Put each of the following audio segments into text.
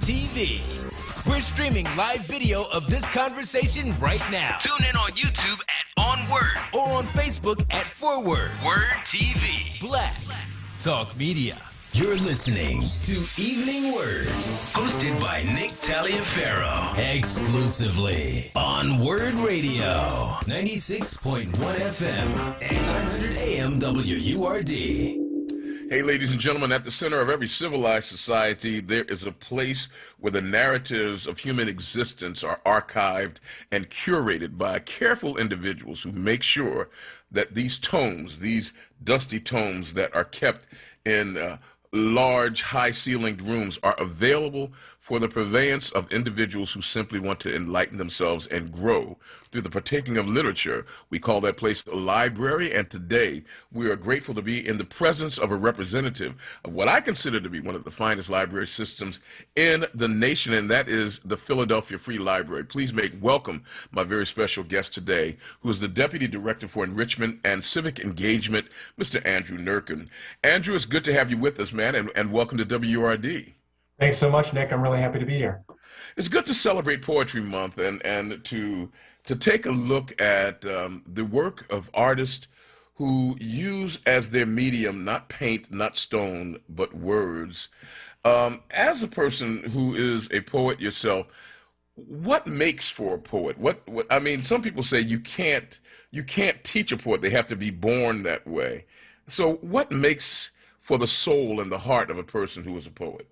TV. We're streaming live video of this conversation right now. Tune in on YouTube at onWURD or on Facebook at forward. WURD TV. Black Talk Media. You're listening to Evening Words, hosted by Nick Taliaferro, exclusively on WURD Radio, 96.1 FM and 900 AM WURD. Hey, ladies and gentlemen, at the center of every civilized society, there is a place where the narratives of human existence are archived and curated by careful individuals who make sure that these tomes, these dusty tomes that are kept in large, high-ceilinged rooms, are available for the purveyance of individuals who simply want to enlighten themselves and grow through the partaking of literature. We call that place a library, and today we are grateful to be in the presence of a representative of what I consider to be one of the finest library systems in the nation, and that is the Philadelphia Free Library. Please make welcome my very special guest today, who is the Deputy Director for Enrichment and Civic Engagement, Mr. Andrew Nurkin. Andrew, it's good to have you with us, man, and welcome to WURD. Thanks so much, Nick. I'm really happy to be here. It's good to celebrate Poetry Month and to take a look at the work of artists who use as their medium not paint, not stone, but words. As a person who is a poet yourself, what makes for a poet? What I mean, some people say you can't teach a poet; they have to be born that way. So, what makes for the soul and the heart of a person who is a poet?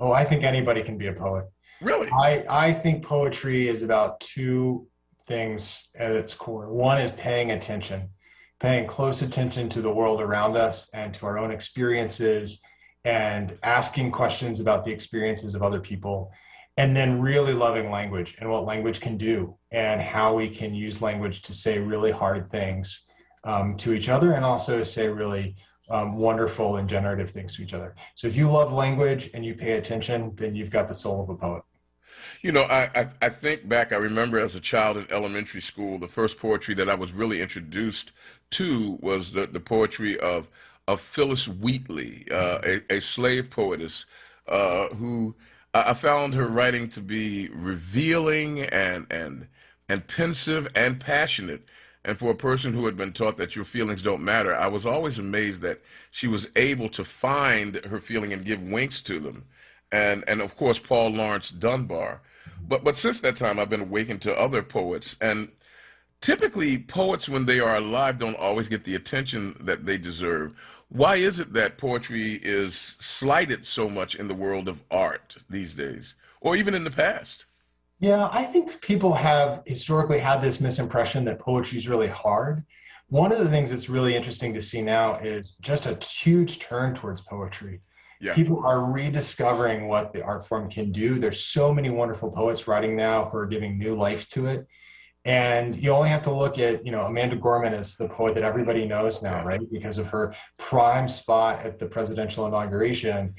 Oh, I think anybody can be a poet. Really? I think poetry is about two things at its core. One is paying attention, paying close attention to the world around us and to our own experiences, and asking questions about the experiences of other people, and then really loving language and what language can do and how we can use language to say really hard things to each other, and also say really wonderful and generative things to each other. So if you love language and you pay attention, then you've got the soul of a poet. You know, I think back, I remember as a child in elementary school, the first poetry that I was really introduced to was the poetry of Phyllis Wheatley, a slave poetess who I found her writing to be revealing and pensive and passionate. And for a person who had been taught that your feelings don't matter, I was always amazed that she was able to find her feeling and give winks to them. And of course, Paul Laurence Dunbar. But since that time, I've been awakened to other poets. And typically, poets, when they are alive, don't always get the attention that they deserve. Why is it that poetry is slighted so much in the world of art these days, or even in the past? Yeah, I think people have historically had this misimpression that poetry is really hard. One of the things that's really interesting to see now is just a huge turn towards poetry. Yeah. People are rediscovering what the art form can do. There's so many wonderful poets writing now who are giving new life to it. And you only have to look at, Amanda Gorman is the poet that everybody knows now, right? Because of her prime spot at the presidential inauguration.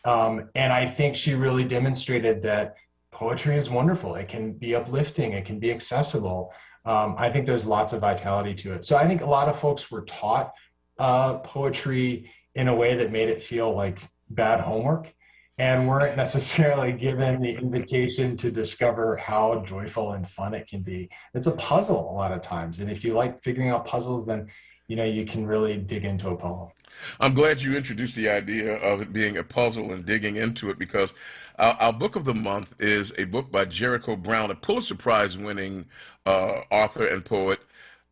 And I think she really demonstrated that poetry is wonderful. It can be uplifting. It can be accessible. I think there's lots of vitality to it. So I think a lot of folks were taught poetry in a way that made it feel like bad homework, and weren't necessarily given the invitation to discover how joyful and fun it can be. It's a puzzle a lot of times. And if you like figuring out puzzles, then you can really dig into a poem. I'm glad you introduced the idea of it being a puzzle and digging into it, because our book of the month is a book by Jericho Brown, a Pulitzer Prize-winning author and poet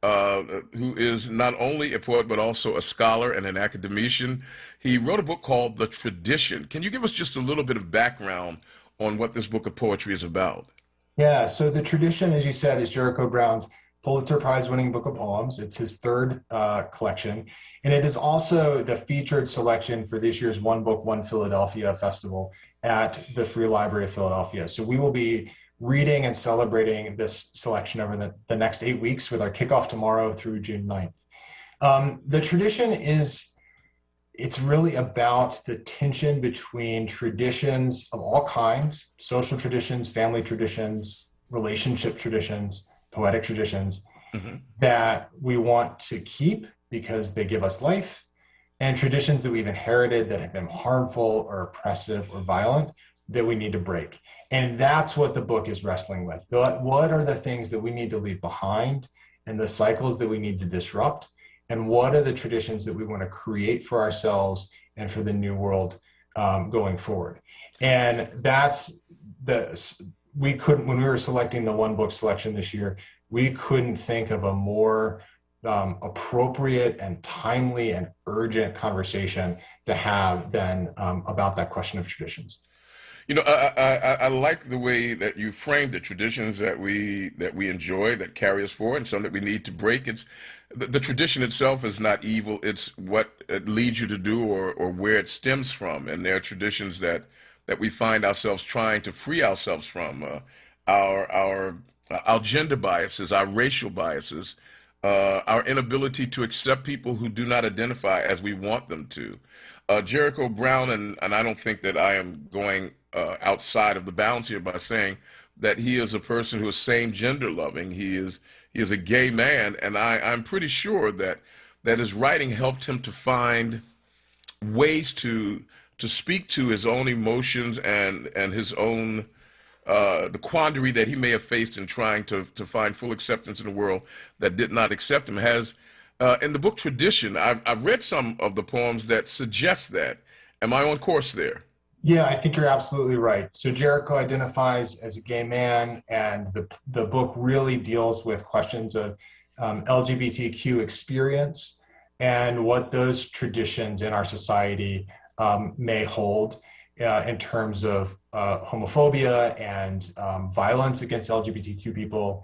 who is not only a poet but also a scholar and an academician. He wrote a book called The Tradition. Can you give us just a little bit of background on what this book of poetry is about? Yeah, so The Tradition, as you said, is Jericho Brown's Pulitzer Prize-winning book of poems. It's his third collection, and it is also the featured selection for this year's One Book, One Philadelphia Festival at the Free Library of Philadelphia. So we will be reading and celebrating this selection over the next 8 weeks with our kickoff tomorrow through June 9th. The Tradition it's really about the tension between traditions of all kinds, social traditions, family traditions, relationship traditions, poetic traditions, that we want to keep because they give us life, and traditions that we've inherited that have been harmful or oppressive or violent, that we need to break. And that's what the book is wrestling with. What are the things that we need to leave behind and the cycles that we need to disrupt? And what are the traditions that we want to create for ourselves and for the new world going forward? And that's we couldn't, when we were selecting the one book selection this year, we couldn't think of a more appropriate and timely and urgent conversation to have than about that question of traditions. You know, I like the way that you framed the traditions that we enjoy, that carry us forward, and some that we need to break. It's the tradition itself is not evil. It's what it leads you to do, or where it stems from. And there are traditions that we find ourselves trying to free ourselves from. Our gender biases, our racial biases, our inability to accept people who do not identify as we want them to. Jericho Brown, and I don't think that I am going outside of the bounds here by saying that he is a person who is same gender loving. He is a gay man, and I'm pretty sure that his writing helped him to find ways to speak to his own emotions and his own the quandary that he may have faced in trying to find full acceptance in a world that did not accept him. Has in the book Tradition, I've read some of the poems that suggest that. Am I on course there? Yeah, I think you're absolutely right. So Jericho identifies as a gay man, and the book really deals with questions of LGBTQ experience and what those traditions in our society may hold in terms of homophobia and violence against LGBTQ people.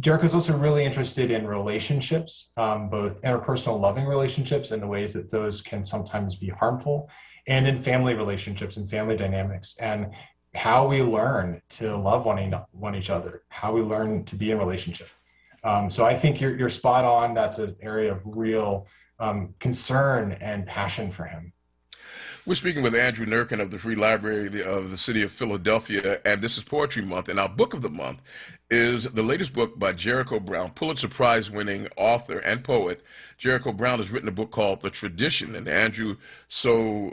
Jericho's also really interested in relationships, both interpersonal loving relationships and the ways that those can sometimes be harmful, and in family relationships and family dynamics, and how we learn to love one each other, how we learn to be in relationship. So I think you're spot on. That's an area of real concern and passion for him. We're speaking with Andrew Nurkin of the Free Library of the City of Philadelphia, and this is Poetry Month, and our book of the month is the latest book by Jericho Brown, Pulitzer Prize-winning author and poet. Jericho Brown has written a book called The Tradition, and Andrew so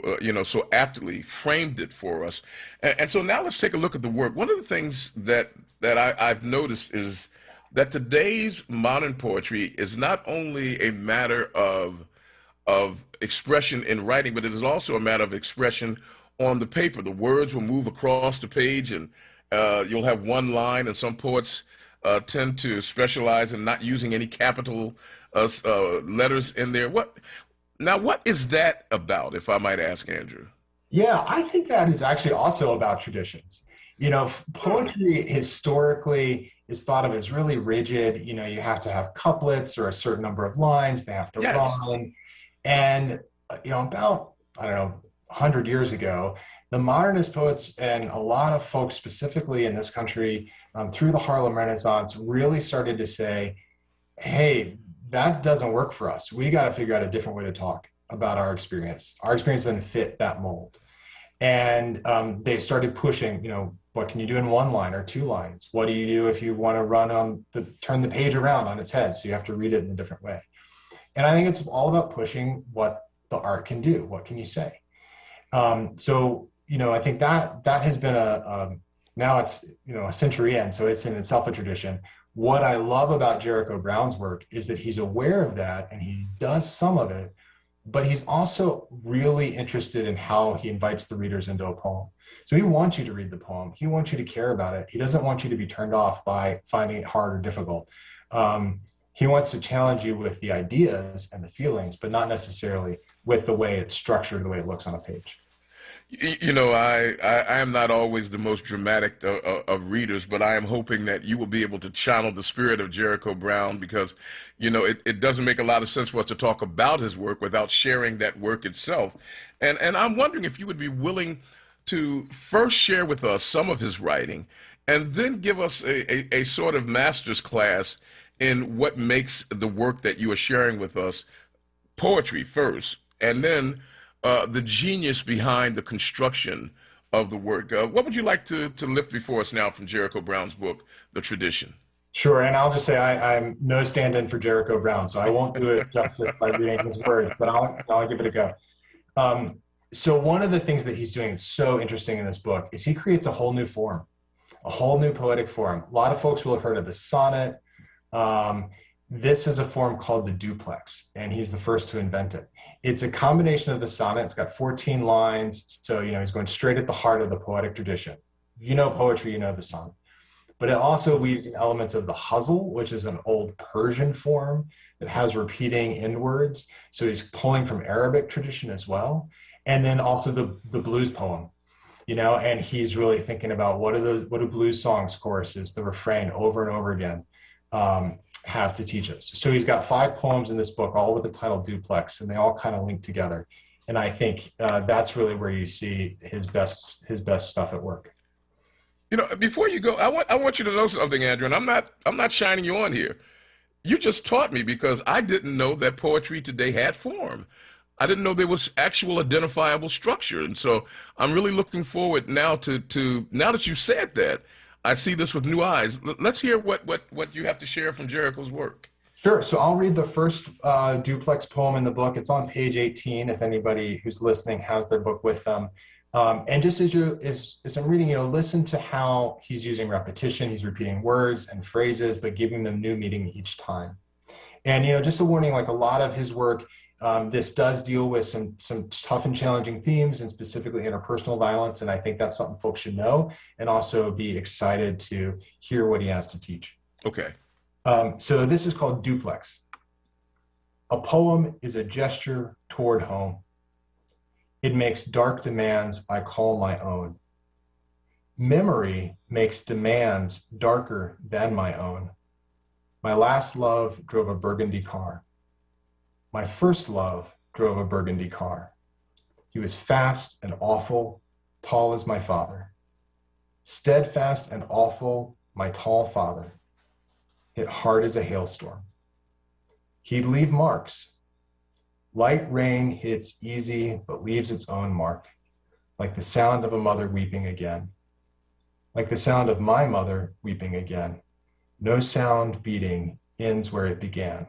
aptly framed it for us. And so now let's take a look at the work. One of the things that I've noticed is that today's modern poetry is not only a matter of expression in writing, but it is also a matter of expression on the paper. The words will move across the page, and you'll have one line, and some poets tend to specialize in not using any capital letters in there. What is that about, if I might ask, Andrew? Yeah, I think that is actually also about traditions. You know, poetry historically is thought of as really rigid. You know, you have to have couplets or a certain number of lines, they have to rhyme. And, you know, about, 100 years ago, the modernist poets and a lot of folks specifically in this country through the Harlem Renaissance really started to say, hey, that doesn't work for us. We got to figure out a different way to talk about our experience. Our experience doesn't fit that mold. And they started pushing, what can you do in one line or two lines? What do you do if you want to turn the page around on its head, so you have to read it in a different way? And I think it's all about pushing what the art can do. What can you say? So, I think that has been now it's, a century in, so it's in itself a tradition. What I love about Jericho Brown's work is that he's aware of that and he does some of it, but he's also really interested in how he invites the readers into a poem. So he wants you to read the poem. He wants you to care about it. He doesn't want you to be turned off by finding it hard or difficult. He wants to challenge you with the ideas and the feelings, but not necessarily with the way it's structured, the way it looks on a page. I am not always the most dramatic of readers, but I am hoping that you will be able to channel the spirit of Jericho Brown, because, it doesn't make a lot of sense for us to talk about his work without sharing that work itself. And I'm wondering if you would be willing to first share with us some of his writing and then give us a sort of master's class in what makes the work that you are sharing with us poetry first, and then the genius behind the construction of the work. What would you like to lift before us now from Jericho Brown's book, The Tradition? Sure, and I'll just say I'm no stand-in for Jericho Brown, so I won't do it justice by reading his words, but I'll give it a go. So one of the things that he's doing that's so interesting in this book is he creates a whole new form, a whole new poetic form. A lot of folks will have heard of the sonnet. This is a form called the duplex, and he's the first to invent it. It's a combination of the sonnet. It's got 14 lines. So, he's going straight at the heart of the poetic tradition. You know poetry, you know the sonnet. But it also weaves in elements of the ghazal, which is an old Persian form that has repeating end words. So he's pulling from Arabic tradition as well. And then also the blues poem, and he's really thinking about what do blues songs, choruses, the refrain over and over again have to teach us. So he's got 5 poems in this book, all with the title Duplex, and they all kind of link together. And I think that's really where you see his best stuff at work. Before you go, I want you to know something, Andrew, and I'm not shining you on here. You just taught me, because I didn't know that poetry today had form. I didn't know there was actual identifiable structure. And so I'm really looking forward now to now that you said that, I see this with new eyes. Let's hear what you have to share from Jericho's work. Sure. So I'll read the first duplex poem in the book. It's on page 18, if anybody who's listening has their book with them. And just as I'm reading, listen to how he's using repetition. He's repeating words and phrases, but giving them new meaning each time. And, just a warning, like a lot of his work, this does deal with some tough and challenging themes, and specifically interpersonal violence. And I think that's something folks should know, and also be excited to hear what he has to teach. Okay. So this is called Duplex. A poem is a gesture toward home. It makes dark demands I call my own. Memory makes demands darker than my own. My last love drove a burgundy car. My first love drove a burgundy car. He was fast and awful, tall as my father. Steadfast and awful, my tall father. Hit hard as a hailstorm. He'd leave marks. Light rain hits easy, but leaves its own mark, like the sound of a mother weeping again. Like the sound of my mother weeping again. No sound beating ends where it began.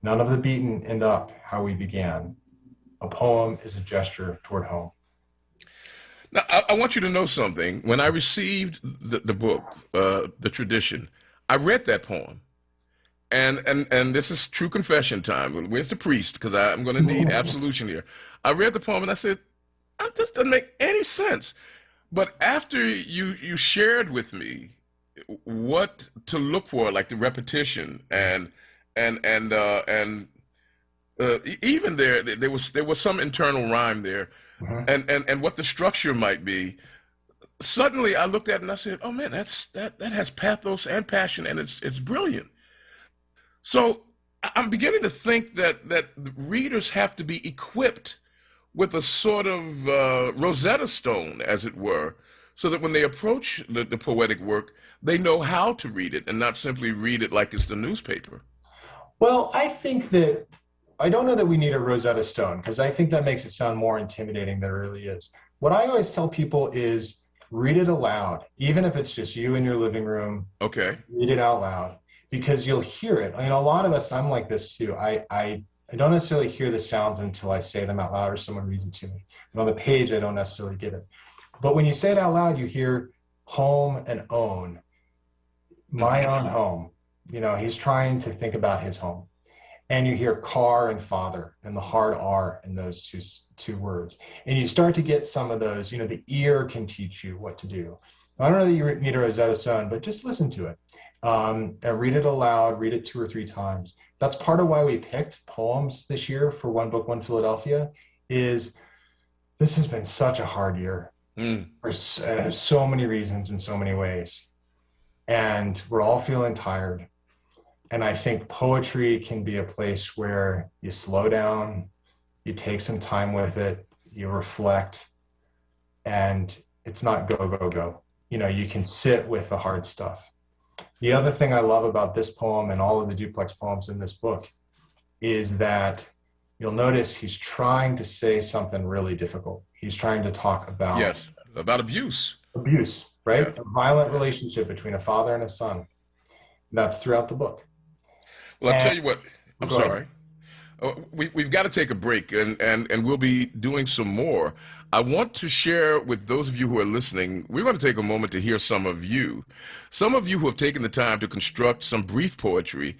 None of the beaten end up how we began. A poem is a gesture toward home. Now, I want you to know something. When I received the book, The Tradition, I read that poem. And this is true confession time. Where's the priest? Because I'm going to need absolution here. I read the poem and I said, this doesn't make any sense. But after you shared with me what to look for, like the repetition and even there was some internal rhyme there, and what the structure might be. Suddenly I looked at it and I said, oh man, that has pathos and passion, and it's brilliant. So I'm beginning to think that readers have to be equipped with a sort of Rosetta Stone, as it were, so that when they approach the poetic work, they know how to read it and not simply read it like it's the newspaper. Well, I don't know that we need a Rosetta Stone, because I think that makes it sound more intimidating than it really is. What I always tell people is read it aloud, even if it's just you in your living room. Okay. Read it out loud, because you'll hear it. I mean, a lot of us, I'm like this too. I don't necessarily hear the sounds until I say them out loud or someone reads it to me. And on the page, I don't necessarily get it. But when you say it out loud, you hear home and own. My own home. He's trying to think about his home. And you hear car and father, and the hard R in those two words. And you start to get some of those, the ear can teach you what to do. I don't know that you need a Rosetta Stone, but just listen to it. And read it aloud, read it 2 or 3 times. That's part of why we picked poems this year for One Book, One Philadelphia, is this has been such a hard year for so many reasons in so many ways. And we're all feeling tired. And I think poetry can be a place where you slow down, you take some time with it, you reflect, and it's not go, go, go. You can sit with the hard stuff. The other thing I love about this poem and all of the duplex poems in this book is that you'll notice he's trying to say something really difficult. He's trying to talk about... Yes, about abuse. Abuse, right? Yeah. A violent relationship between a father and a son. That's throughout the book. Well, I'll tell you what, I'm sorry. We've got to take a break, and we'll be doing some more. I want to share with those of you who are listening, we're going to take a moment to hear some of you who have taken the time to construct some brief poetry.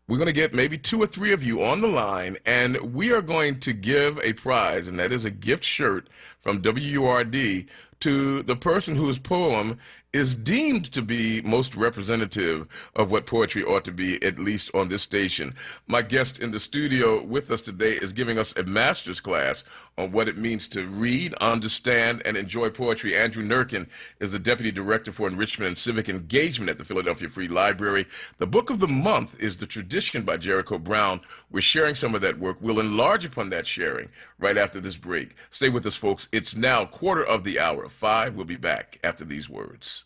We're going to get maybe 2 or 3 of you on the line, and we are going to give a prize, and that is a gift shirt from WURD to the person whose poem is deemed to be most representative of what poetry ought to be, at least on this station. My guest in the studio with us today is giving us a master's class on what it means to read, understand, and enjoy poetry. Andrew Nurkin is the Deputy Director for Enrichment and Civic Engagement at the Philadelphia Free Library. The book of the month is The Tradition by Jericho Brown. We're sharing some of that work. We'll enlarge upon that sharing right after this break. Stay with us, folks. It's now 5:15. We'll be back after these words.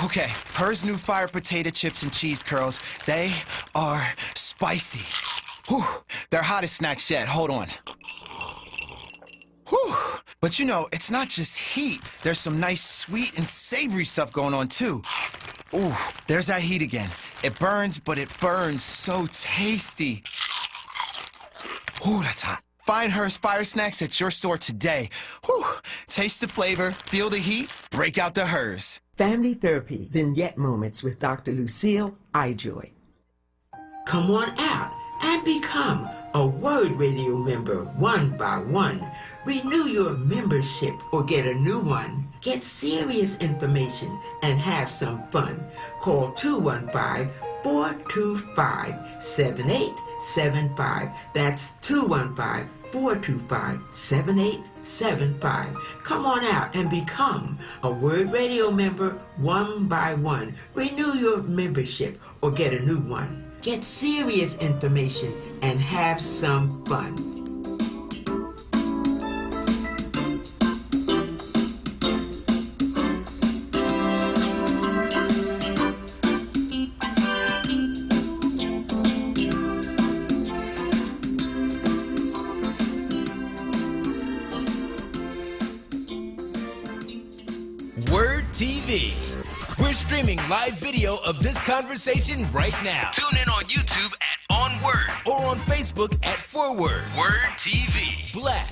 Okay, Her's new fire potato chips and cheese curls, they are spicy. Whew, they're hottest snacks yet. Hold on. Whew. But you know, it's not just heat. There's some nice sweet and savory stuff going on too. Ooh, there's that heat again. It burns, but it burns so tasty. Ooh, that's hot. Find Her's Fire Snacks at your store today. Whew. Taste the flavor, feel the heat, break out the Her's. Family Therapy Vignette Moments with Dr. Lucille Ijoy. Come on out and become a WURD radio member one by one. Renew your membership or get a new one. Get serious information and have some fun. Call 215-425-7875. That's 215-425-7875. Come on out and become a WURD radio member one by one. Renew your membership or get a new one. Get serious information and have some fun. WURD TV. We're streaming live video of this conversation right now. Tune in on YouTube at onWURD or on Facebook at ForWord. WURD TV. Black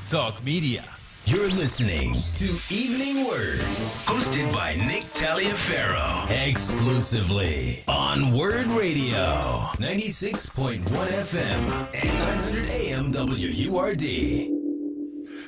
Talk Media. You're listening to Evening Words, hosted by Nick Taliaferro, exclusively on WURD Radio, 96.1 FM and 900 AM WURD.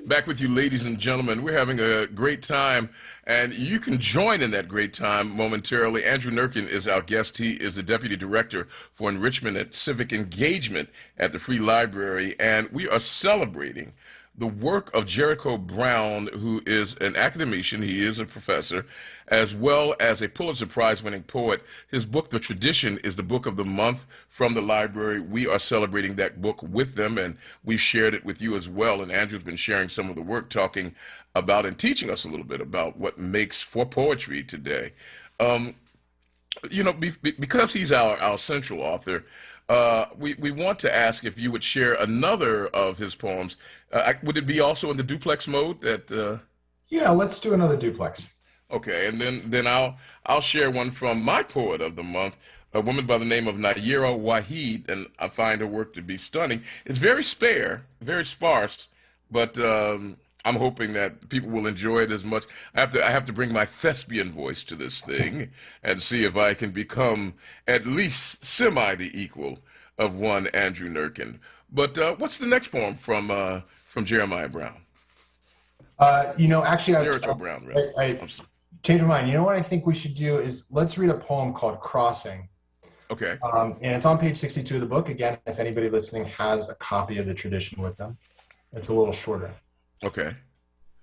Back with you, ladies and gentlemen. We're having a great time, and you can join in that great time momentarily. Andrew Nurkin is our guest. He is the Deputy Director for Enrichment and Civic Engagement at the Free Library, and we are celebrating the work of Jericho Brown, who is an academician. He is a professor, as well as a Pulitzer Prize-winning poet. His book, The Tradition, is the book of the month from the library. We are celebrating that book with them, and we've shared it with you as well. And Andrew's been sharing some of the work, talking about and teaching us a little bit about what makes for poetry today. You know, because he's our central author, we want to ask if you would share another of his poems. Would it be also in the duplex mode? That Yeah, let's do another duplex. Okay, and then I'll share one from my poet of the month, a woman by the name of Nayyirah Waheed, and I find her work to be stunning. It's very spare, very sparse, but I'm hoping that people will enjoy it as much. I have to bring my thespian voice to this thing and see if I can become at least semi the equal of one Andrew Nurkin. But what's the next poem from Jeremiah Brown? You know, actually, Jericho Brown, really. I changed my mind. You know what I think we should do is let's read a poem called Crossing. Okay. And it's on page 62 of the book. Again, if anybody listening has a copy of The Tradition with them, it's a little shorter. Okay.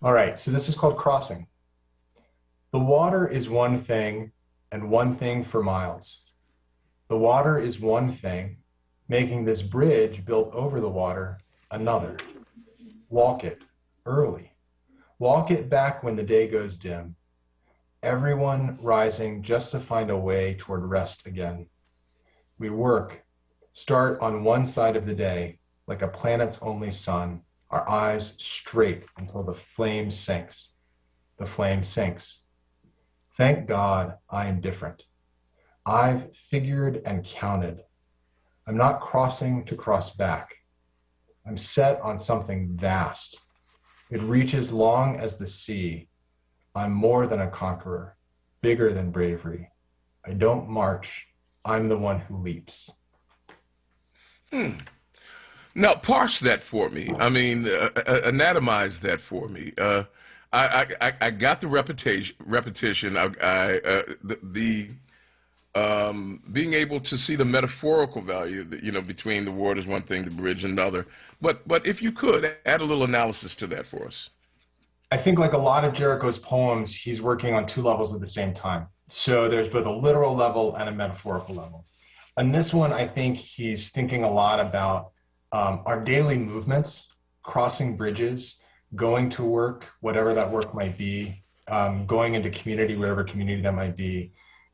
All right, so this is called Crossing. The water is one thing, and one thing for miles. The water is one thing, making this bridge built over the water another. Walk it early. Walk it back when the day goes dim. Everyone rising just to find a way toward rest again. We work, start on one side of the day, like a planet's only sun, our eyes straight until the flame sinks. The flame sinks. Thank God I am different. I've figured and counted. I'm not crossing to cross back. I'm set on something vast. It reaches long as the sea. I'm more than a conqueror, bigger than bravery. I don't march. I'm the one who leaps. Now, parse that for me. I mean, anatomize that for me. I got the repetition. Being able to see the metaphorical value, that, you know, between the word is one thing, the bridge another. But if you could add a little analysis to that for us. I think, like a lot of Jericho's poems, he's working on two levels at the same time. So there's both a literal level and a metaphorical level. And this one, I think he's thinking a lot about our daily movements, crossing bridges, going to work, whatever that work might be, going into community, whatever community that might be.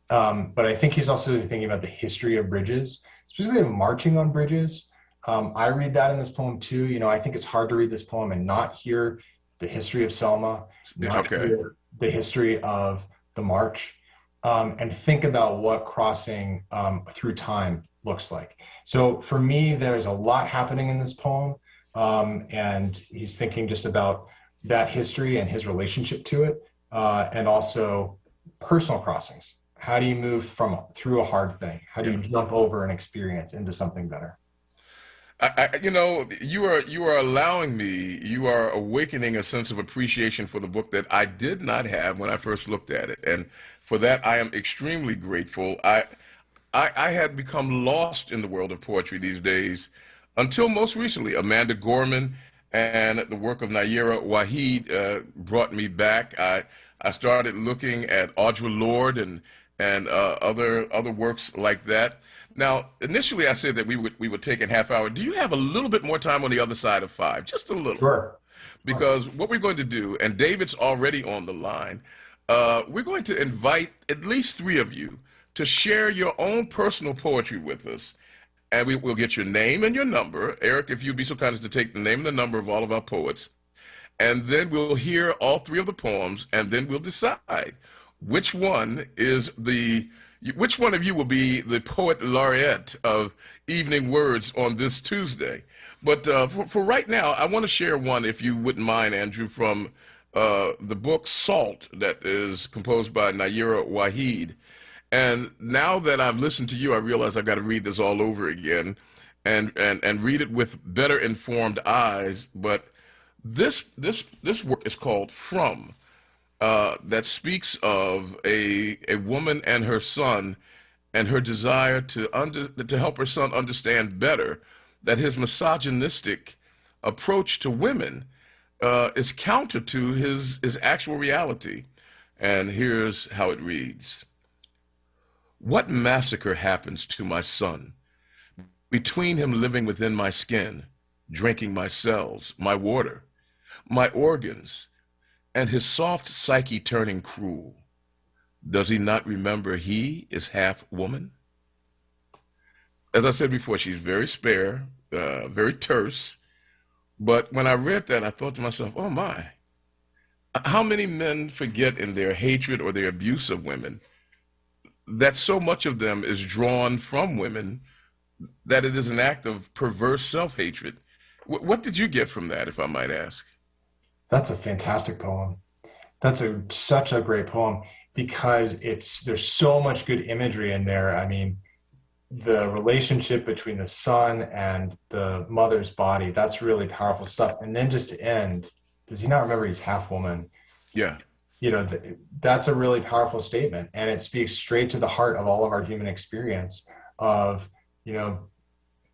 But I think he's also thinking about the history of bridges, specifically marching on bridges. I read that in this poem too. You know, I think it's hard to read this poem and not hear the history of Selma, not hear the history of the march, and think about what crossing through time looks like. So for me, there's a lot happening in this poem, and he's thinking just about that history and his relationship to it, and also personal crossings. How do you move through a hard thing? How do you jump over an experience into something better? You know, you are allowing me, you are awakening a sense of appreciation for the book that I did not have when I first looked at it. And for that, I am extremely grateful. I had become lost in the world of poetry these days until most recently. Amanda Gorman and the work of Nayyirah Waheed brought me back. I started looking at Audre Lorde and other works like that. Now, initially I said that we would take a half hour. Do you have a little bit more time on the other side of 5? Just a little. Sure. Because what we're going to do, and David's already on the line, we're going to invite at least 3 of you to share your own personal poetry with us. And we'll get your name and your number. Eric, if you'd be so kind as to take the name and the number of all of our poets. And then we'll hear all 3 of the poems, and then we'll decide which one of you will be the poet laureate of Evening Words on this Tuesday. But for right now, I want to share one, if you wouldn't mind, Andrew, from the book Salt, that is composed by Nayyirah Waheed. And now that I've listened to you, I realize I've got to read this all over again and read it with better informed eyes. But this work is called From. That speaks of a woman and her son, and her desire to help her son understand better that his misogynistic approach to women is counter to his actual reality. And here's how it reads. What massacre happens to my son between him living within my skin, drinking my cells, my water, my organs, and his soft psyche turning cruel? Does he not remember he is half woman? As I said before, she's very spare, very terse. But when I read that, I thought to myself, oh my, how many men forget in their hatred or their abuse of women that so much of them is drawn from women that it is an act of perverse self-hatred? What did you get from that, if I might ask? That's a fantastic poem. That's such a great poem, because there's so much good imagery in there. I mean, the relationship between the son and the mother's body, that's really powerful stuff. And then just to end, does he not remember he's half woman? Yeah. You know, that's a really powerful statement. And it speaks straight to the heart of all of our human experience of, you know,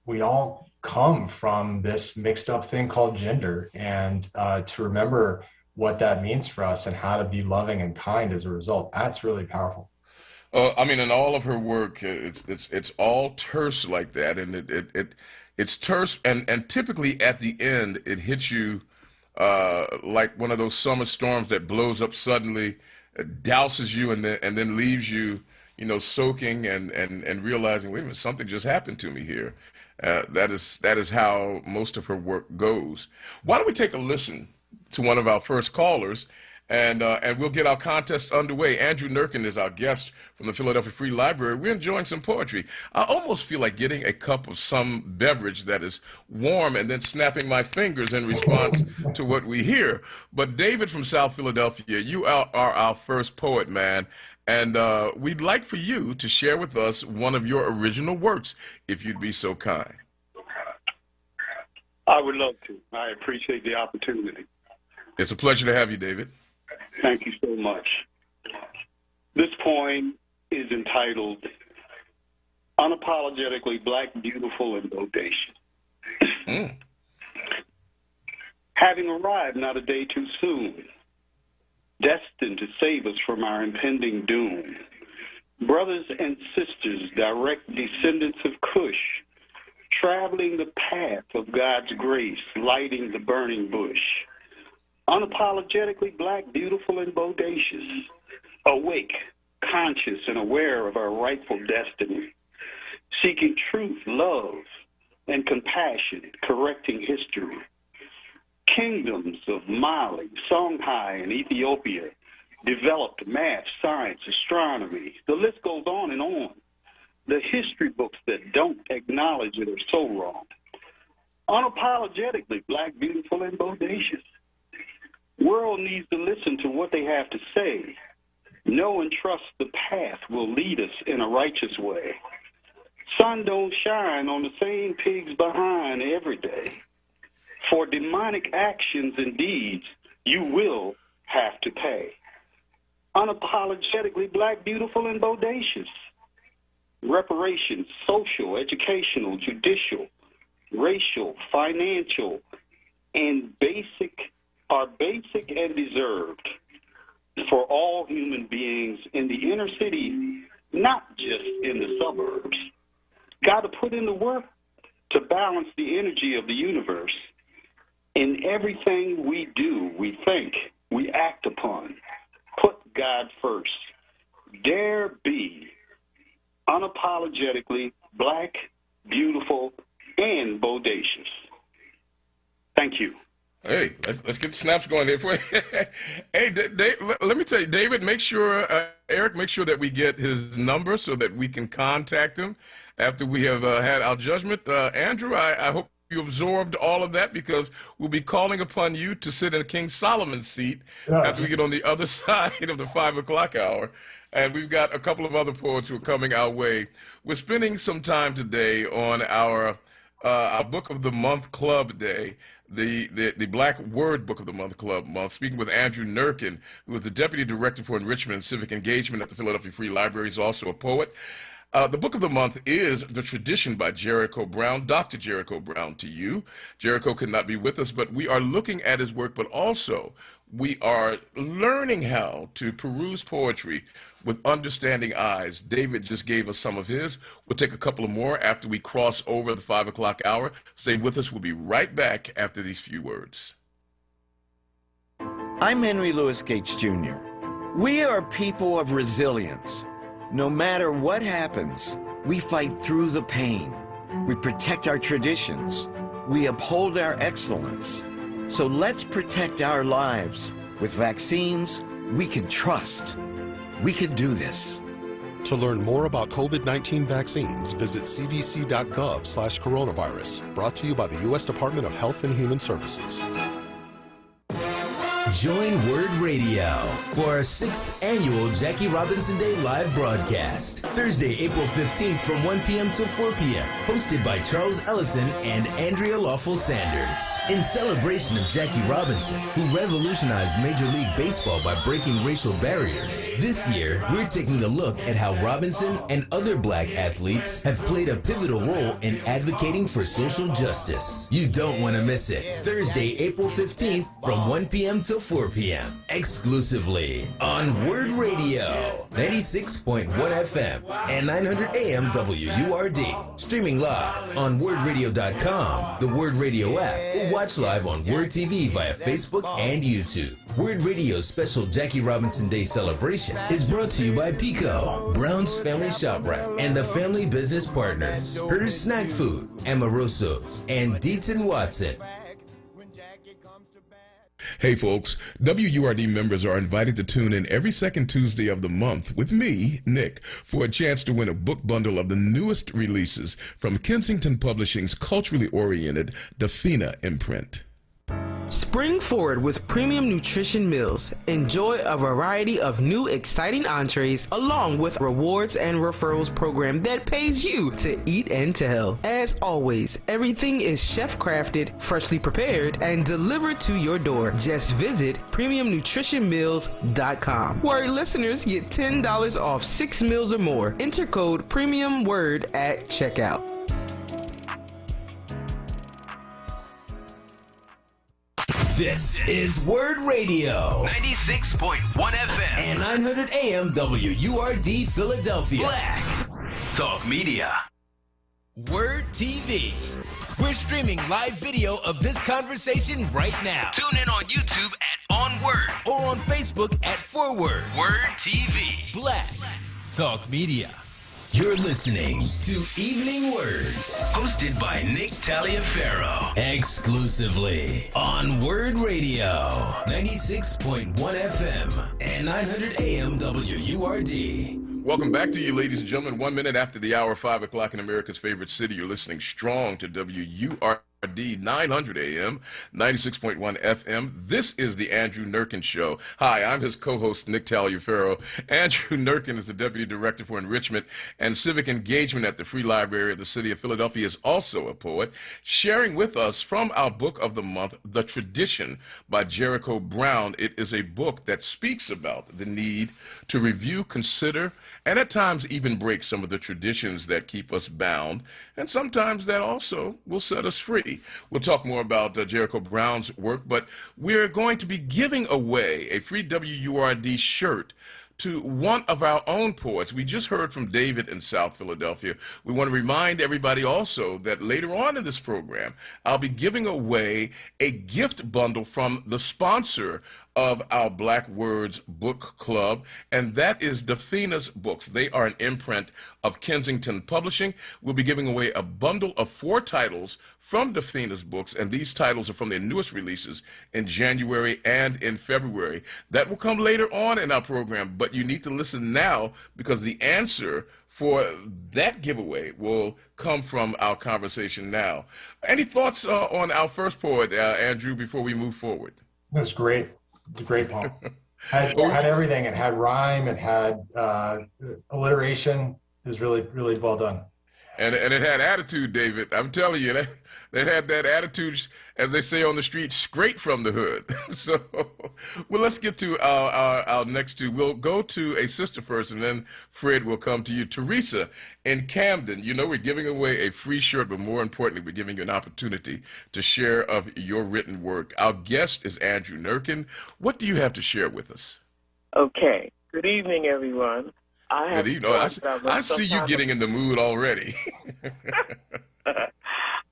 we all come from this mixed up thing called gender, and to remember what that means for us and how to be loving and kind as a result, that's really powerful. I mean, in all of her work, it's all terse like that, and it's terse, and typically at the end it hits you like one of those summer storms that blows up suddenly, douses you, and then leaves you, you know, soaking and realizing, wait a minute, something just happened to me here. That is how most of her work goes. Why don't we take a listen to one of our first callers, and we'll get our contest underway. Andrew Nurkin is our guest from the Philadelphia Free Library. We're enjoying some poetry. I almost feel like getting a cup of some beverage that is warm and then snapping my fingers in response to what we hear. But David from South Philadelphia, you are our first poet, man. And we'd like for you to share with us one of your original works, if you'd be so kind. I would love to. I appreciate the opportunity. It's a pleasure to have you, David. Thank you so much. This poem is entitled Unapologetically Black, Beautiful, and Bodacious. Having arrived not a day too soon, destined to save us from our impending doom, brothers and sisters, direct descendants of Cush, traveling the path of God's grace, lighting the burning bush. Unapologetically black, beautiful, and bodacious. Awake, conscious, and aware of our rightful destiny. Seeking truth, love, and compassion, correcting history. Kingdoms of Mali, Songhai, and Ethiopia developed math, science, astronomy. The list goes on and on. The history books that don't acknowledge it are so wrong. Unapologetically black, beautiful, and bodacious. World needs to listen to what they have to say. Know and trust the path will lead us in a righteous way. Sun don't shine on the same pigs behind every day. For demonic actions and deeds, you will have to pay. Unapologetically black, beautiful, and bodacious. Reparations, social, educational, judicial, racial, financial, and are basic and deserved for all human beings in the inner city, not just in the suburbs. Got to put in the work to balance the energy of the universe. In everything we do, we think, we act upon. Put God first. Dare be unapologetically black, beautiful, and bodacious. Thank you. Hey, let's get the snaps going there for you. Hey, let me tell you, David, make sure, Eric, make sure that we get his number so that we can contact him after we have had our judgment. Andrew, I hope you absorbed all of that, because we'll be calling upon you to sit in King Solomon's seat after we get on the other side of the 5 o'clock hour. And we've got a couple of other poets who are coming our way. We're spending some time today on our Book of the Month Club Day, the Black Word Book of the Month Club month, speaking with Andrew Nurkin, who is the Deputy Director for Enrichment and Civic Engagement at the Philadelphia Free Library. He's also a poet. The Book of the Month is The Tradition by Jericho Brown. Dr. Jericho Brown to you. Jericho could not be with us, but we are looking at his work, but also we are learning how to peruse poetry with understanding eyes. David just gave us some of his. We'll take a couple of more after we cross over the 5 o'clock hour. Stay with us. We'll be right back after these few words. I'm Henry Louis Gates Jr. We are people of resilience. No matter what happens, we fight through the pain. We protect our traditions. We uphold our excellence. So let's protect our lives. With vaccines, we can trust. We can do this. To learn more about COVID-19 vaccines, visit cdc.gov/coronavirus. Brought to you by the U.S. Department of Health and Human Services. Join WURD Radio for our 6th annual Jackie Robinson Day live broadcast, Thursday, April 15th from 1 p.m. to 4 p.m., hosted by Charles Ellison and Andrea Lawful Sanders. In celebration of Jackie Robinson, who revolutionized Major League Baseball by breaking racial barriers, this year we're taking a look at how Robinson and other black athletes have played a pivotal role in advocating for social justice. You don't want to miss it. Thursday, April 15th from 1 p.m. to 4 p.m. exclusively on WURD Radio, 96.1 FM and 900 AM WURD. Streaming live on WURDradio.com, the WURD Radio app, or watch live on WURD TV via Facebook and YouTube. WURD Radio's special Jackie Robinson Day celebration is brought to you by Pico, Brown's Family ShopRite, and the Family Business Partners, Hers Snack Food, Amorosos, and Dietz & Watson. Hey folks, WURD members are invited to tune in every second Tuesday of the month with me, Nick, for a chance to win a book bundle of the newest releases from Kensington Publishing's culturally oriented Dafina imprint. Spring forward with premium nutrition meals. Enjoy a variety of new exciting entrees along with rewards and referrals program that pays you to eat and tell. As always, everything is chef crafted, freshly prepared, and delivered to your door. Just visit premiumnutritionmeals.com where listeners get $10 off 6 meals or more. Enter code PREMIUMWORD at checkout. This is WURD Radio, 96.1 FM and 900 AM WURD Philadelphia. Black Talk Media. WURD TV. We're streaming live video of this conversation right now. Tune in on YouTube at onWURD or on Facebook at WURD TV. Black Talk Media. You're listening to Evening Words, hosted by Nick Taliaferro, exclusively on WURD Radio, 96.1 FM and 900 AM WURD. Welcome back to you, ladies and gentlemen. 1 minute after the hour, 5 o'clock in America's favorite city. You're listening strong to WURD 900 AM, 96.1 FM. This is the Andrew Nurkin Show. Hi, I'm his co-host, Nick Taliaferro. Andrew Nurkin is the Deputy Director for Enrichment and Civic Engagement at the Free Library of the City of Philadelphia. Is also a poet, sharing with us from our book of the month, The Tradition by Jericho Brown. It is a book that speaks about the need to review, consider, and at times even break some of the traditions that keep us bound, and sometimes that also will set us free. We'll talk more about Jericho Brown's work, but we're going to be giving away a free WURD shirt to one of our own poets. We just heard from David in South Philadelphia. We want to remind everybody also that later on in this program, I'll be giving away a gift bundle from the sponsor of our Black Words Book Club, and that is Dafina's Books. They are an imprint of Kensington Publishing. We'll be giving away a bundle of 4 titles from Dafina's Books, and these titles are from their newest releases in January and in February. That will come later on in our program, but you need to listen now because the answer for that giveaway will come from our conversation now. Any thoughts on our first poet, Andrew, before we move forward? It was great. It's a great poem. It had everything. It had rhyme. It had alliteration. It was really, really well done. And it had attitude, David. I'm telling you, that had that attitude, as they say on the street, straight from the hood. So, well, let's get to our next two. We'll go to a sister first, and then Fred will come to you. Teresa in Camden, you know we're giving away a free shirt, but more importantly, we're giving you an opportunity to share of your written work. Our guest is Andrew Nurkin. What do you have to share with us? Okay. Good evening, everyone. Good evening. I see you getting in the mood already.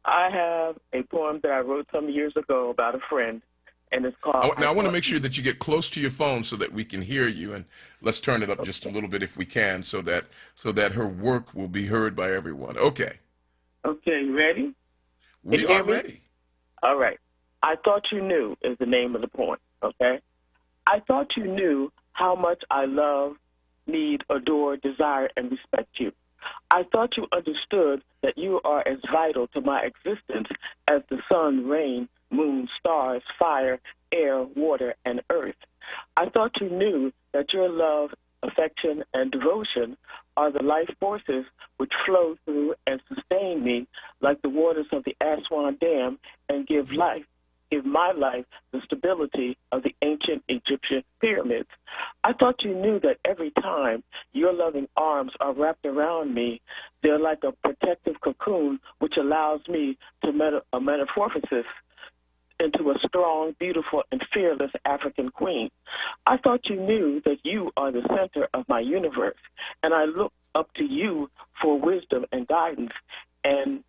I have a poem that I wrote some years ago about a friend, and it's called... Now, I want to make sure that you get close to your phone so that we can hear you, and let's turn it up just a little bit if we can so that her work will be heard by everyone. Okay. Okay, you ready? We are ready. All right. I Thought You Knew is the name of the poem, okay? I thought you knew how much I love, need, adore, desire, and respect you. I thought you understood that you are as vital to my existence as the sun, rain, moon, stars, fire, air, water, and earth. I thought you knew that your love, affection, and devotion are the life forces which flow through and sustain me like the waters of the Aswan Dam and give my life the stability of the ancient Egyptian pyramids. I thought you knew that every time your loving arms are wrapped around me, they're like a protective cocoon which allows me to metamorphosis into a strong, beautiful, and fearless African queen. I thought you knew that you are the center of my universe, and I look up to you for wisdom and guidance and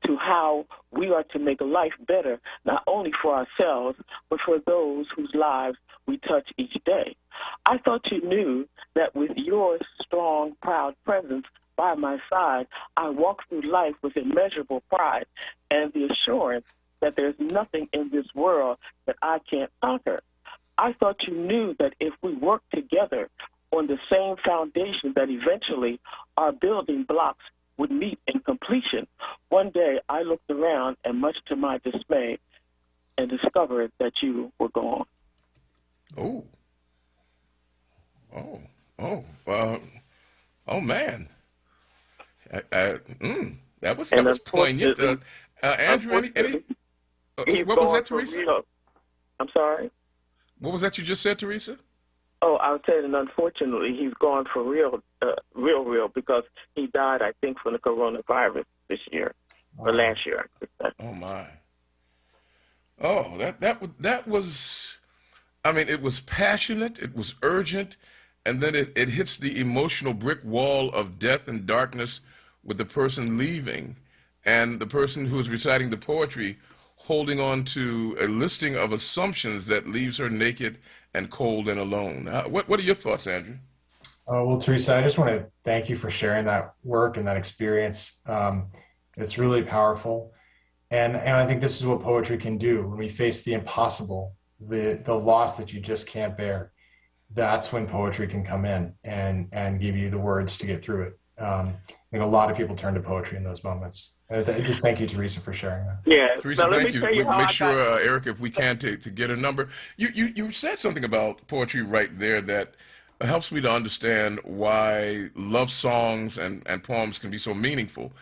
to how we are to make life better, not only for ourselves, but for those whose lives we touch each day. I thought you knew that with your strong, proud presence by my side, I walk through life with immeasurable pride and the assurance that there's nothing in this world that I can't conquer. I thought you knew that if we work together on the same foundation, that eventually our building blocks would meet in completion. One day I looked around and much to my dismay and discovered that you were gone. Oh. Oh man. That was poignant. Andrew, what was that, Teresa? I'm sorry? What was that you just said, Teresa? Oh, I was saying, and unfortunately, he's gone for real, because he died, I think, from the coronavirus this year, or last year. Oh, my. Oh, that was, I mean, it was passionate, it was urgent, and then it hits the emotional brick wall of death and darkness with the person leaving and the person who is reciting the poetry holding on to a listing of assumptions that leaves her naked and cold and alone. What are your thoughts, Andrew? Well, Teresa, I just want to thank you for sharing that work and that experience. It's really powerful. And I think this is what poetry can do. When we face the impossible, the loss that you just can't bear, that's when poetry can come in and give you the words to get through it. I think a lot of people turn to poetry in those moments. Just thank you, Teresa, for sharing that. Yeah, Teresa, thank you. Make sure, Eric, if we can, to get a number. You said something about poetry right there that helps me to understand why love songs and poems can be so meaningful.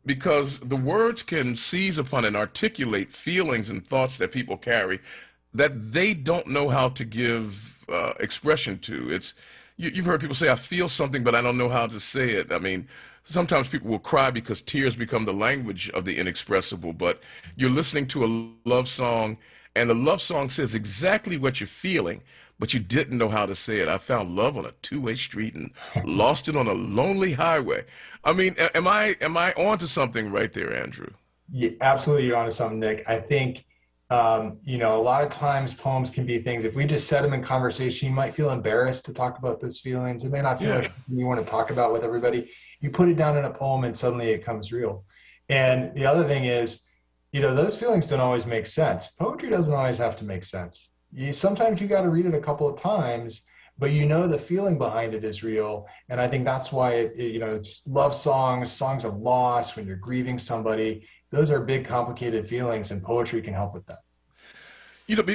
Because the words can seize upon and articulate feelings and thoughts that people carry that they don't know how to give expression to. You've heard people say, I feel something, but I don't know how to say it. I mean, sometimes people will cry because tears become the language of the inexpressible, but you're listening to a love song, and the love song says exactly what you're feeling, but you didn't know how to say it. I found love on a two-way street and lost it on a lonely highway. I mean, am I on to something right there, Andrew? Yeah, absolutely, you're onto something, Nick. I think a lot of times poems can be things, if we just set them in conversation, you might feel embarrassed to talk about those feelings. It may not feel like something you want to talk about with everybody. You put it down in a poem and suddenly it comes real. And the other thing is, those feelings don't always make sense. Poetry doesn't always have to make sense. Sometimes you got to read it a couple of times, but the feeling behind it is real. And I think that's why, love songs of loss, when you're grieving somebody, those are big, complicated feelings, and poetry can help with that.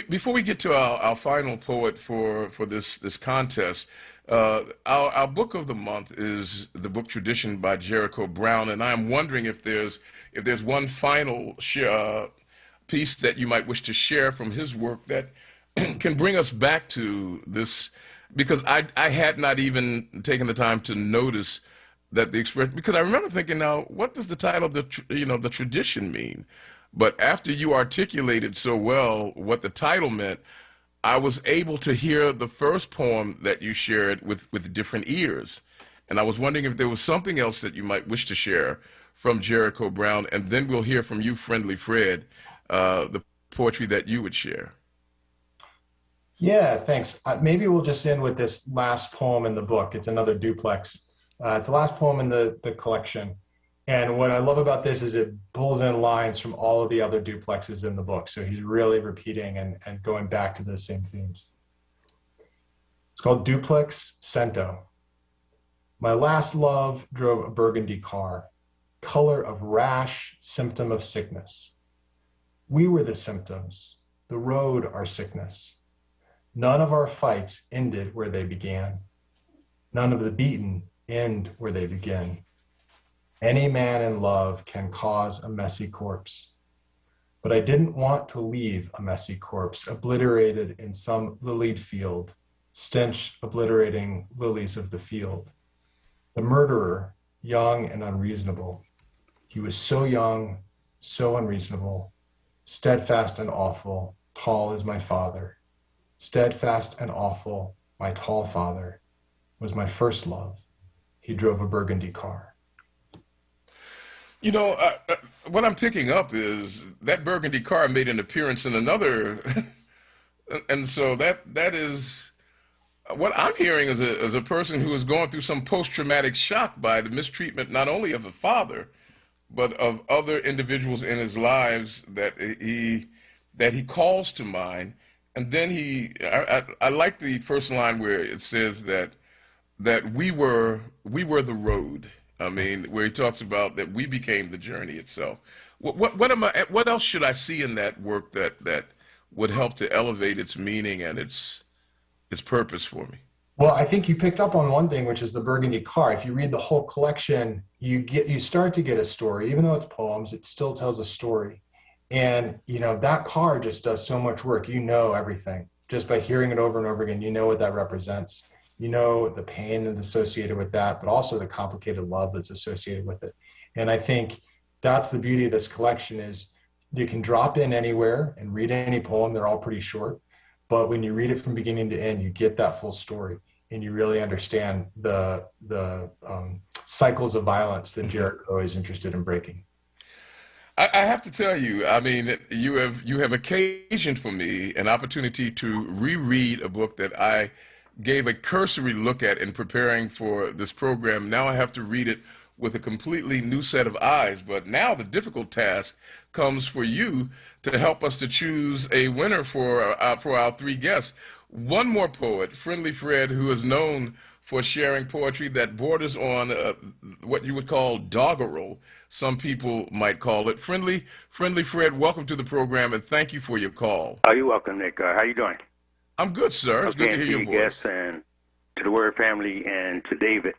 Before we get to our final poet for this contest, our book of the month is the book Tradition by Jericho Brown, and I'm wondering if there's one final piece that you might wish to share from his work that can bring us back to this, because I had not even taken the time to notice that the expression, because I remember thinking, now, what does the title, the tradition mean? But after you articulated so well what the title meant, I was able to hear the first poem that you shared with different ears. And I was wondering if there was something else that you might wish to share from Jericho Brown, and then we'll hear from you, Friendly Fred, the poetry that you would share. Yeah, thanks. Maybe we'll just end with this last poem in the book. It's another duplex. It's the last poem in the collection. And what I love about this is it pulls in lines from all of the other duplexes in the book. So he's really repeating and going back to the same themes. It's called Duplex Cento. My last love drove a burgundy car, color of rash, symptom of sickness. We were the symptoms, the road our sickness. None of our fights ended where they began. None of the beaten end where they begin. Any man in love can cause a messy corpse. But I didn't want to leave a messy corpse obliterated in some lilied field, stench obliterating lilies of the field. The murderer, young and unreasonable. He was so young, so unreasonable, steadfast and awful, tall as my father. Steadfast and awful, my tall father was my first love. He drove a burgundy car. What I'm picking up is that burgundy car made an appearance in another, and so that is what I'm hearing as a person who is going through some post-traumatic shock by the mistreatment not only of a father, but of other individuals in his lives that he calls to mind. And then I like the first line where it says that we were the road. I mean, where he talks about that we became the journey itself. What else should I see in that work that would help to elevate its meaning and its purpose for me? Well, I think you picked up on one thing, which is the burgundy car. If you read the whole collection, you start to get a story. Even though it's poems, it still tells a story. And, you know, that car just does so much work. You know everything. Just by hearing it over and over again, you know what that represents. You know the pain that's associated with that, but also the complicated love that's associated with it. And I think that's the beauty of this collection is you can drop in anywhere and read any poem. They're all pretty short. But when you read it from beginning to end, you get that full story. And you really understand the cycles of violence that Jericho is interested in breaking. I have to tell you, I mean, you have occasioned for me an opportunity to reread a book that I gave a cursory look at in preparing for this program. Now I have to read it with a completely new set of eyes. But now the difficult task comes for you to help us to choose a winner for our three guests. One more poet, Friendly Fred, who is known for sharing poetry that borders on what you would call doggerel. Some people might call it. Friendly Fred, welcome to the program, and thank you for your call. Oh, you're welcome, Nick. How you doing? I'm good, sir. It's good to hear your voice. Guests and to the WURD family and to David.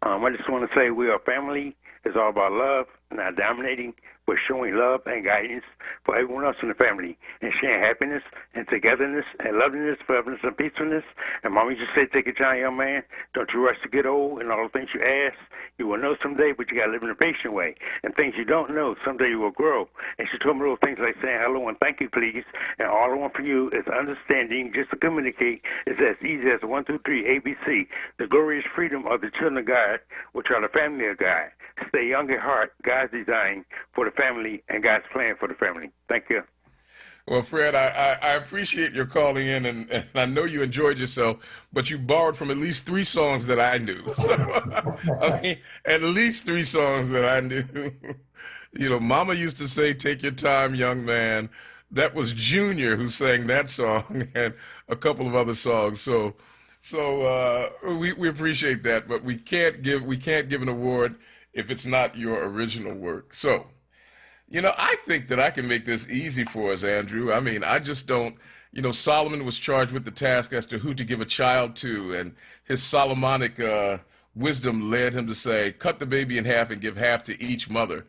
I just want to say we are family. It's all about love, not dominating, but showing love and guidance for everyone else in the family and sharing happiness and togetherness and lovingness, forgiveness and peacefulness. And Mommy just said, take your time, young man. Don't you rush to get old and all the things you ask. You will know someday, but you got to live in a patient way. And things you don't know, someday you will grow. And she told me little things like saying hello and thank you, please. And all I want from you is understanding, just to communicate. It's as easy as 1, 2, 3, ABC. The glorious freedom of the children of God, which are the family of God. Stay young at heart, God's design for the family and God's plan for the family. Thank you. Well, Fred, I appreciate your calling in, and I know you enjoyed yourself, but you borrowed from at least 3 songs that I knew. So, I mean, at least 3 songs that I knew. You know, Mama used to say, take your time, young man. That was Junior who sang that song and a couple of other songs. So we appreciate that, but we can't give an award if it's not your original work. So, you know, I think that I can make this easy for us, Andrew. I mean, I just don't, you know, Solomon was charged with the task as to who to give a child to, and his Solomonic wisdom led him to say, cut the baby in half and give half to each mother.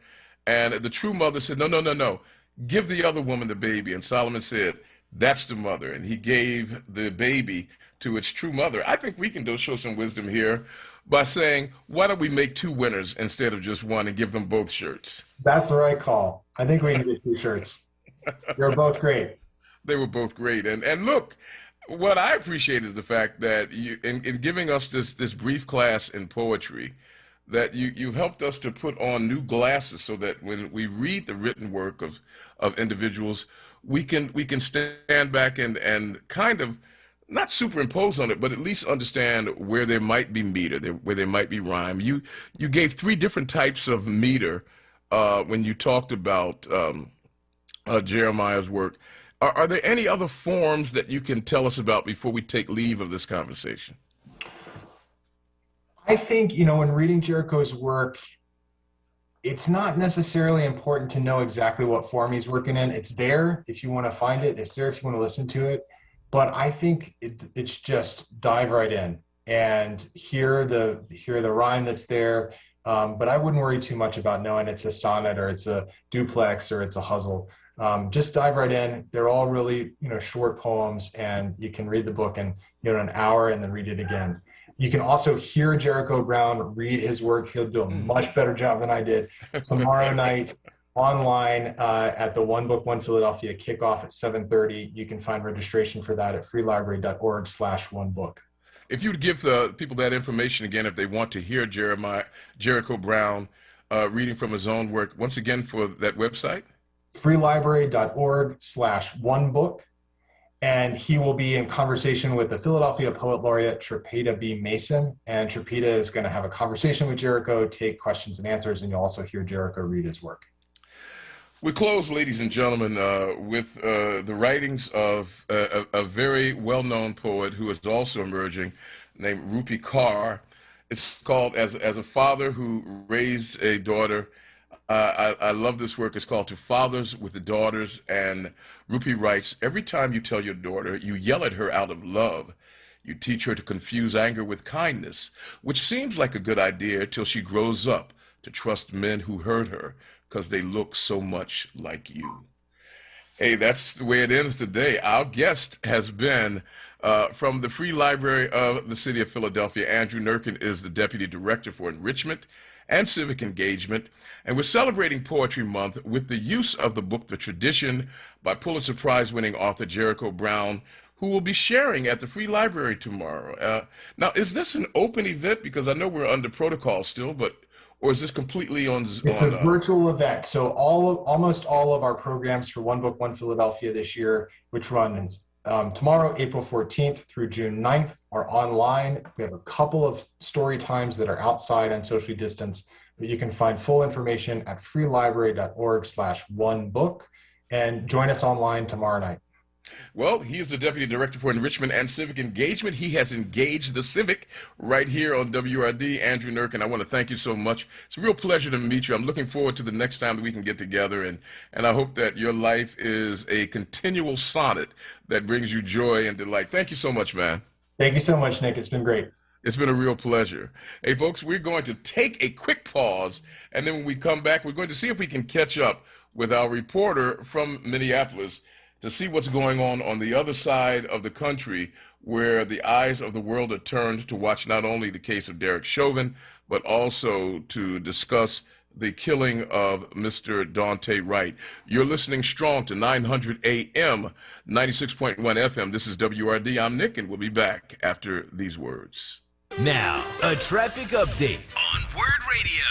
And the true mother said, no, give the other woman the baby. And Solomon said, that's the mother. And he gave the baby to its true mother. I think we can show some wisdom here by saying, why don't we make 2 winners instead of just one and give them both shirts? That's the right call. I think we can get 2 shirts. They're both great. They were both great. And look, what I appreciate is the fact that you, in giving us this brief class in poetry, that you've helped us to put on new glasses so that when we read the written work of individuals, we can stand back and kind of not superimpose on it, but at least understand where there might be meter, where there might be rhyme. You gave 3 different types of meter when you talked about Jeremiah's work. Are there any other forms that you can tell us about before we take leave of this conversation? I think, you know, when reading Jericho's work, it's not necessarily important to know exactly what form he's working in. It's there if you want to find it. It's there if you want to listen to it. But I think it's just dive right in and hear the rhyme that's there. But I wouldn't worry too much about knowing it's a sonnet or it's a duplex or it's a hustle. Just dive right in. They're all really, you know, short poems, and you can read the book in, you know, an hour and then read it again. You can also hear Jericho Brown read his work. He'll do a much better job than I did tomorrow night. Online at the One Book One Philadelphia kickoff at 7:30. You can find registration for that at freelibrary.org/onebook. If you'd give the people that information again, if they want to hear Jericho Brown reading from his own work, once again for that website? freelibrary.org/onebook. And he will be in conversation with the Philadelphia Poet Laureate, Tripita B. Mason. And Tripita is going to have a conversation with Jericho, take questions and answers, and you'll also hear Jericho read his work. We close, ladies and gentlemen, with the writings of a very well-known poet who is also emerging, named Rupi Kaur. It's called As a Father Who Raised a Daughter. I love this work. It's called To Fathers with the Daughters. And Rupi writes, every time you tell your daughter, you yell at her out of love. You teach her to confuse anger with kindness, which seems like a good idea till she grows up to trust men who hurt her because they look so much like you. Hey, that's the way it ends today. Our guest has been from the Free Library of the City of Philadelphia. Andrew Nurkin is the Deputy Director for Enrichment and Civic Engagement. And we're celebrating Poetry Month with the use of the book, The Tradition, by Pulitzer Prize-winning author Jericho Brown, who will be sharing at the Free Library tomorrow. Now, is this an open event? Because I know we're under protocol still, but or is this completely on? It's a virtual event. So almost all of our programs for One Book, One Philadelphia this year, which runs tomorrow, April 14th through June 9th, are online. We have a couple of story times that are outside and socially distanced, but you can find full information at freelibrary.org/onebook and join us online tomorrow night. Well, he is the Deputy Director for Enrichment and Civic Engagement. He has engaged the civic right here on WURD. Andrew Nurkin, I want to thank you so much. It's a real pleasure to meet you. I'm looking forward to the next time that we can get together, and I hope that your life is a continual sonnet that brings you joy and delight. Thank you so much, man. Thank you so much, Nick. It's been great. It's been a real pleasure. Hey, folks, we're going to take a quick pause, and then when we come back, we're going to see if we can catch up with our reporter from Minneapolis to see what's going on the other side of the country, where the eyes of the world are turned to watch not only the case of Derek Chauvin, but also to discuss the killing of Mr. Daunte Wright. You're listening strong to 900 AM, 96.1 FM. This is WURD. I'm Nick, and we'll be back after these words. Now, a traffic update on WURD Radio.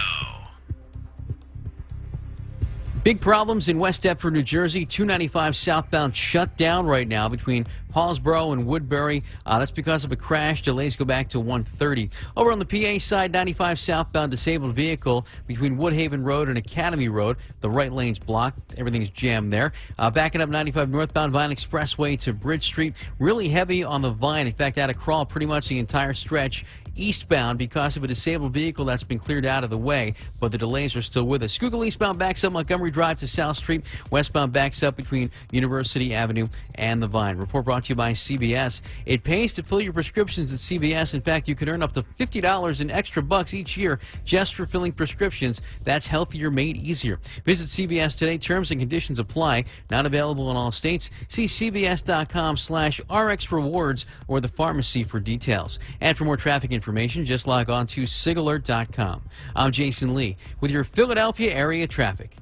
Big problems in West Deptford, New Jersey. 295 southbound shut down right now between Paulsboro and Woodbury. That's because of a crash. Delays go back to 1:30. Over on the PA side, 95 southbound disabled vehicle between Woodhaven Road and Academy Road. The right lane's blocked. Everything's jammed there. Backing up 95 northbound Vine Expressway to Bridge Street. Really heavy on the Vine. In fact, had to crawl pretty much the entire stretch eastbound because of a disabled vehicle that's been cleared out of the way, but the delays are still with us. Schuylkill eastbound backs up Montgomery Drive to South Street. Westbound backs up between University Avenue and the Vine. Report brought to you by CVS. It pays to fill your prescriptions at CVS. In fact, you can earn up to $50 in extra bucks each year just for filling prescriptions. That's healthier made easier. Visit CVS today. Terms and conditions apply. Not available in all states. See CVS.com/RX Rewards or the pharmacy for details. And for more traffic information, just log on to SIGAlert.com. I'm Jason Lee with your Philadelphia area traffic.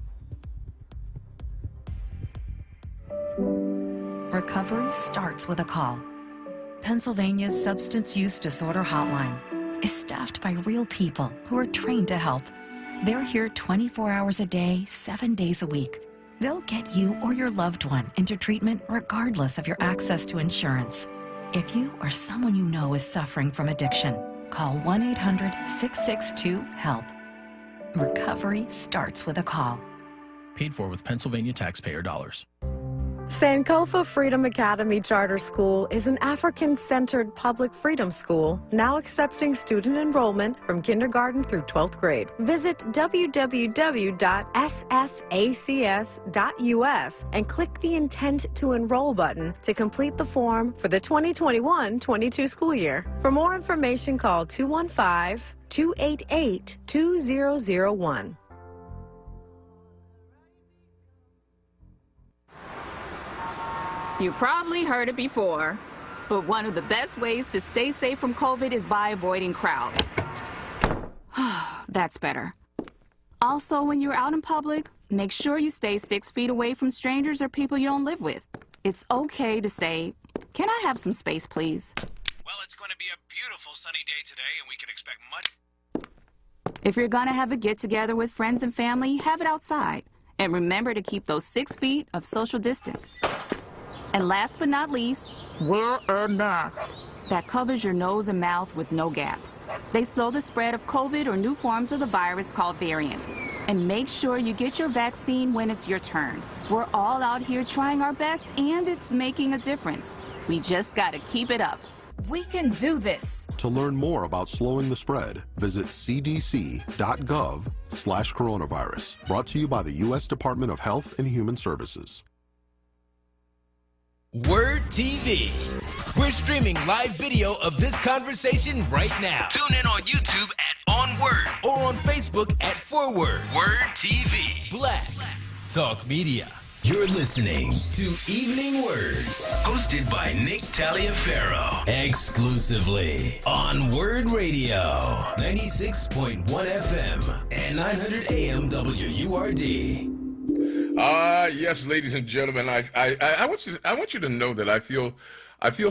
Recovery starts with a call. Pennsylvania's Substance Use Disorder Hotline is staffed by real people who are trained to help. They're here 24 hours a day, 7 days a week. They'll get you or your loved one into treatment regardless of your access to insurance. If you or someone you know is suffering from addiction, call 1-800-662-HELP. Recovery starts with a call. Paid for with Pennsylvania taxpayer dollars. Sankofa Freedom Academy Charter School is an African-centered public freedom school now accepting student enrollment from kindergarten through 12th grade. Visit www.sfacs.us and click the Intent to Enroll button to complete the form for the 2021-22 school year. For more information, call 215-288-2001. You probably heard it before, but one of the best ways to stay safe from COVID is by avoiding crowds. That's better. Also, when you're out in public, make sure you stay 6 feet away from strangers or people you don't live with. It's okay to say, "Can I have some space, please?" Well, it's going to be a beautiful sunny day today, and we can expect much. If you're gonna have a get-together with friends and family, have it outside. And remember to keep those 6 feet of social distance. And last but not least, Wear a mask. that covers your nose and mouth with no gaps. They slow the spread of COVID or new forms of the virus called variants. And make sure you get your vaccine when it's your turn. We're all out here trying our best, and it's making a difference. We just gotta keep it up. We can do this. To learn more about slowing the spread, visit cdc.gov/coronavirus. Brought to you by the U.S. Department of Health and Human Services. WURD TV. We're streaming live video of this conversation right now. Tune in on YouTube at onWURD or on Facebook at WURD. WURD TV. Black Talk Media. You're listening to Evening Words, hosted by Nick Taliaferro, exclusively on WURD Radio, 96.1 FM and 900 AM WURD. Yes, ladies and gentlemen, I want you to know that I feel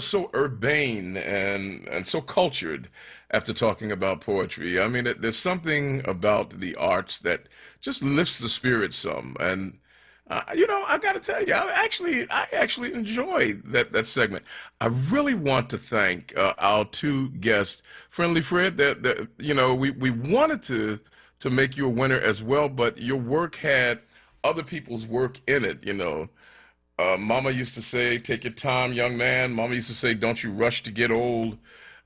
so urbane and so cultured after talking about poetry. I mean, there's something about the arts that just lifts the spirit some, and you know, I got to tell you, I actually enjoyed that segment. I really want to thank our two guests, Friendly Fred. That you know, we wanted to make you a winner as well, but your work had other people's work in it, you know. Mama used to say, take your time, young man. Mama used to say, don't you rush to get old.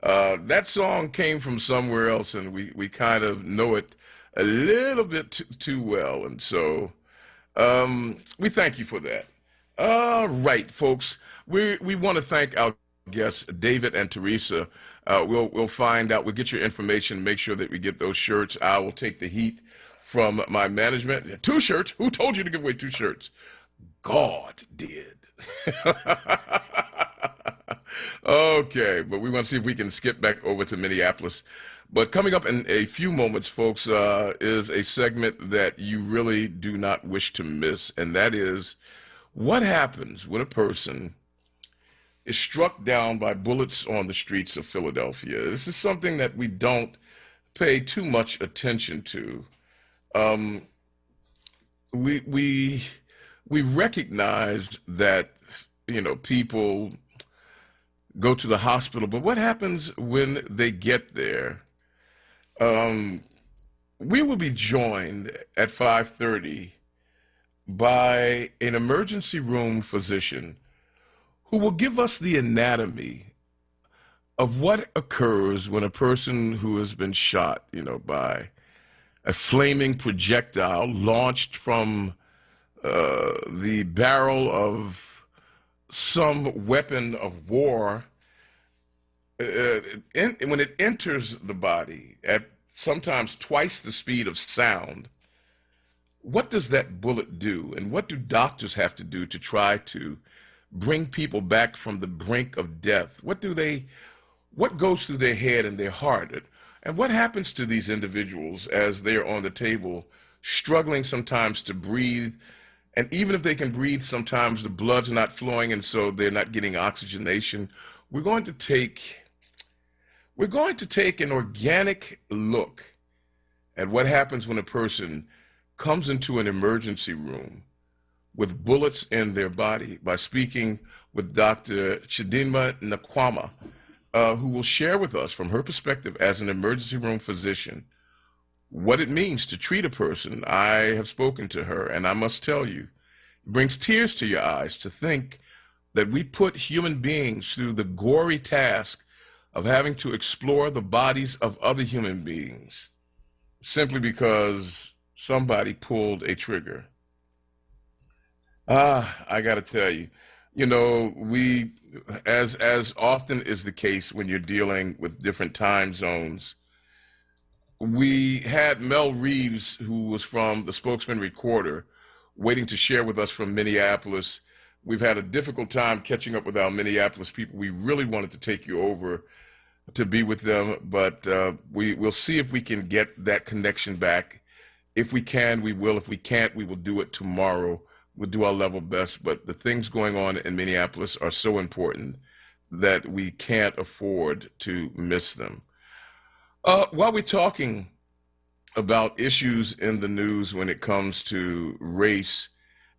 That song came from somewhere else, and we kind of know it a little bit too well. And so we thank you for that. All right, folks. We want to thank our guests, David and Teresa. We'll find out. We'll get your information, make sure that we get those shirts. I will take the heat from my management. 2 shirts? Who told you to give away 2 shirts? God did. Okay, but we want to see if we can skip back over to Minneapolis. But coming up in a few moments, folks, is a segment that you really do not wish to miss, and that is what happens when a person is struck down by bullets on the streets of Philadelphia. This is something that we don't pay too much attention to. We recognized that, you know, people go to the hospital, but what happens when they get there? We will be joined at 5:30 by an emergency room physician who will give us the anatomy of what occurs when a person who has been shot, you know, by a flaming projectile launched from the barrel of some weapon of war, when it enters the body at sometimes twice the speed of sound, what does that bullet do? And what do doctors have to do to try to bring people back from the brink of death? What goes through their head and their heart? And what happens to these individuals as they're on the table, struggling sometimes to breathe? And even if they can breathe, sometimes the blood's not flowing, and so they're not getting oxygenation. We're going to take an organic look at what happens when a person comes into an emergency room with bullets in their body by speaking with Dr. Chidinma Nkwama, who will share with us from her perspective as an emergency room physician what it means to treat a person. I have spoken to her, and I must tell you, it brings tears to your eyes to think that we put human beings through the gory task of having to explore the bodies of other human beings simply because somebody pulled a trigger. I got to tell you, you know, we, as often is the case when you're dealing with different time zones, we had Mel Reeves, who was from the Spokesman Recorder, waiting to share with us from Minneapolis. We've had a difficult time catching up with our Minneapolis people. We really wanted to take you over to be with them, but we'll see if we can get that connection back. If we can, we will. If we can't, we will do it tomorrow. We'll do our level best, but the things going on in Minneapolis are so important that we can't afford to miss them. While we're talking about issues in the news when it comes to race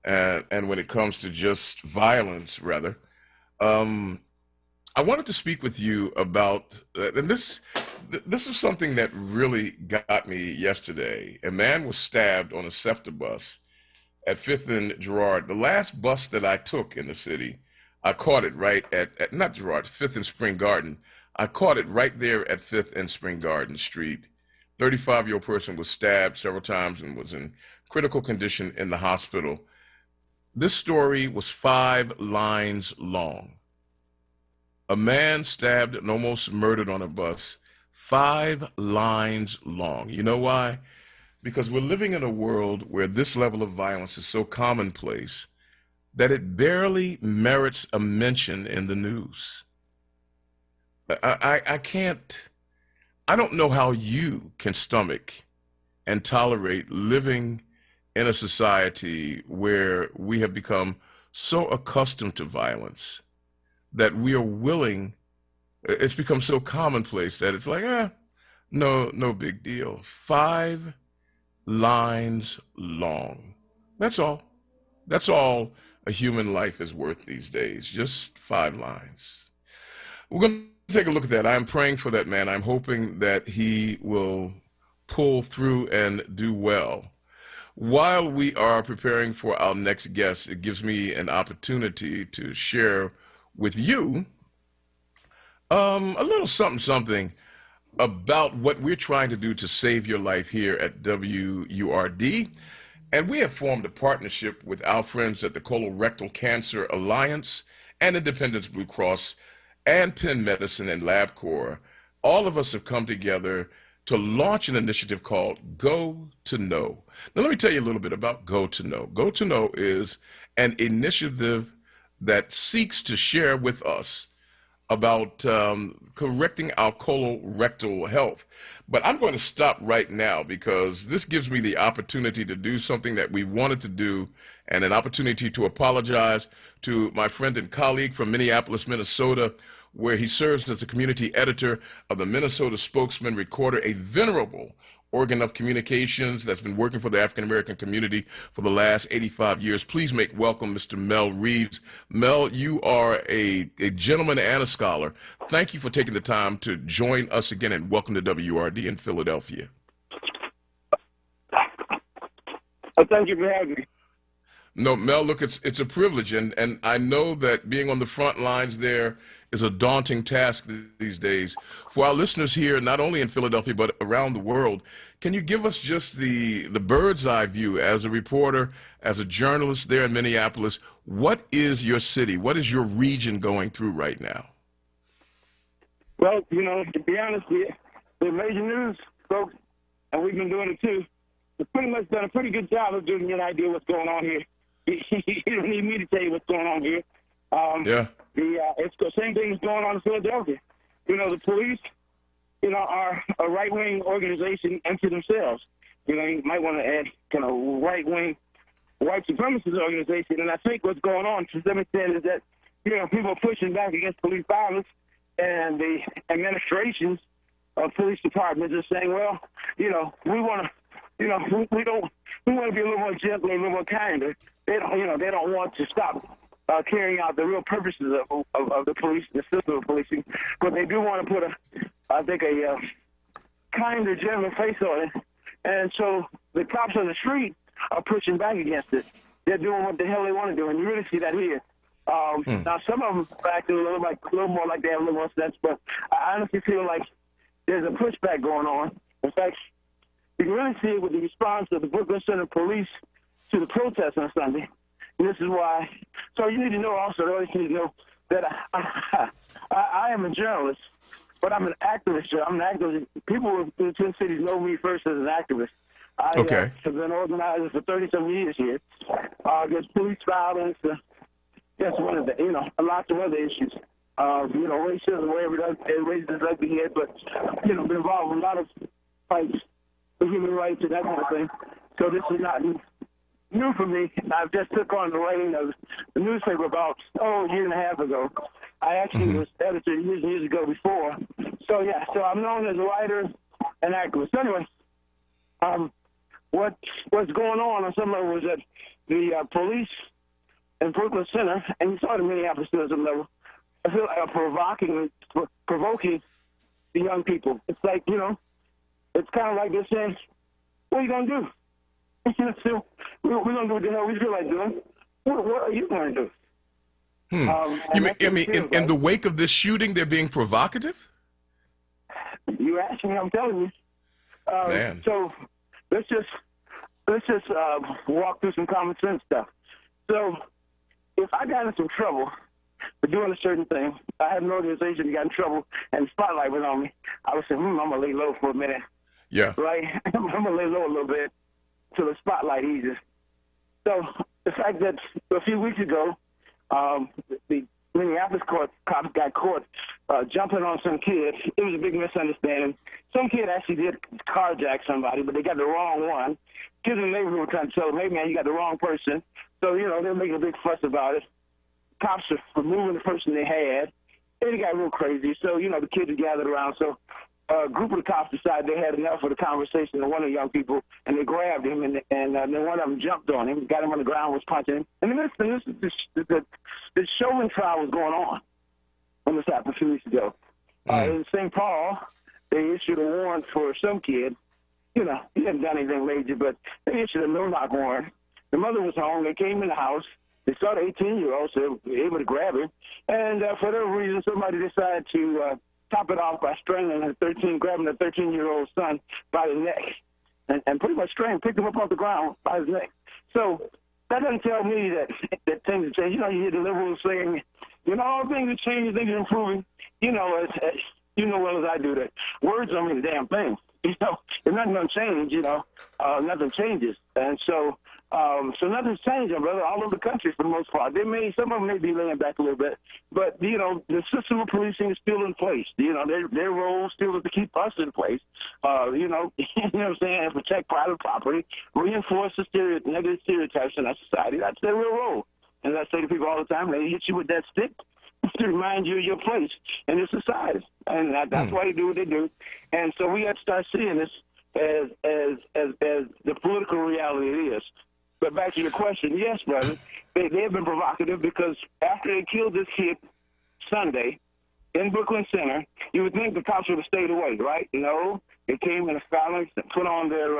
and when it comes to just violence, rather, I wanted to speak with you about, and this is something that really got me yesterday. A man was stabbed on a SEPTA bus at 5th and Girard. The last bus that I took in the city, I caught it right at not Girard, 5th and Spring Garden. I caught it right there at 5th and Spring Garden Street. 35-year-old person was stabbed several times and was in critical condition in the hospital. This story was 5 lines long. A man stabbed and almost murdered on a bus, 5 lines long. You know why? Because we're living in a world where this level of violence is so commonplace that it barely merits a mention in the news. I don't know how you can stomach and tolerate living in a society where we have become so accustomed to violence that we are willing, it's become so commonplace that it's like, no big deal. 5 lines long. That's all. That's all a human life is worth these days, just 5 lines. We're going to take a look at that. I'm praying for that man. I'm hoping that he will pull through and do well. While we are preparing for our next guest, it gives me an opportunity to share with you a little something about what we're trying to do to save your life here at WURD. And we have formed a partnership with our friends at the Colorectal Cancer Alliance and Independence Blue Cross and Penn Medicine and LabCorp. All of us have come together to launch an initiative called Go to Know. Now, let me tell you a little bit about Go to Know. Go to Know is an initiative that seeks to share with us about correcting our colorectal health. But I'm going to stop right now because this gives me the opportunity to do something that we wanted to do and an opportunity to apologize to my friend and colleague from Minneapolis, Minnesota, where he serves as the community editor of the Minnesota Spokesman Recorder, a venerable organ of communications that's been working for the African-American community for the last 85 years. Please make welcome Mr. Mel Reeves. Mel, you are a gentleman and a scholar. Thank you for taking the time to join us again, and welcome to WURD in Philadelphia. Thank you for having me. No, Mel, look, it's a privilege, and I know that being on the front lines there is a daunting task these days. For our listeners here, not only in Philadelphia, but around the world, can you give us just the bird's eye view as a reporter, as a journalist there in Minneapolis? What is your city, what is your region going through right now? Well, you know, to be honest with you, the major news folks, and we've been doing it too, have pretty much done a pretty good job of giving you an idea what's going on here. You don't need me to tell you what's going on here. It's the same thing that's going on in Philadelphia. You know, the police, you know, are a right-wing organization unto themselves. You know, you might want to add kind of right-wing white supremacist organization. And I think what's going on to some extent is that, you know, people are pushing back against police violence, and the administrations of police departments are saying, well, you know, we want to, you know, we want to be a little more gentle, a little more kinder. They don't, you know, they don't want to stop carrying out the real purposes of the police, the system of policing, but they do want to put a kinder, gentler face on it. And so the cops on the street are pushing back against it. They're doing what the hell they want to do, and you really see that here. Now, some of them are acting a little more like they have a little more sense, but I honestly feel like there's a pushback going on. In fact, you can really see it with the response of the Brooklyn Center Police to the protest on Sunday. And this is why. So you need to know also, the audience needs to know that I am a journalist, but I'm an activist. I'm an activist. People in the Twin Cities know me first as an activist. I have been organizing for 30-some years here against police violence, against one of the, you know, lots of other issues. You know, racism, wherever racism is like being, but, you know, been involved in a lot of fights for human rights and that kind of thing. So this is not new for me. I've just took on the writing of the newspaper about, a year and a half ago. I actually was editor years and years ago before. So, yeah, so I'm known as a writer and activist. Anyway, what's going on some level is that the police in Brooklyn Center, and you saw it in Minneapolis too at some level, I feel like provoking the young people. It's like, you know, it's kind of like they're saying, what are you going to do? So we're going to do what the hell we feel like doing. What are you going to do? In the wake of this shooting, they're being provocative? You asked me, I'm telling you. Man. So let's just walk through some common sense stuff. So if I got in some trouble for doing a certain thing, I had an organization that got in trouble and the spotlight was on me, I would say, I'm going to lay low for a minute. Yeah. Right? I'm going to lay low a little bit till the spotlight eases. So the fact that a few weeks ago, the Minneapolis cops got caught jumping on some kid. It was a big misunderstanding. Some kid actually did carjack somebody, but they got the wrong one. Kids in the neighborhood were trying to tell them, hey, man, you got the wrong person. So, you know, they're making a big fuss about it. Cops are removing the person they had. And it got real crazy. So, you know, the kids gathered around. So a group of the cops decided they had enough of the conversation of one of the young people, and they grabbed him, and then one of them jumped on him, got him on the ground, was punching him. And the Chauvin trial was going on when this happened a few weeks ago. In St. Paul, they issued a warrant for some kid. You know, he hadn't done anything major, but they issued a no-knock warrant. The mother was home. They came in the house. They saw the 18-year-old, so they were able to grab him. And for whatever reason, somebody decided to top it off by strangling grabbing the 13-year-old son by the neck, and pretty much picked him up off the ground by his neck. So that doesn't tell me that things have changed. You know, you hear the liberals saying, you know, all things are changing, things are improving. You know, you know well as I do that words don't mean a damn thing. You know, if nothing don't change, you know, nothing changes. And so nothing's changing, brother, all over the country for the most part. Some of them may be laying back a little bit, but, you know, the system of policing is still in place. You know, their role still is to keep us in place. You know what I'm saying, and protect private property, reinforce the negative stereotypes in our society. That's their real role. And as I say to people all the time, they hit you with that stick to remind you of your place in this society. And that's why they do what they do. And so we have to start seeing this as the political reality it is. But back to your question, yes, brother, they have been provocative because after they killed this kid Sunday in Brooklyn Center, you would think the cops would have stayed away, right? No, they came in a phalanx and put on their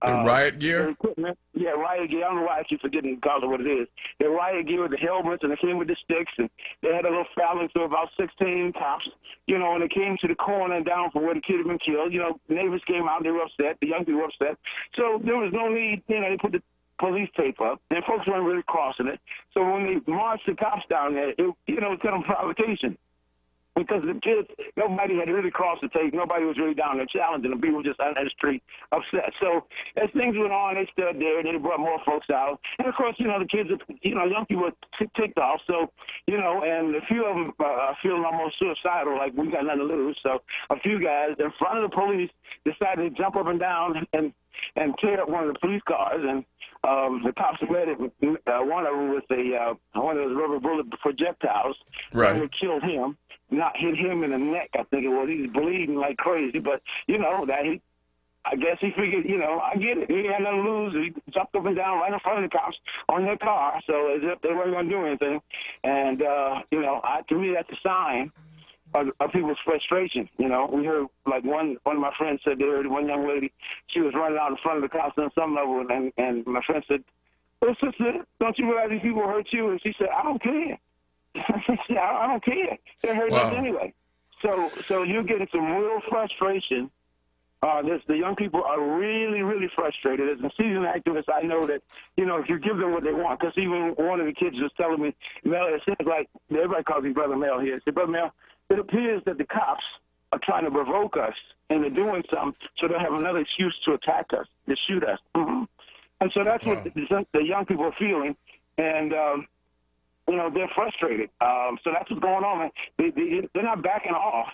riot gear? Equipment. Yeah, riot gear. I don't know why I keep forgetting because of what it is. Their riot gear with the helmets, and they came with the sticks, and they had a little phalanx of about 16 cops, you know, and they came to the corner and down from where the kid had been killed. You know, neighbors came out, they were upset, the young people were upset. So there was no need, you know, they put the police tape up, and folks weren't really crossing it. So when they marched the cops down there, it was kind of provocation. Because the kids, nobody had really crossed the tape. Nobody was really down there challenging them. People were just out on the street upset. So as things went on, they stood there, and they brought more folks out. And, of course, you know, the kids, you know, young people were ticked off. So, you know, and a few of them are feeling almost suicidal, like we got nothing to lose. So a few guys in front of the police decided to jump up and down and tear up one of the police cars. And the cops met it. One of them with one of those rubber bullet projectiles. Right. And killed him. Not hit him in the neck, I think it was. He was bleeding like crazy, but, you know, I guess he figured, you know, I get it. He had nothing to lose. He jumped up and down right in front of the cops on their car, so as if they weren't going to do anything. And, you know, to me, that's a sign of people's frustration. You know, we heard, like, one of my friends said they heard one young lady, she was running out in front of the cops on some level, and my friend said, well, sister, don't you realize these people hurt you? And she said, I don't care. I don't care. They're hurting us anyway. So you're getting some real frustration. The young people are really, really frustrated. As a seasoned activist, I know that, you know, if you give them what they want, because even one of the kids was telling me, Mel, it seems like, everybody calls me Brother Mel here. I said, Brother Mel, it appears that the cops are trying to provoke us, and they're doing something so they'll have another excuse to attack us, to shoot us. Mm-hmm. And so that's what the young people are feeling. And, you know, they're frustrated. So that's what's going on. They're not backing off,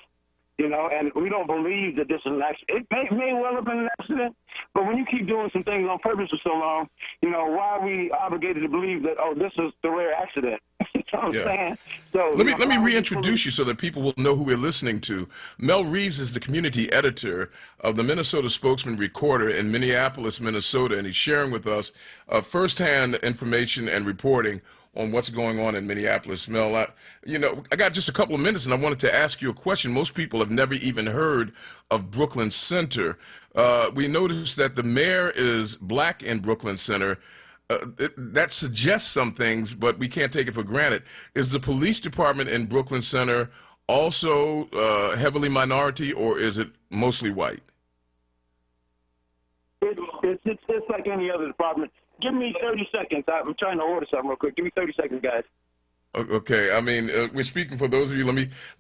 you know, and we don't believe that this is an accident. It may well have been an accident, but when you keep doing some things on purpose for so long, you know, why are we obligated to believe that, oh, this is the rare accident? You know what I'm saying? So, let me reintroduce you so that people will know who we're listening to. Mel Reeves is the community editor of the Minnesota Spokesman Recorder in Minneapolis, Minnesota, and he's sharing with us firsthand information and reporting on what's going on in Minneapolis. Mel, I got just a couple of minutes, and I wanted to ask you a question. Most people have never even heard of Brooklyn Center. We noticed that the mayor is black in Brooklyn Center. That suggests some things, but we can't take it for granted. Is the police department in Brooklyn Center also heavily minority, or is it mostly white? It's like any other department. Give me 30 seconds. I'm trying to order something real quick. Give me 30 seconds, guys. Okay, I mean, we're speaking for those of you. Let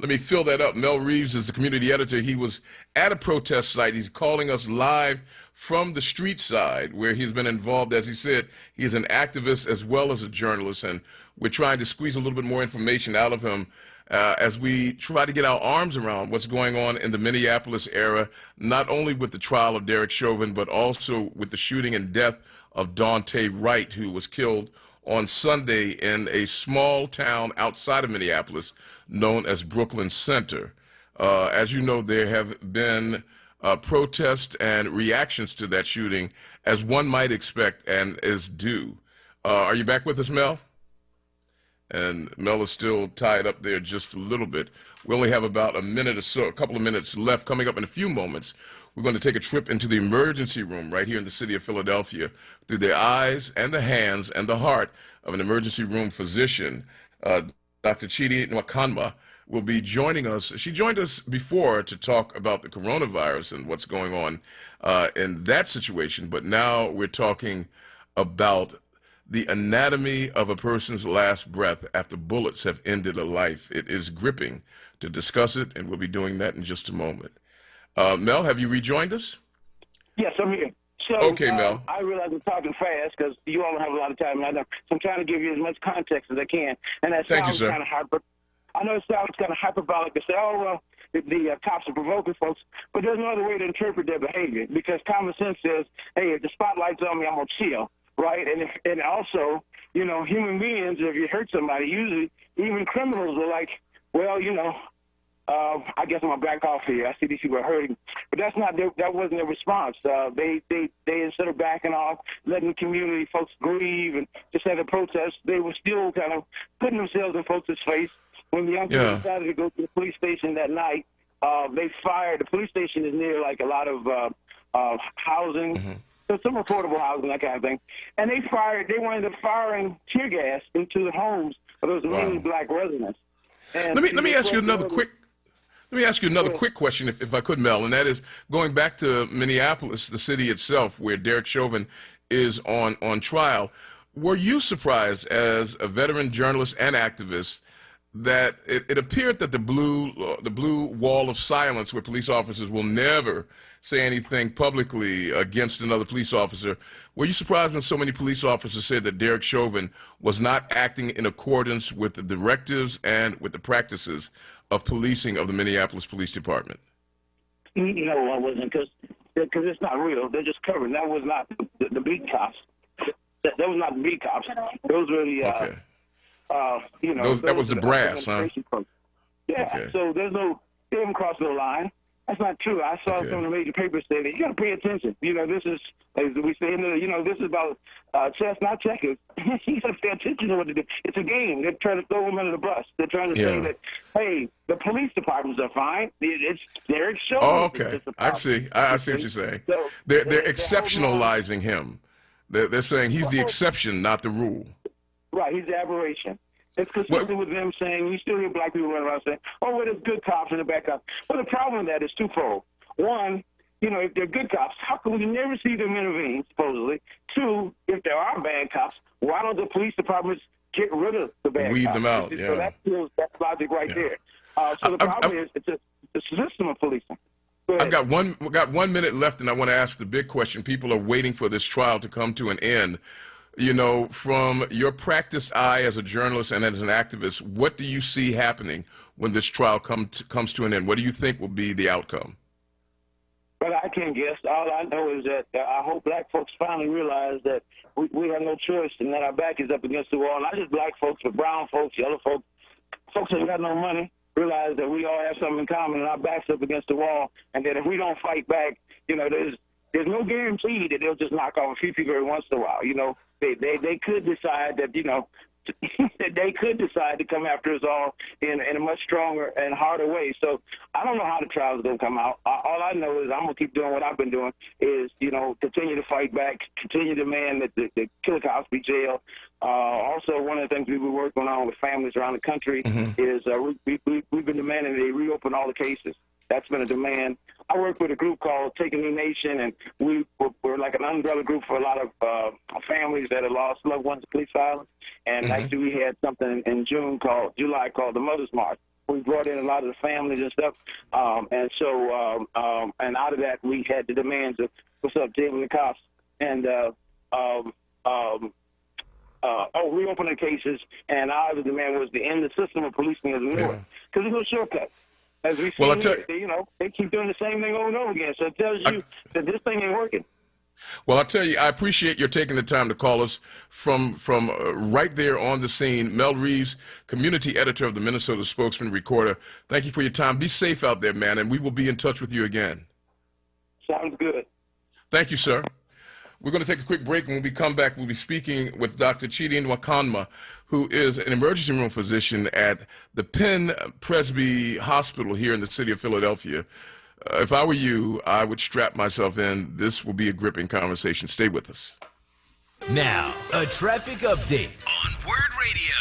me fill that up. Mel Reeves is the community editor. He was at a protest site. He's calling us live from the street side where he's been involved. As he said, he's an activist as well as a journalist, and we're trying to squeeze a little bit more information out of him as we try to get our arms around what's going on in the Minneapolis era, not only with the trial of Derek Chauvin, but also with the shooting and death of Daunte Wright, who was killed on Sunday in a small town outside of Minneapolis known as Brooklyn Center. As you know, there have been protests and reactions to that shooting, as one might expect and is due. Are you back with us, Mel? And Mel is still tied up there just a little bit. We only have about a minute or so, a couple of minutes left. Coming up in a few moments, we're going to take a trip into the emergency room right here in the city of Philadelphia through the eyes and the hands and the heart of an emergency room physician. Dr. Chidi Nwakanma will be joining us. She joined us before to talk about the coronavirus and what's going on in that situation, but now we're talking about the anatomy of a person's last breath after bullets have ended a life. It is gripping to discuss it, and we'll be doing that in just a moment. Mel, have you rejoined us? Yes, I'm here. So, okay, Mel. I realize I'm talking fast because you all don't have a lot of time. So I'm trying to give you as much context as I can. And that sounds kind of I know it sounds kind of hyperbolic to say, oh, well, the cops are provoking folks, but there's no other way to interpret their behavior because common sense says, hey, if the spotlight's on me, I'm going to chill. Right, and also, you know, human beings, if you hurt somebody, usually even criminals are like, well, you know, I guess I'm gonna back off here. I see these people are hurting, but that wasn't their response. They instead of backing off, letting community folks grieve and just had a protest, they were still kind of putting themselves in folks' face. When the young people decided to go to the police station that night, they fired. The police station is near like a lot of housing. Mm-hmm. So some affordable housing, that kind of thing. And they wound up firing tear gas into the homes of those mainly black residents. And let me ask you another quick question, if I could, Mel, and that is going back to Minneapolis, the city itself, where Derek Chauvin is on trial. Were you surprised as a veteran journalist and activist that it appeared that the blue wall of silence, where police officers will never say anything publicly against another police officer, were you surprised when so many police officers said that Derek Chauvin was not acting in accordance with the directives and with the practices of policing of the Minneapolis Police Department? No, I wasn't, because it's not real. They're just covering. That was not the beat cops. That was not the beat cops. Those were the you know, that was the brass, huh? Yeah. Okay. So they haven't crossed no line. That's not true. I saw some of the major papers say that you got to pay attention. You know, this is, as we say, you know, this is about chess, not checkers. You got to pay attention to what they do. It's a game. They're trying to throw them under the bus. They're trying to say that, hey, the police departments are fine. It's Derek Chauvin. Oh, okay. I see what you're saying. So, they're exceptionalizing him. They're saying he's the exception, not the rule. Right, he's the aberration. It's consistent with them saying, you still hear black people running around saying, oh, well, there's good cops in the back up. Well, the problem with that is twofold. One, you know, if they're good cops, how come we never see them intervene, supposedly? Two, if there are bad cops, why don't the police departments get rid of the bad cops? Weed them out, So that logic right there. So the problem is it's a system of policing. I've got 1 minute left, and I want to ask the big question. People are waiting for this trial to come to an end. You know, from your practiced eye as a journalist and as an activist, what do you see happening when this trial comes to an end? What do you think will be the outcome? Well, I can't guess. All I know is that I hope black folks finally realize that we have no choice and that our back is up against the wall. Not just black folks, but brown folks, yellow folks, folks that got no money, realize that we all have something in common and our back's up against the wall, and that if we don't fight back, you know, there's no guarantee that they'll just knock off a few people every once in a while. You know, they could decide that, you know, they could decide to come after us all in a much stronger and harder way. So I don't know how the trial is going to come out. All I know is I'm going to keep doing what I've been doing, is, continue to fight back, continue to demand that the killer cops be jailed. Also, one of the things we've been working on with families around the country is we've been demanding they reopen all the cases. That's been a demand. I work with a group called Take a New Nation, and we're like an umbrella group for a lot of families that have lost loved ones to police violence. And actually, we had something in July called the Mother's March. We brought in a lot of the families and stuff, and out of that, we had the demands of what's up, jailing the cops, and reopening cases. And our other demand was to end the system of policing as we know it, because there's no shortcut. As we see, they keep doing the same thing over and over again. So it tells you that this thing ain't working. Well, I'll tell you, I appreciate your taking the time to call us from right there on the scene. Mel Reeves, community editor of the Minnesota Spokesman Recorder. Thank you for your time. Be safe out there, man, and we will be in touch with you again. Sounds good. Thank you, sir. We're going to take a quick break, and when we come back, we'll be speaking with Dr. Chidi Nwakanma, who is an emergency room physician at the Penn Presby Hospital here in the city of Philadelphia. If I were you, I would strap myself in. This will be a gripping conversation. Stay with us. Now, a traffic update on WURD Radio.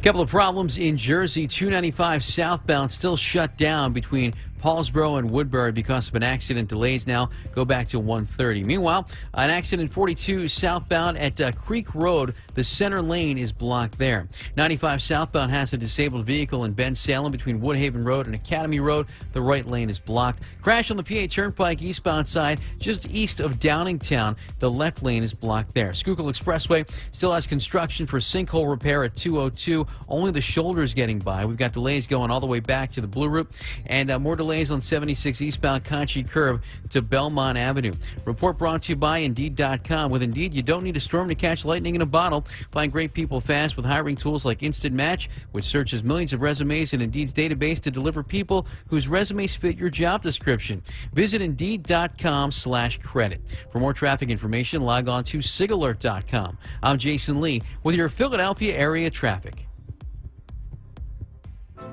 Couple of problems in Jersey. 295 southbound still shut down between Paulsboro and Woodbury because of an accident. Delays now go back to 1:30. Meanwhile, an accident 42 southbound at Creek Road. The center lane is blocked there. 95 southbound has a disabled vehicle in Ben Salem between Woodhaven Road and Academy Road. The right lane is blocked. Crash on the PA Turnpike eastbound side just east of Downingtown. The left lane is blocked there. Schuylkill Expressway still has construction for sinkhole repair at 202. Only the shoulder is getting by. We've got delays going all the way back to the Blue Route, and more delays on 76 eastbound Conchie Curve to Belmont Avenue. Report brought to you by Indeed.com. With Indeed, you don't need a storm to catch lightning in a bottle. Find great people fast with hiring tools like Instant Match, which searches millions of resumes in Indeed's database to deliver people whose resumes fit your job description. Visit Indeed.com/credit. For more traffic information, log on to SIGAlert.com. I'm Jason Lee with your Philadelphia area traffic.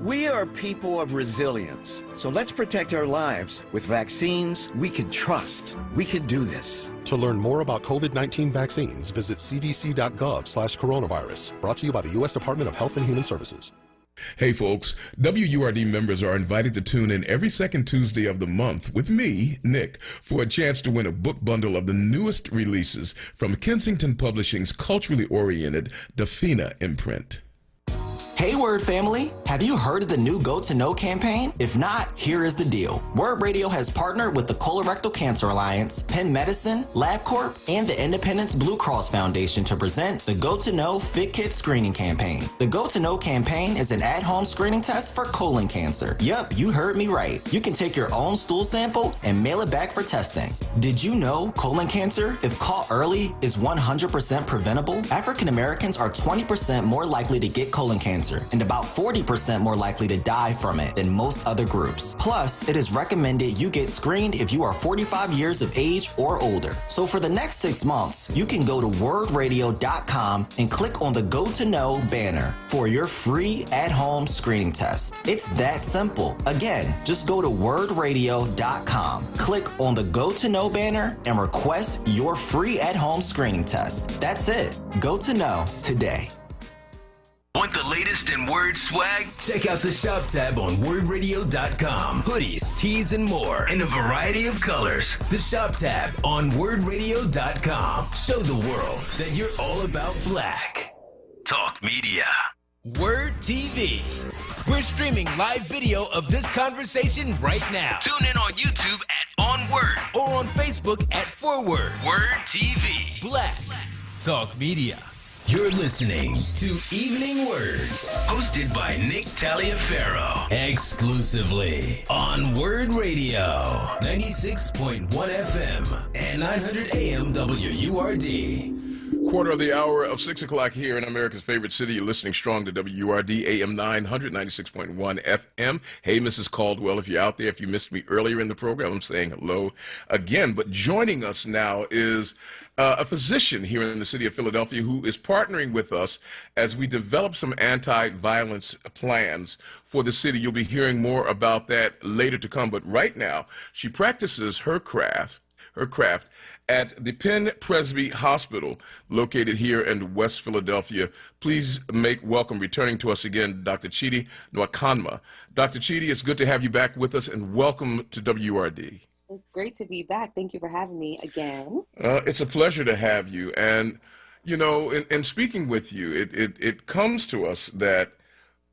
We are people of resilience, so let's protect our lives. With vaccines we can trust. We can do this. To learn more about COVID-19 vaccines, visit cdc.gov/coronavirus. Brought to you by the U.S. Department of Health and Human Services. Hey folks, WURD members are invited to tune in every second Tuesday of the month with me, Nick, for a chance to win a book bundle of the newest releases from Kensington Publishing's culturally oriented Dafina imprint. Hey WURD family, have you heard of the new Go to Know campaign? If not, here is the deal. WURD Radio has partnered with the Colorectal Cancer Alliance, Penn Medicine, LabCorp, and the Independence Blue Cross Foundation to present the Go to Know Fit Kit Screening Campaign. The Go to Know campaign is an at-home screening test for colon cancer. Yup, you heard me right. You can take your own stool sample and mail it back for testing. Did you know colon cancer, if caught early, is 100% preventable? African Americans are 20% more likely to get colon cancer and about 40% more likely to die from it than most other groups. Plus, it is recommended you get screened if you are 45 years of age or older. So for the next 6 months, you can go to wordradio.com and click on the Go to Know banner for your free at-home screening test. It's that simple. Again, just go to wordradio.com, click on the Go to Know banner, and request your free at-home screening test. That's it. Go to Know today. Want the latest in WURD swag? Check out the shop tab on wordradio.com. Hoodies, tees, and more in a variety of colors. The shop tab on wordradio.com. Show the world that you're all about black. Talk Media. WURD TV. We're streaming live video of this conversation right now. Tune in on YouTube at onWURD or on Facebook at ForWord. WURD TV. Black. Talk Media. You're listening to Evening Words, hosted by Nick Taliaferro, exclusively on WURD Radio, 96.1 FM and 900 AM WURD. quarter of the hour of 6 o'clock here in America's favorite city. You're listening strong to WURD AM 900, 96.1 FM. Hey, Mrs. Caldwell, if you're out there, if you missed me earlier in the program, I'm saying hello again. But joining us now is a physician here in the city of Philadelphia who is partnering with us as we develop some anti-violence plans for the city. You'll be hearing more about that later to come. But right now, she practices her craft at the Penn Presby Hospital, located here in West Philadelphia. Please make welcome, returning to us again, Dr. Chidi Nwakanma. Dr. Chidi, it's good to have you back with us, and welcome to WURD. It's great to be back. Thank you for having me again. It's a pleasure to have you. And, you know, in speaking with you, it comes to us that,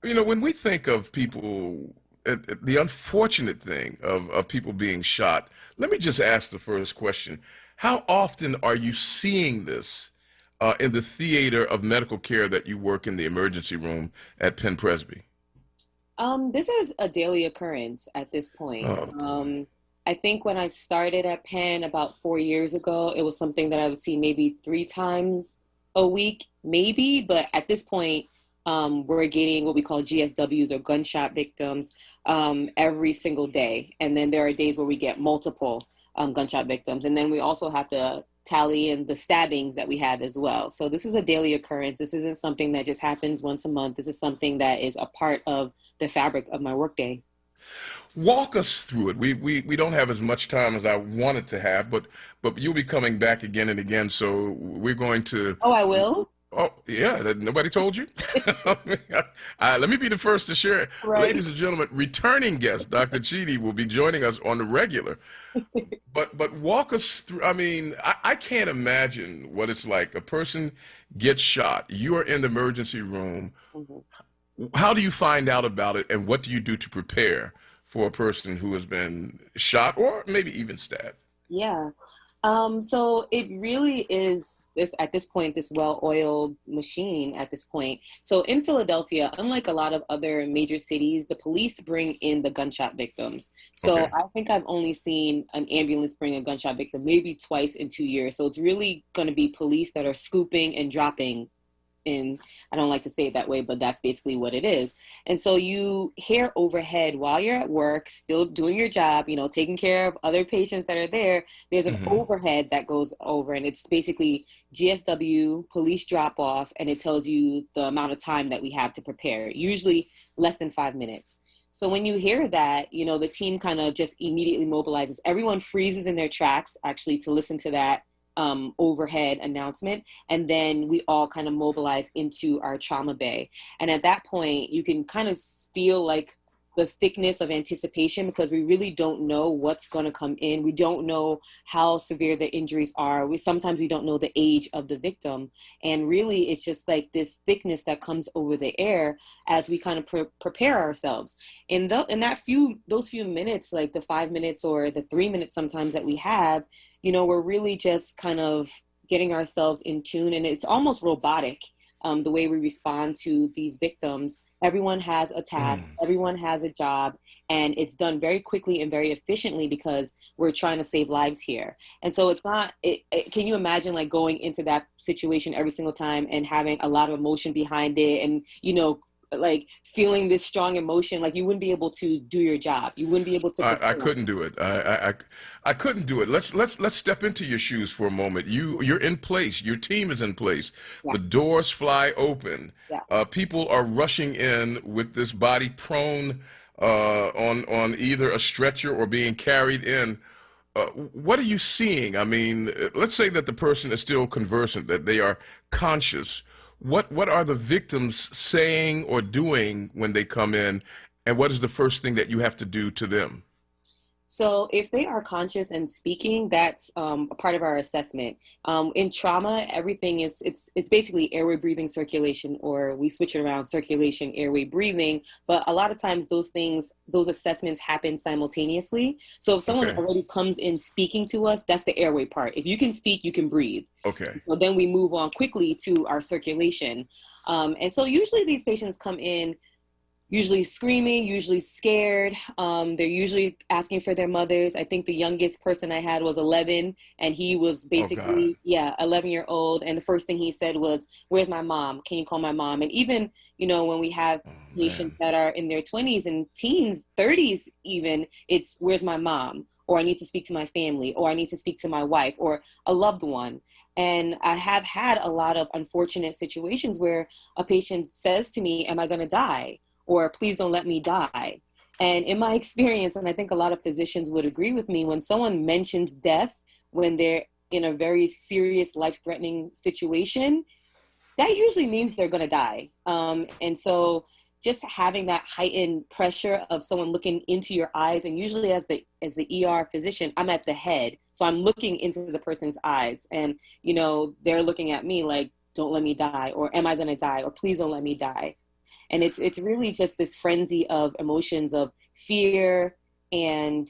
you know, when we think of people, the unfortunate thing of people being shot, let me just ask the first question. How often are you seeing this in the theater of medical care that you work in the emergency room at Penn Presby? This is a daily occurrence at this point. I think when I started at Penn about 4 years ago, it was something that I would see maybe 3 times a week, maybe. But at this point, we're getting what we call GSWs, or gunshot victims, every single day. And then there are days where we get multiple gunshot victims. And then we also have to tally in the stabbings that we have as well. So this is a daily occurrence. This isn't something that just happens once a month. This is something that is a part of the fabric of my workday. Walk us through it. We don't have as much time as I wanted to have, but you'll be coming back again and again. So we're going to... Oh, I will? Oh, yeah, nobody told you? Let me be the first to share it. Right. Ladies and gentlemen, returning guest, Dr. Chidi, will be joining us on the regular. But walk us through, I mean, I can't imagine what it's like. A person gets shot. You are in the emergency room. Mm-hmm. How do you find out about it, and what do you do to prepare for a person who has been shot or maybe even stabbed? Yeah. So it really is at this point, this well-oiled machine at this point. So in Philadelphia, unlike a lot of other major cities, the police bring in the gunshot victims. So okay. I think I've only seen an ambulance bring a gunshot victim maybe twice in 2 years. So it's really going to be police that are scooping and dropping in. I don't like to say it that way, but that's basically what it is. And so you hear overhead while you're at work, still doing your job, you know, taking care of other patients that are there. There's an overhead that goes over, and it's basically GSW, police drop off, and it tells you the amount of time that we have to prepare, usually less than 5 minutes. So when you hear that, you know, the team kind of just immediately mobilizes. Everyone freezes in their tracks, actually, to listen to that overhead announcement, and then we all kind of mobilize into our trauma bay. And at that point, you can kind of feel like the thickness of anticipation, because we really don't know what's going to come in. We don't know how severe the injuries are. Sometimes we don't know the age of the victim. And really, it's just like this thickness that comes over the air as we kind of prepare ourselves. In those few minutes, like the 5 minutes or the 3 minutes sometimes that we have, you know, we're really just kind of getting ourselves in tune, and it's almost robotic, the way we respond to these victims. Everyone has a task, everyone has a job, and it's done very quickly and very efficiently because we're trying to save lives here. And so it's not, can you imagine like going into that situation every single time and having a lot of emotion behind it, and, you know, like feeling this strong emotion? Like you wouldn't be able to do your job. You wouldn't be able to. I couldn't do it. I couldn't do it. Let's step into your shoes for a moment. You're in place. Your team is in place. Yeah. The doors fly open. Yeah. People are rushing in with this body prone on either a stretcher or being carried in. What are you seeing? I mean, let's say that the person is still conversant, that they are conscious. What are the victims saying or doing when they come in, and what is the first thing that you have to do to them? So if they are conscious and speaking, that's a part of our assessment. In trauma, everything is, it's basically airway, breathing, circulation, or we switch it around, circulation, airway, breathing. But a lot of times those assessments happen simultaneously. So if someone already comes in speaking to us, that's the airway part. If you can speak, you can breathe. Okay. So then we move on quickly to our circulation. And so usually these patients come in usually screaming, usually scared. They're usually asking for their mothers. I think the youngest person I had was 11, and he was basically, 11-year-old. And the first thing he said was, "Where's my mom? Can you call my mom?" And even, when we have patients that are in their 20s and teens, 30s even, it's, "Where's my mom?" Or, "I need to speak to my family," or, "I need to speak to my wife," or a loved one. And I have had a lot of unfortunate situations where a patient says to me, "Am I going to die?" Or, "Please don't let me die." And in my experience, and I think a lot of physicians would agree with me, when someone mentions death, when they're in a very serious life-threatening situation, that usually means they're going to die. And so just having that heightened pressure of someone looking into your eyes, and usually as the ER physician, I'm at the head. So I'm looking into the person's eyes, and, they're looking at me like, "Don't let me die," or, "Am I going to die?" or, "Please don't let me die." And it's really just this frenzy of emotions of fear, and,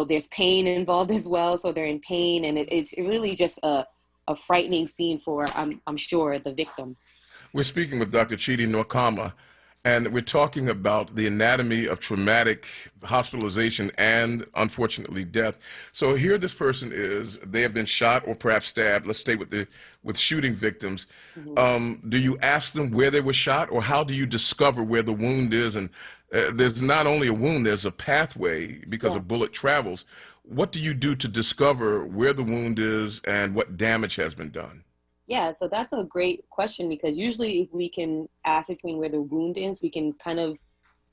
there's pain involved as well. So they're in pain, and it's really just a frightening scene for, I'm sure, the victim. We're speaking with Dr. Chidi Nwakama, and we're talking about the anatomy of traumatic hospitalization and, unfortunately, death. So here this person is, they have been shot or perhaps stabbed. Let's stay with shooting victims. Do you ask them where they were shot, or how do you discover where the wound is? And there's not only a wound, there's a pathway because a bullet travels. What do you do to discover where the wound is and what damage has been done? Yeah, so that's a great question, because usually if we can ascertain where the wound is, we can kind of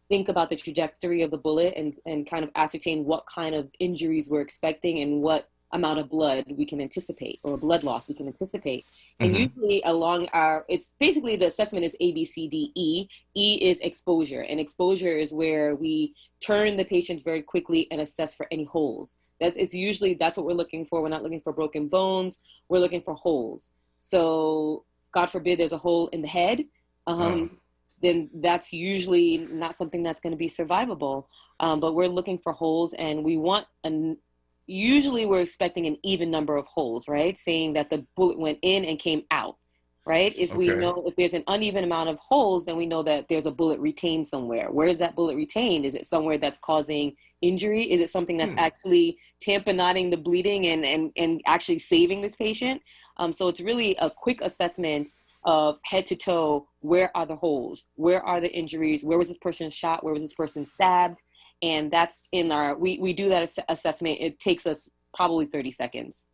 think about the trajectory of the bullet and kind of ascertain what kind of injuries we're expecting and what amount of blood we can anticipate, or blood loss we can anticipate. And usually along it's basically, the assessment is A, B, C, D, E. E is exposure, and exposure is where we turn the patient very quickly and assess for any holes. That's what we're looking for. We're not looking for broken bones, we're looking for holes. So God forbid there's a hole in the head, then that's usually not something that's going to be survivable. But we're looking for holes, and usually we're expecting an even number of holes, right? Saying that the bullet went in and came out, right? If we know if there's an uneven amount of holes, then we know that there's a bullet retained somewhere. Where is that bullet retained? Is it somewhere that's causing injury? Is it something that's actually tamponading the bleeding and actually saving this patient? So it's really a quick assessment of head to toe. Where are the holes? Where are the injuries? Where was this person shot? Where was this person stabbed? And that's in we do that assessment. It takes us probably 30 seconds.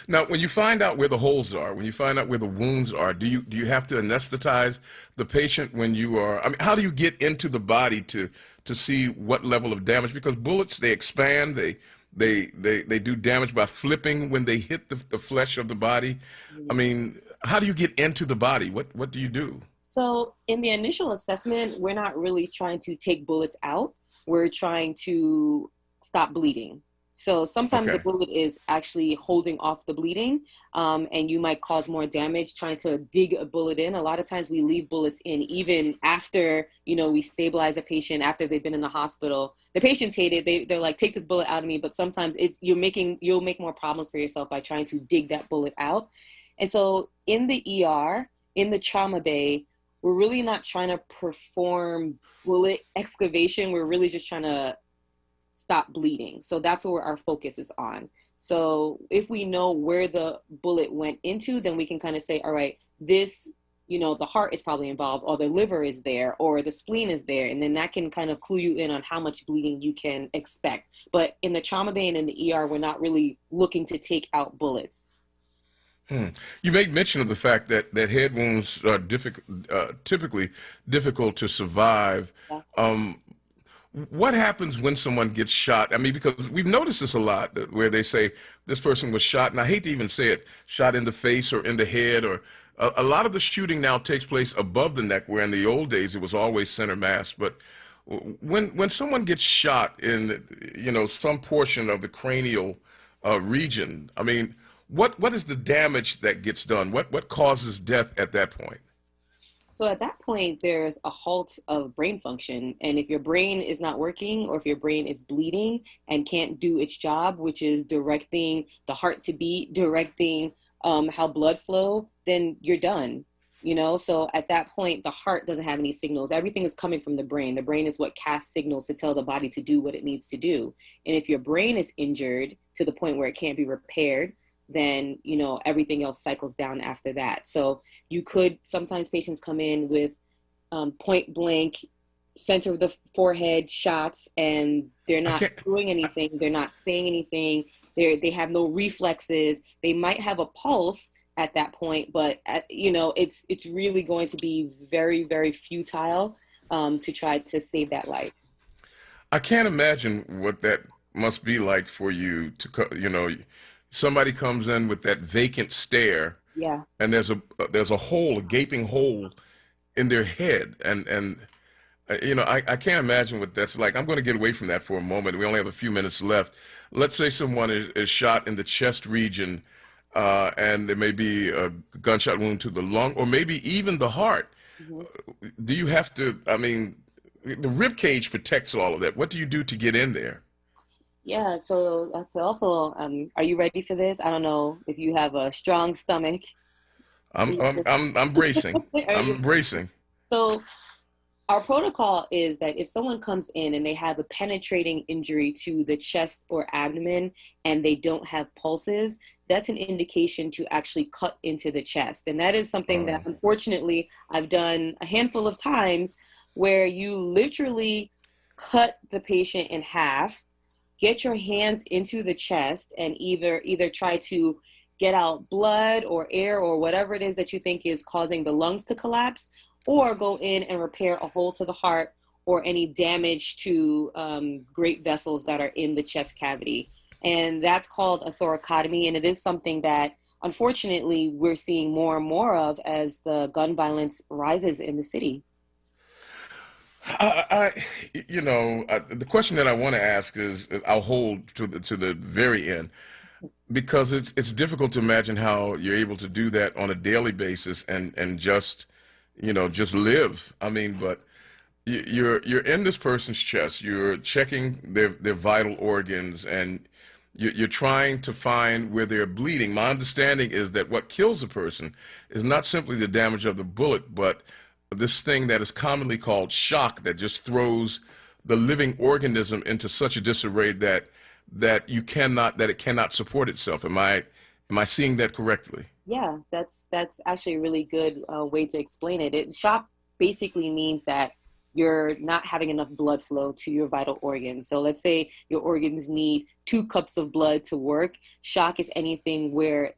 Now, when you find out where the holes are, when you find out where the wounds are, do you have to anesthetize the patient when you are, how do you get into the body to see what level of damage? Because bullets, they expand, they do damage by flipping when they hit the flesh of the body. How do you get into the body? What do you do? So in the initial assessment, we're not really trying to take bullets out. We're trying to stop bleeding. So sometimes the bullet is actually holding off the bleeding, and you might cause more damage trying to dig a bullet in. A lot of times we leave bullets in even after, we stabilize a patient, after they've been in the hospital. The patients hate it. They're like, "Take this bullet out of me." But sometimes you'll make more problems for yourself by trying to dig that bullet out. And so in the ER, in the trauma bay, we're really not trying to perform bullet excavation. We're really just trying to stop bleeding. So that's where our focus is on. So if we know where the bullet went into, then we can kind of say, all right, this, the heart is probably involved, or the liver is there, or the spleen is there. And then that can kind of clue you in on how much bleeding you can expect. But in the trauma bay and in the ER, we're not really looking to take out bullets. You made mention of the fact that head wounds are typically difficult to survive. What happens when someone gets shot? Because we've noticed this a lot, where they say this person was shot, and I hate to even say it, shot in the face or in the head, or a lot of the shooting now takes place above the neck, where in the old days it was always center mass. But when someone gets shot in, some portion of the cranial region, what is the damage that gets done? What causes death at that point? So at that point, there's a halt of brain function. And if your brain is not working, or if your brain is bleeding and can't do its job, which is directing the heart to beat, directing how blood flow, then you're done. you know? So at that point, the heart doesn't have any signals. Everything is coming from the brain. The brain is what casts signals to tell the body to do what it needs to do. And if your brain is injured to the point where it can't be repaired, then, you know, everything else cycles down after that. So you could, sometimes patients come in with point blank, center of the forehead shots, and they're not doing anything. They're not saying anything. They have no reflexes. They might have a pulse at that point, but you know, it's really going to be very, very futile to try to save that life. I can't imagine what that must be like for you to, you know, somebody comes in with that vacant stare, yeah, and there's a hole, a gaping hole in their head, and you know, I can't imagine what that's like. I'm going to get away from that for a moment. We only have a few minutes left. Let's say someone is shot in the chest region, and there may be a gunshot wound to the lung, or maybe even the heart. Mm-hmm. Do you have to, I mean, the rib cage protects all of that. What do you do to get in there? Yeah, so that's also, are you ready for this? I don't know if you have a strong stomach. I'm bracing. I'm bracing. So our protocol is that if someone comes in and they have a penetrating injury to the chest or abdomen and they don't have pulses, that's an indication to actually cut into the chest. And that is something that unfortunately I've done a handful of times, where you literally cut the patient in half, get your hands into the chest, and either try to get out blood or air or whatever it is that you think is causing the lungs to collapse, or go in and repair a hole to the heart or any damage to great vessels that are in the chest cavity. And that's called a thoracotomy, and it is something that unfortunately we're seeing more and more of as the gun violence rises in the city. You know, the question that I want to ask is I'll hold to the very end, because it's difficult to imagine how you're able to do that on a daily basis and just, you know, just live. I mean, but you're in this person's chest, you're checking their vital organs, and you're trying to find where they're bleeding. My understanding is that what kills a person is not simply the damage of the bullet, but this thing that is commonly called shock, that just throws the living organism into such a disarray that it cannot support itself. Am I seeing that correctly? Yeah, that's actually a really good way to explain it. Shock basically means that you're not having enough blood flow to your vital organs. So let's say your organs need 2 cups of blood to work. Shock is anything where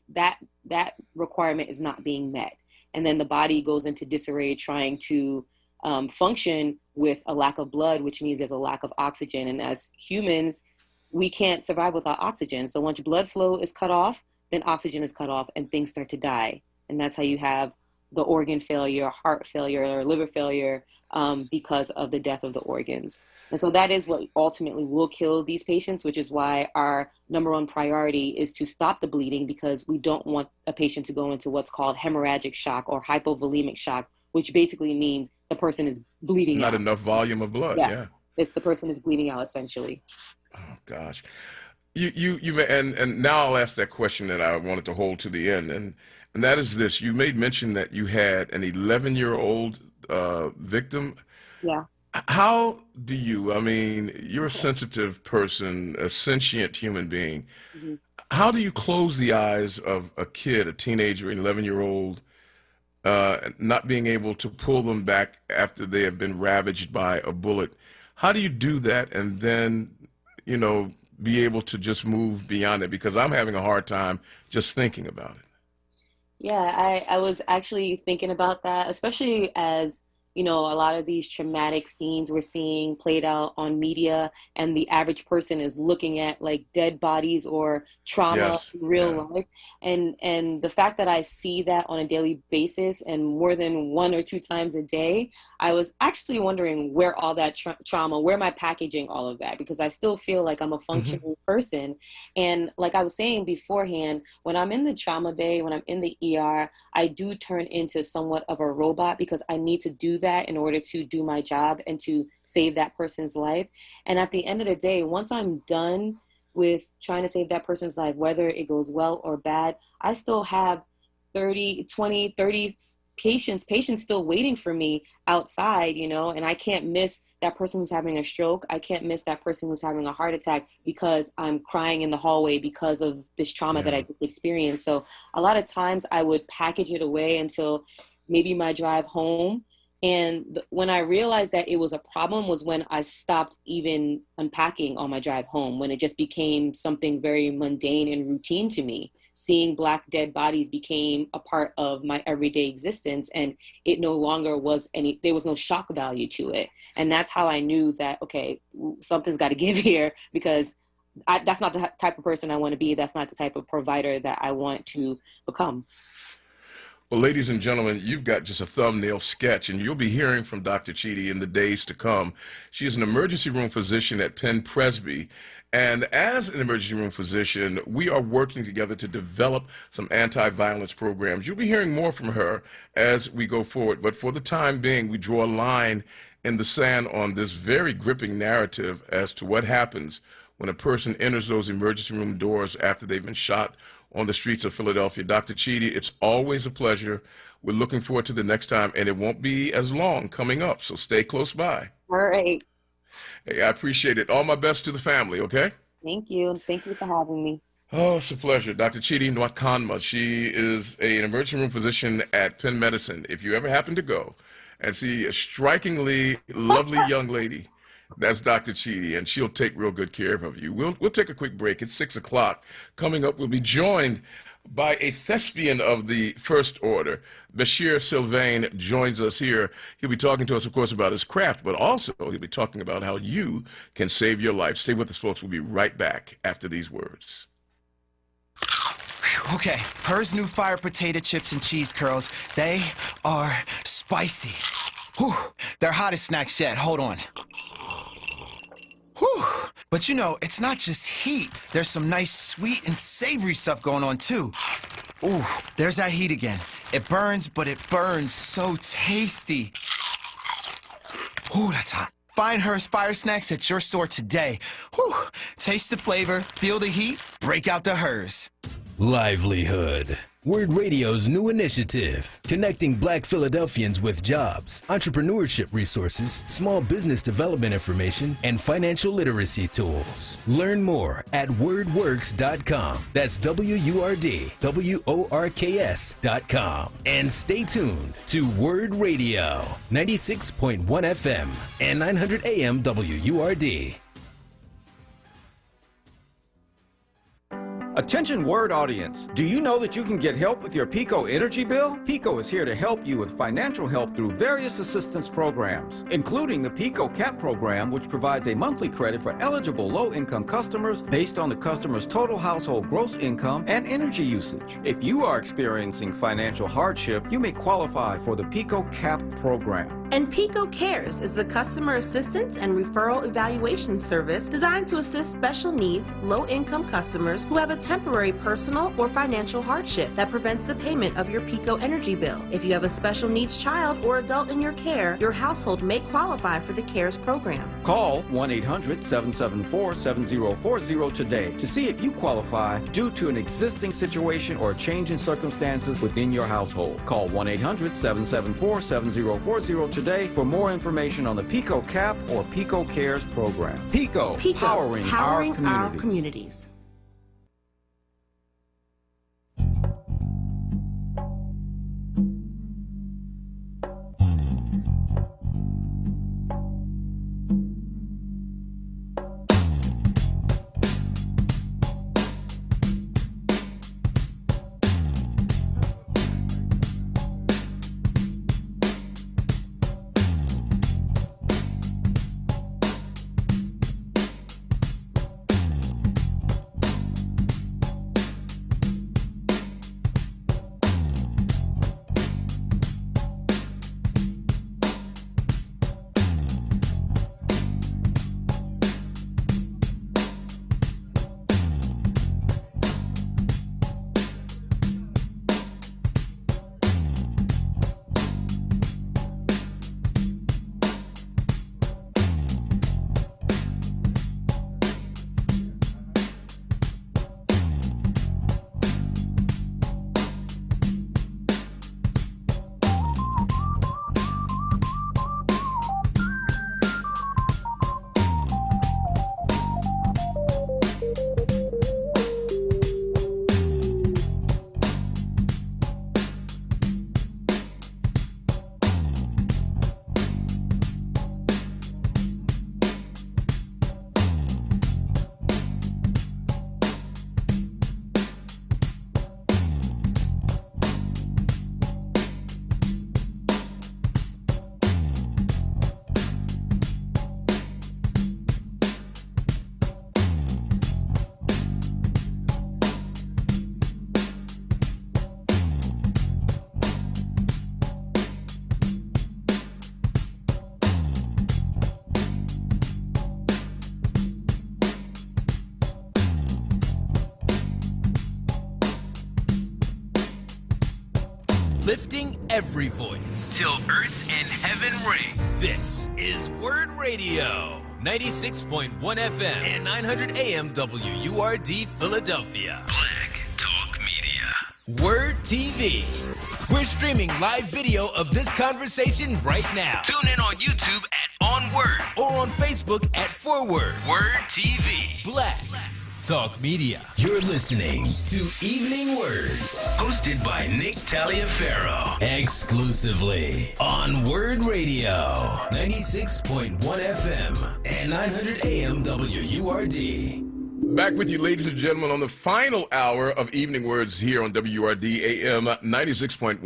that requirement is not being met. And then the body goes into disarray trying to function with a lack of blood, which means there's a lack of oxygen. And as humans, we can't survive without oxygen. So once blood flow is cut off, then oxygen is cut off and things start to die. And that's how you have the organ failure, heart failure, or liver failure because of the death of the organs. And so that is what ultimately will kill these patients, which is why our #1 priority is to stop the bleeding, because we don't want a patient to go into what's called hemorrhagic shock or hypovolemic shock, which basically means the person is bleeding out. Not enough volume of blood, yeah. The person is bleeding out, essentially. Oh, gosh. And now I'll ask that question that I wanted to hold to the end, and that is this. You made mention that you had an 11-year-old victim. Yeah. How do you, I mean, you're a sensitive person, a sentient human being. Mm-hmm. How do you close the eyes of a kid, a teenager, an 11-year-old, not being able to pull them back after they have been ravaged by a bullet? How do you do that and then, you know, be able to just move beyond it? Because I'm having a hard time just thinking about it. Yeah, I was actually thinking about that, especially as, you know, a lot of these traumatic scenes we're seeing played out on media, and the average person is looking at like dead bodies or trauma in real life. And the fact that I see that on a daily basis and more than 1 or 2 times a day, I was actually wondering where all that trauma, where am I packaging all of that? Because I still feel like I'm a functioning person. And like I was saying beforehand, when I'm in the trauma bay, when I'm in the ER, I do turn into somewhat of a robot, because I need to do that in order to do my job and to save that person's life. And at the end of the day, once I'm done with trying to save that person's life, whether it goes well or bad, I still have 30 patients still waiting for me outside, you know, and I can't miss that person who's having a stroke. I can't miss that person who's having a heart attack because I'm crying in the hallway because of this trauma that I just experienced. So a lot of times I would package it away until maybe my drive home. And when I realized that it was a problem was when I stopped even unpacking on my drive home, when it just became something very mundane and routine to me. Seeing Black dead bodies became a part of my everyday existence, and it no longer was there was no shock value to it. And that's how I knew that, okay, something's got to give here, because that's not the type of person I want to be. That's not the type of provider that I want to become. Well, ladies and gentlemen, you've got just a thumbnail sketch, and you'll be hearing from Dr. Chidi in the days to come. She is an emergency room physician at Penn Presby, and as an emergency room physician, we are working together to develop some anti-violence programs. You'll be hearing more from her as we go forward, but for the time being, we draw a line in the sand on this very gripping narrative as to what happens when a person enters those emergency room doors after they've been shot on the streets of Philadelphia. Dr. Chidi, it's always a pleasure. We're looking forward to the next time, and it won't be as long coming up, so stay close by. All right. Hey, I appreciate it. All my best to the family, okay? Thank you. Thank you for having me. Oh, it's a pleasure. Dr. Chidi Nwakhanma, she is an emergency room physician at Penn Medicine. If you ever happen to go and see a strikingly lovely young lady, that's Dr. Chidi, and she'll take real good care of you. We'll take a quick break. It's 6 o'clock. Coming up, we'll be joined by a thespian of the first order. Bashir Sylvain joins us here. He'll be talking to us, of course, about his craft, but also he'll be talking about how you can save your life. Stay with us, folks. We'll be right back after these words. Okay, Her's new fire potato chips and cheese curls, they are spicy. Whew, they're hottest snacks yet. Hold on. Whew. But you know, it's not just heat. There's some nice sweet and savory stuff going on too. Ooh, there's that heat again. It burns, but it burns so tasty. Ooh, that's hot. Find Her's Fire Snacks at your store today. Whew. Taste the flavor, feel the heat, break out the Her's. Livelihood. WURD Radio's new initiative, connecting Black Philadelphians with jobs, entrepreneurship resources, small business development information, and financial literacy tools. Learn more at wordworks.com. That's WURD, WORKS.com. And stay tuned to WURD Radio, 96.1 FM and 900 AM WURD. Attention WURD audience, do you know that you can get help with your PICO energy bill? PICO is here to help you with financial help through various assistance programs, including the PICO CAP program, which provides a monthly credit for eligible low-income customers based on the customer's total household gross income and energy usage. If you are experiencing financial hardship, you may qualify for the PICO CAP program. And PICO Cares is the customer assistance and referral evaluation service designed to assist special needs, low-income customers who have a temporary personal or financial hardship that prevents the payment of your PICO energy bill. If you have a special needs child or adult in your care, your household may qualify for the CARES program. Call 1-800-774-7040 today to see if you qualify due to an existing situation or a change in circumstances within your household. Call 1-800-774-7040 today for more information on the PICO CAP or PICO CARES program. PICO, powering our communities. lifting every voice till earth and heaven ring. This is WURD Radio, 96.1 FM and 900 AM WURD Philadelphia. Black Talk Media. WURD TV. We're streaming live video of this conversation right now. Tune in on YouTube at onWURD or on Facebook at ForWord. WURD TV. Black Talk Media. You're listening to Evening Words, hosted by Nick Taliaferro, exclusively on WURD Radio, 96.1 FM and 900 AM WURD. Back with you, ladies and gentlemen, on the final hour of Evening Words here on WURD AM 96.1,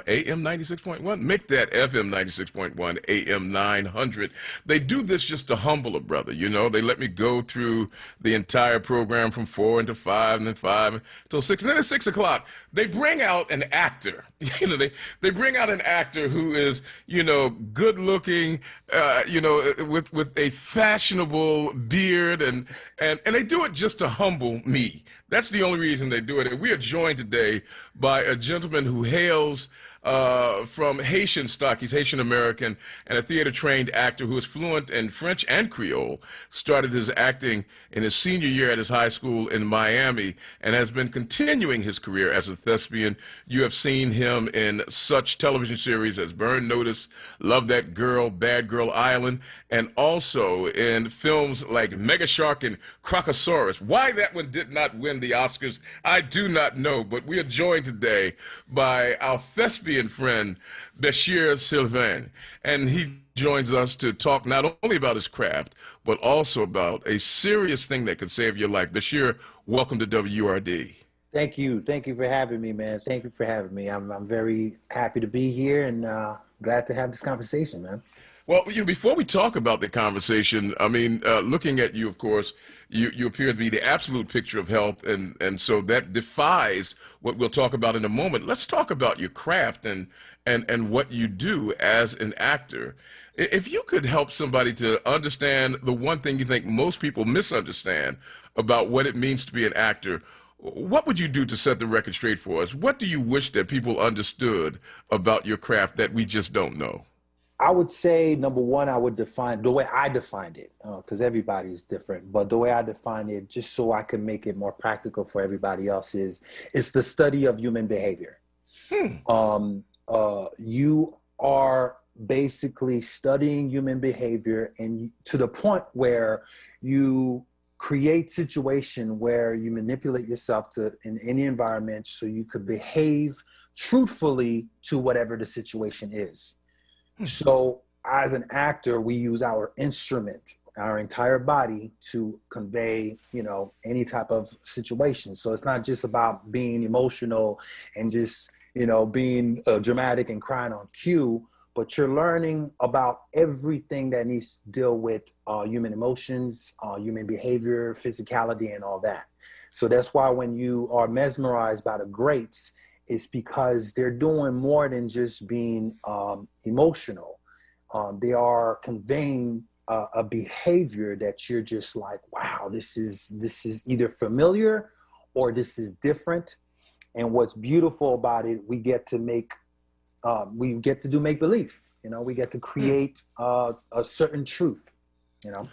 AM 96.1. Make that FM 96.1, AM 900. They do this just to humble a brother, you know. They let me go through the entire program from 4 until 5 and then 5 until 6. And then at 6 o'clock, they bring out an actor. You know, they bring out an actor who is, you know, good looking, you know, with a fashionable beard, and they do it just to humble me. That's the only reason they do it. And we are joined today by a gentleman who hails from Haitian stock. He's Haitian American and a theater-trained actor who is fluent in French and Creole. Started his acting in his senior year at his high school in Miami and has been continuing his career as a thespian. You have seen him in such television series as Burn Notice, Love That Girl, Bad Girl Island, and also in films like Mega Shark and Crocosaurus. Why that one did not win the Oscars, I do not know, but we are joined today by our thespian friend, Bashir Sylvain, and he joins us to talk not only about his craft, but also about a serious thing that could save your life. Bashir, welcome to WURD. Thank you. Thank you for having me, man. Thank you for having me. I'm very happy to be here and glad to have this conversation, man. Well, you know, before we talk about the conversation, I mean, looking at you, of course, you appear to be the absolute picture of health, and so that defies what we'll talk about in a moment. Let's talk about your craft and what you do as an actor. If you could help somebody to understand the one thing you think most people misunderstand about what it means to be an actor, what would you do to set the record straight for us? What do you wish that people understood about your craft that we just don't know? I would say, number one, I would define the way I defined it, because everybody is different. But the way I define it, just so I can make it more practical for everybody else, is it's the study of human behavior. You are basically studying human behavior, and to the point where you create situation where you manipulate yourself in any environment so you could behave truthfully to whatever the situation is. So as an actor, we use our instrument, our entire body, to convey, you know, any type of situation. So it's not just about being emotional and just, you know, being dramatic and crying on cue, but you're learning about everything that needs to deal with human emotions, human behavior, physicality, and all that. So that's why when you are mesmerized by the greats, it's because they're doing more than just being emotional. They are conveying a behavior that you're just like, wow, this is either familiar or this is different. And what's beautiful about it, we get to do make believe. You know, we get to create a certain truth. You know.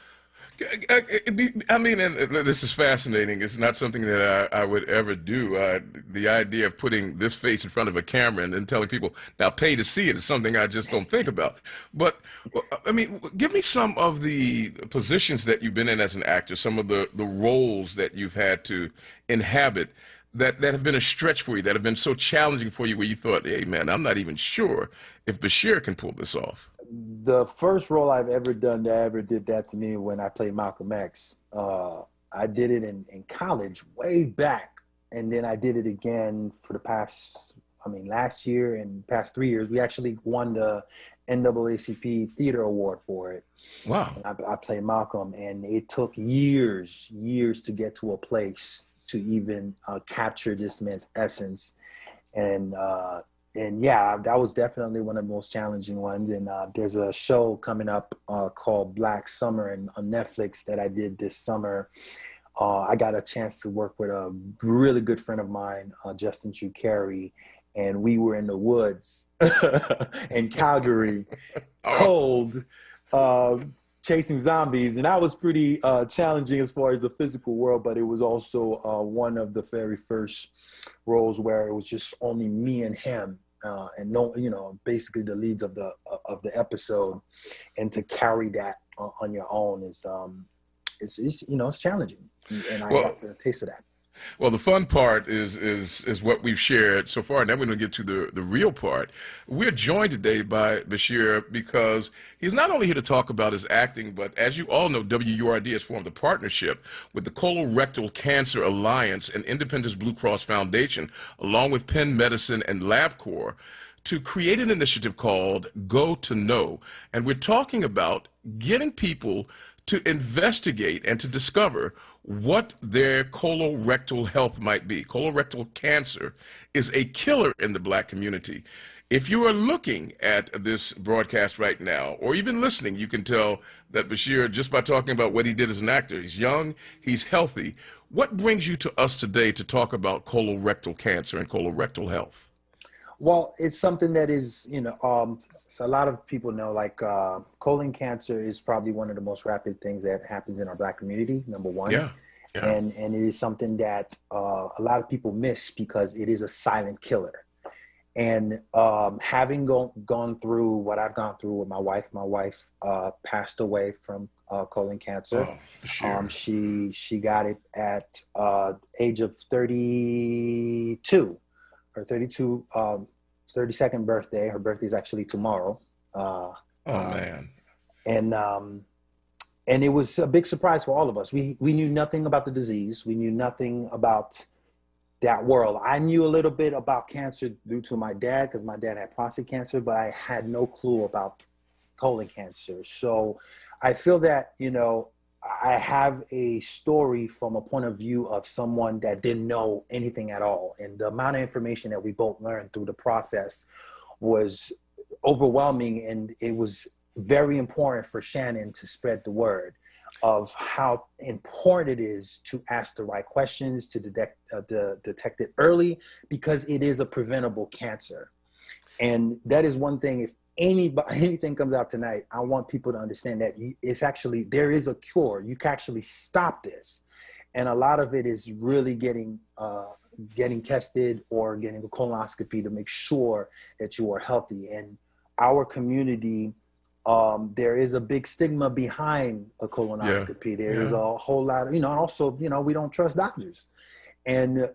I mean, and this is fascinating. It's not something that I would ever do. The idea of putting this face in front of a camera and then telling people, now pay to see it, is something I just don't think about. But, I mean, give me some of the positions that you've been in as an actor, some of the roles that you've had to inhabit that have been a stretch for you, that have been so challenging for you, where you thought, hey, man, I'm not even sure if Bashir can pull this off. The first role I've ever done that ever did that to me when I played Malcolm X. I did it in college way back, and then I did it again for the past, last year and past 3 years. We actually won the NAACP Theater Award for it. Wow. I played Malcolm, and it took years to get to a place to even capture this man's essence. And yeah, that was definitely one of the most challenging ones. And there's a show coming up called Black Summer on Netflix that I did this summer. I got a chance to work with a really good friend of mine, Justin Carey, and we were in the woods in Calgary, cold, chasing zombies. And that was pretty challenging as far as the physical world, but it was also one of the very first roles where it was just only me and him, and no, basically the leads of the episode. And to carry that on your own is it's challenging, and I got to taste of that. Well, the fun part is what we've shared so far, and then we're going to get to the real part. We're joined today by Bashir because he's not only here to talk about his acting, but as you all know, WURD has formed a partnership with the Colorectal Cancer Alliance and Independence Blue Cross Foundation, along with Penn Medicine and LabCorp, to create an initiative called Go to Know. And we're talking about getting people to investigate and to discover what their colorectal health might be. Colorectal cancer is a killer in the Black community. If you are looking at this broadcast right now, or even listening, you can tell that Bashir, just by talking about what he did as an actor, he's young, he's healthy. What brings you to us today to talk about colorectal cancer and colorectal health? Well, it's something that is, so a lot of people know, like colon cancer is probably one of the most rapid things that happens in our Black community, number one. Yeah. And it is something that a lot of people miss because it is a silent killer. And having gone through what I've gone through with my wife passed away from colon cancer. Oh, sure. She got it at age of 32. Her 32nd birthday. Her birthday is actually tomorrow. Man. And it was a big surprise for all of us. We knew nothing about the disease. We knew nothing about that world. I knew a little bit about cancer due to my dad, because my dad had prostate cancer, but I had no clue about colon cancer. So I feel that, I have a story from a point of view of someone that didn't know anything at all. And the amount of information that we both learned through the process was overwhelming. And it was very important for Shannon to spread the word of how important it is to ask the right questions, to detect it early, because it is a preventable cancer. And that is one thing. If anything comes out tonight, I want people to understand that there is a cure. You can actually stop this. And a lot of it is really getting tested or getting a colonoscopy to make sure that you are healthy. And our community, there is a big stigma behind a colonoscopy. There is a whole lot of, also, we don't trust doctors. And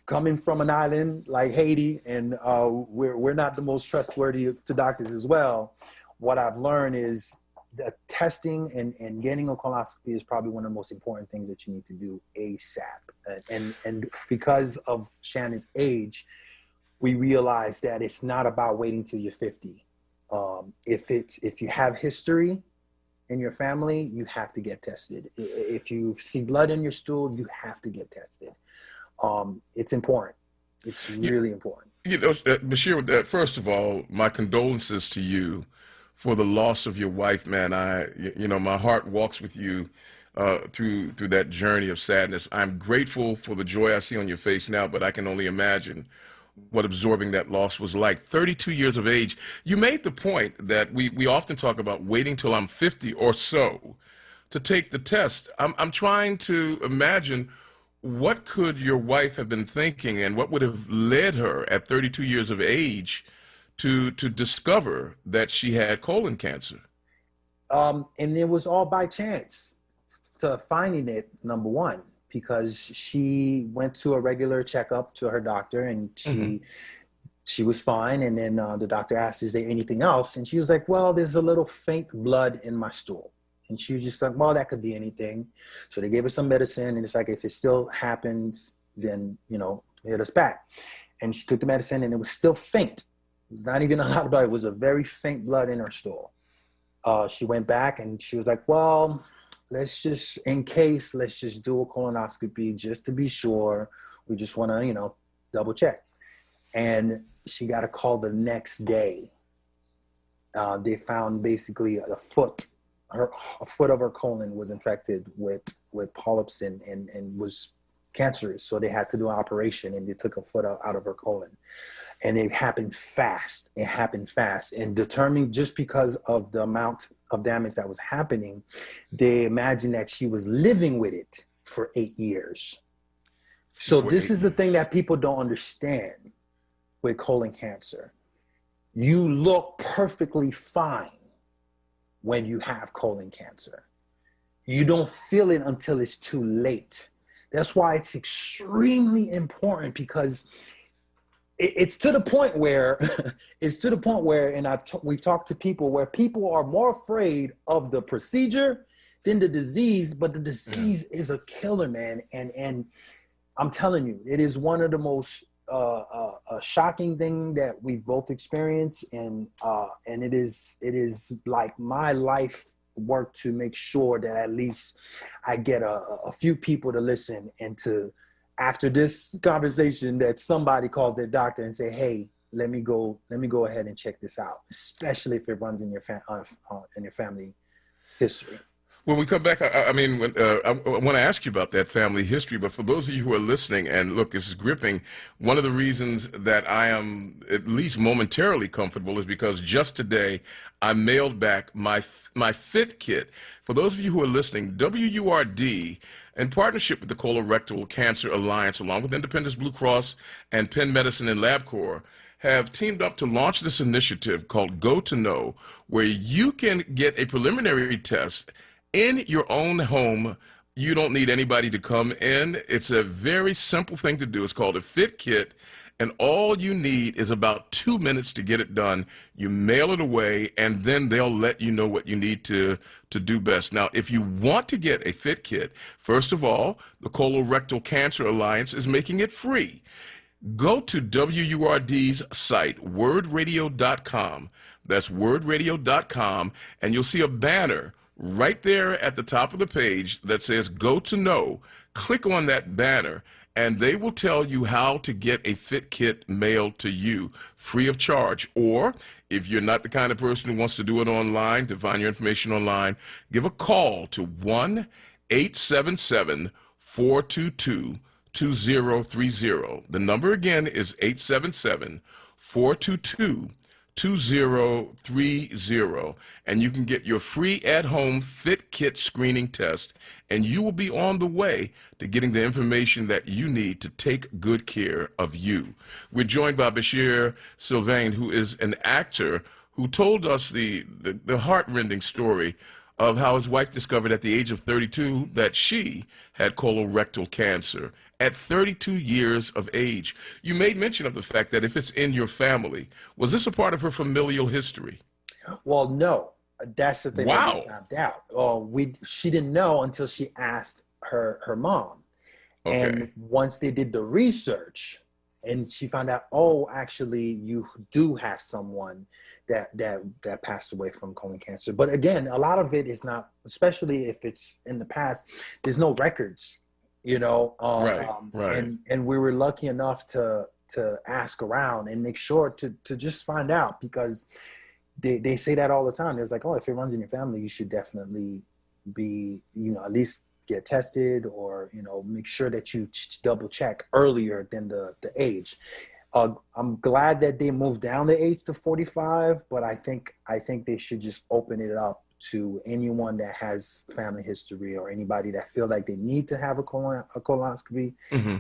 coming from an island like Haiti, and we're not the most trustworthy to doctors as well, what I've learned is that testing and getting a colonoscopy is probably one of the most important things that you need to do ASAP. And because of Shannon's age, we realized that it's not about waiting till you're 50. If you have history in your family, you have to get tested. If you see blood in your stool, you have to get tested. It's important. It's really important. Bashir, first of all, my condolences to you for the loss of your wife, man. My heart walks with you through that journey of sadness. I'm grateful for the joy I see on your face now, but I can only imagine what absorbing that loss was like. 32 years of age. You made the point that we often talk about waiting till I'm 50 or so to take the test. I'm trying to imagine, what could your wife have been thinking, and what would have led her at 32 years of age to discover that she had colon cancer? And it was all by chance to finding it, number one, because she went to a regular checkup to her doctor, and she was fine. And then the doctor asked, is there anything else? And she was like, well, there's a little faint blood in my stool. And she was just like, well, that could be anything. So they gave her some medicine, and it's like, if it still happens, then, hit us back. And she took the medicine, and it was still faint. It was not even a lot of blood. It was a very faint blood in her stool. She went back, and she was like, well, let's just do a colonoscopy just to be sure. We just want to, double check. And she got a call the next day. They found basically a foot of her colon was infected with polyps and was cancerous. So they had to do an operation, and they took a foot out of her colon. And it happened fast. It happened fast. And determined, just because of the amount of damage that was happening, they imagined that she was living with it for 8 years. So this is the thing that people don't understand with colon cancer. You look perfectly fine when you have colon cancer. You don't feel it until it's too late. That's why it's extremely important, because it's to the point where and we've talked to people where people are more afraid of the procedure than the disease, but the disease is a killer, man. And I'm telling you, it is one of the most shocking thing that we've both experienced, and it is like my life work to make sure that at least I get a few people to listen, and to, after this conversation, that somebody calls their doctor and say, hey, let me go ahead and check this out, especially if it runs in your family history. When we come back, I want to ask you about that family history, but for those of you who are listening, and look, this is gripping, one of the reasons that I am at least momentarily comfortable is because just today I mailed back my FIT kit. For those of you who are listening, WURD, in partnership with the Colorectal Cancer Alliance, along with Independence Blue Cross and Penn Medicine and LabCorp, have teamed up to launch this initiative called Go to Know, where you can get a preliminary test in your own home. You don't need anybody to come in. It's a very simple thing to do. It's called a FIT kit, and all you need is about 2 minutes to get it done. You mail it away, and then they'll let you know what you need to do best. Now, if you want to get a FIT kit, first of all, the Colorectal Cancer Alliance is making it free. Go to WURD's site, wordradio.com. That's wordradio.com, and you'll see a banner right there at the top of the page that says Go to Know. Click on that banner, and they will tell you how to get a FIT kit mailed to you free of charge. Or if you're not the kind of person who wants to do it online, to find your information online, give a call to 1-877-422-2030. The number again is 877-422-2030, and you can get your free at-home FIT kit screening test, and you will be on the way to getting the information that you need to take good care of you. We're joined by Bashir Sylvain, who is an actor who told us the heart-rending story of how his wife discovered at the age of 32 that she had colorectal cancer at 32 years of age. You made mention of the fact that if it's in your family, was this a part of her familial history? Well, no. That's the thing. Wow. That we found out. She didn't know until she asked her mom. Okay. And once they did the research, and she found out, oh, actually, you do have someone that passed away from colon cancer. But again, a lot of it is not, especially if it's in the past, there's no records, you know. Right. And we were lucky enough to ask around and make sure to just find out, because they say that all the time. There's like, oh, if it runs in your family, you should definitely be, you know, at least get tested, or, you know, make sure that you double check earlier than the age. I'm glad that they moved down the age to 45, but I think they should just open it up to anyone that has family history, or anybody that feel like they need to have a colonoscopy. Mm-hmm.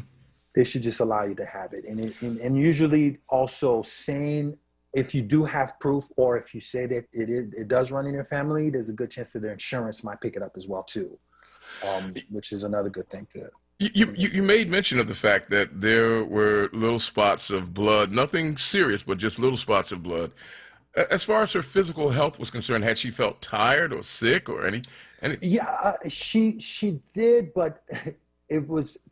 They should just allow you to have it. And usually also saying, if you do have proof, or if you say that it does run in your family, there's a good chance that their insurance might pick it up as well too, which is another good thing to. You made mention of the fact that there were little spots of blood, nothing serious, but just little spots of blood. As far as her physical health was concerned, had she felt tired or sick or any? Yeah, she did, but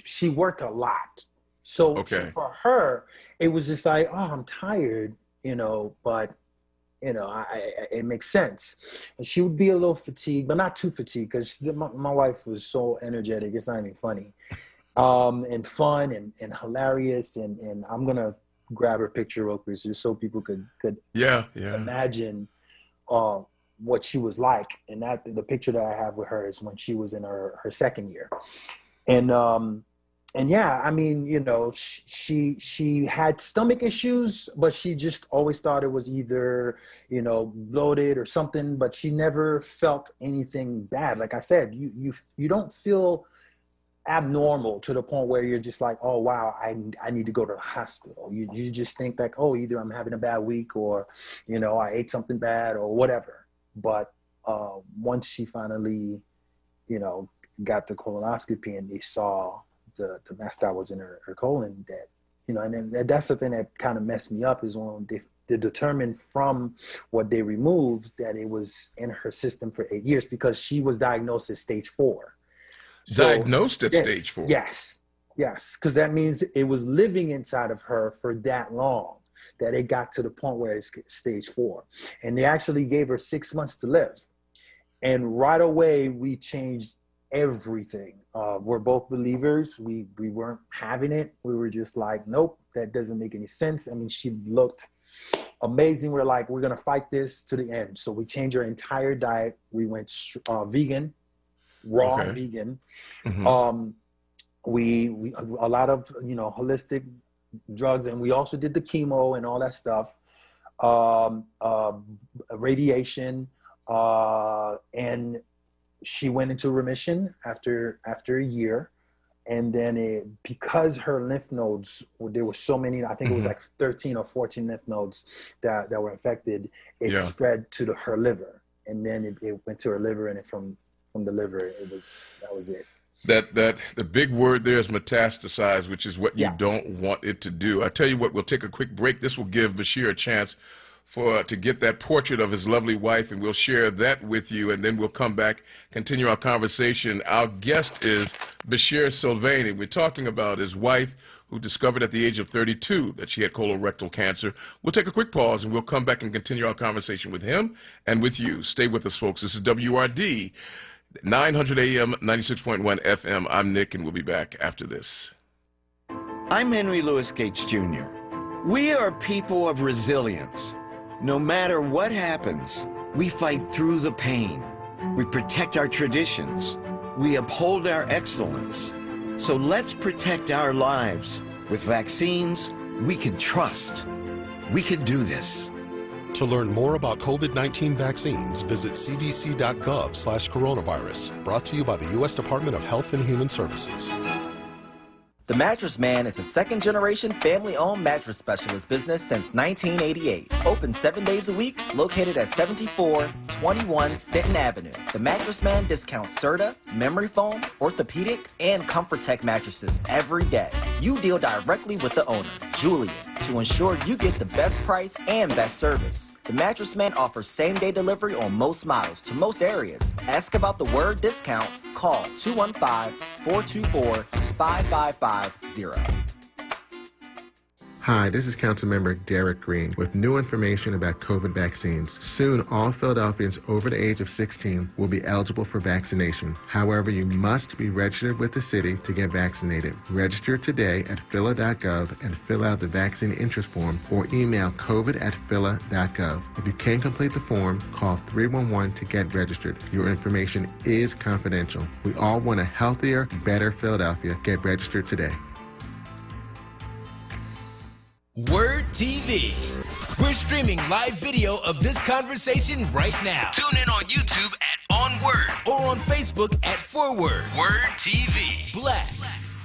she worked a lot. So for her, it was just like, oh, I'm tired, you know, but, you know, it makes sense. And she would be a little fatigued, but not too fatigued, because my wife was so energetic. It's not even funny. And fun and hilarious. And I'm going to grab her picture real quick just so people could imagine what she was like. And the picture that I have with her is when she was in her second year. And yeah, I mean, you know, she had stomach issues, but she just always thought it was either, you know, bloated or something, but she never felt anything bad. Like I said, you don't feel abnormal to the point where you're just like, oh wow, I need to go to the hospital. You just think like, oh, either I'm having a bad week or, you know, I ate something bad or whatever. But once she finally, you know, got the colonoscopy and they saw the mass that was in her colon, that, you know, and then that's the thing that kind of messed me up, is when they determined from what they removed that it was in her system for 8 years, because she was diagnosed at stage 4. Diagnosed at stage 4? Yes, because that means it was living inside of her for that long, that it got to the point where it's stage 4. And they actually gave her 6 months to live. And right away, we changed everything. We're both believers. We weren't having it. We were just like, nope, that doesn't make any sense. I mean, she looked amazing. We're like, we're going to fight this to the end. So we changed her entire diet. We went vegan. Raw vegan. Mm-hmm. We a lot of, you know, holistic drugs, and we also did the chemo and all that stuff, radiation, and she went into remission after a year. And then because her lymph nodes, there were so many, I think it was like 13 or 14 lymph nodes that were affected, it spread to her liver, and then it went to her liver, and from the liver, that was it. That the big word there is metastasize, which is what you don't want it to do. I tell you what, we'll take a quick break. This will give Bashir a chance to get that portrait of his lovely wife, and we'll share that with you, and then we'll come back, continue our conversation. Our guest is Bashir Sylvain, and we're talking about his wife, who discovered at the age of 32 that she had colorectal cancer. We'll take a quick pause, and we'll come back and continue our conversation with him and with you. Stay with us, folks. This is WURD. 900 AM, 96.1 FM. I'm Nick, and we'll be back after this. I'm Henry Louis Gates Jr. We are people of resilience. No matter what happens, we fight through the pain. We protect our traditions. We uphold our excellence. So let's protect our lives. With vaccines, we can trust. We can do this. To learn more about COVID-19 vaccines, visit cdc.gov/coronavirus. Brought to you by the U.S. Department of Health and Human Services. The Mattress Man is a second-generation family-owned mattress specialist business since 1988. Open 7 days a week, located at 7421 Stenton Avenue. The Mattress Man discounts Serta, memory foam, orthopedic, and ComfortTech mattresses every day. You deal directly with the owner, Julian, to ensure you get the best price and best service. The Mattress Man offers same-day delivery on most models to most areas. Ask about the WURD discount. Call 215-424-5550. Hi, this is Councilmember Derek Green with new information about COVID vaccines. Soon, all Philadelphians over the age of 16 will be eligible for vaccination. However, you must be registered with the city to get vaccinated. Register today at phila.gov and fill out the vaccine interest form, or email covid@phila.gov. If you can't complete the form, call 311 to get registered. Your information is confidential. We all want a healthier, better Philadelphia. Get registered today. WURD TV. We're streaming live video of this conversation right now. Tune in on YouTube at onWURD or on Facebook at WURD. WURD TV. Black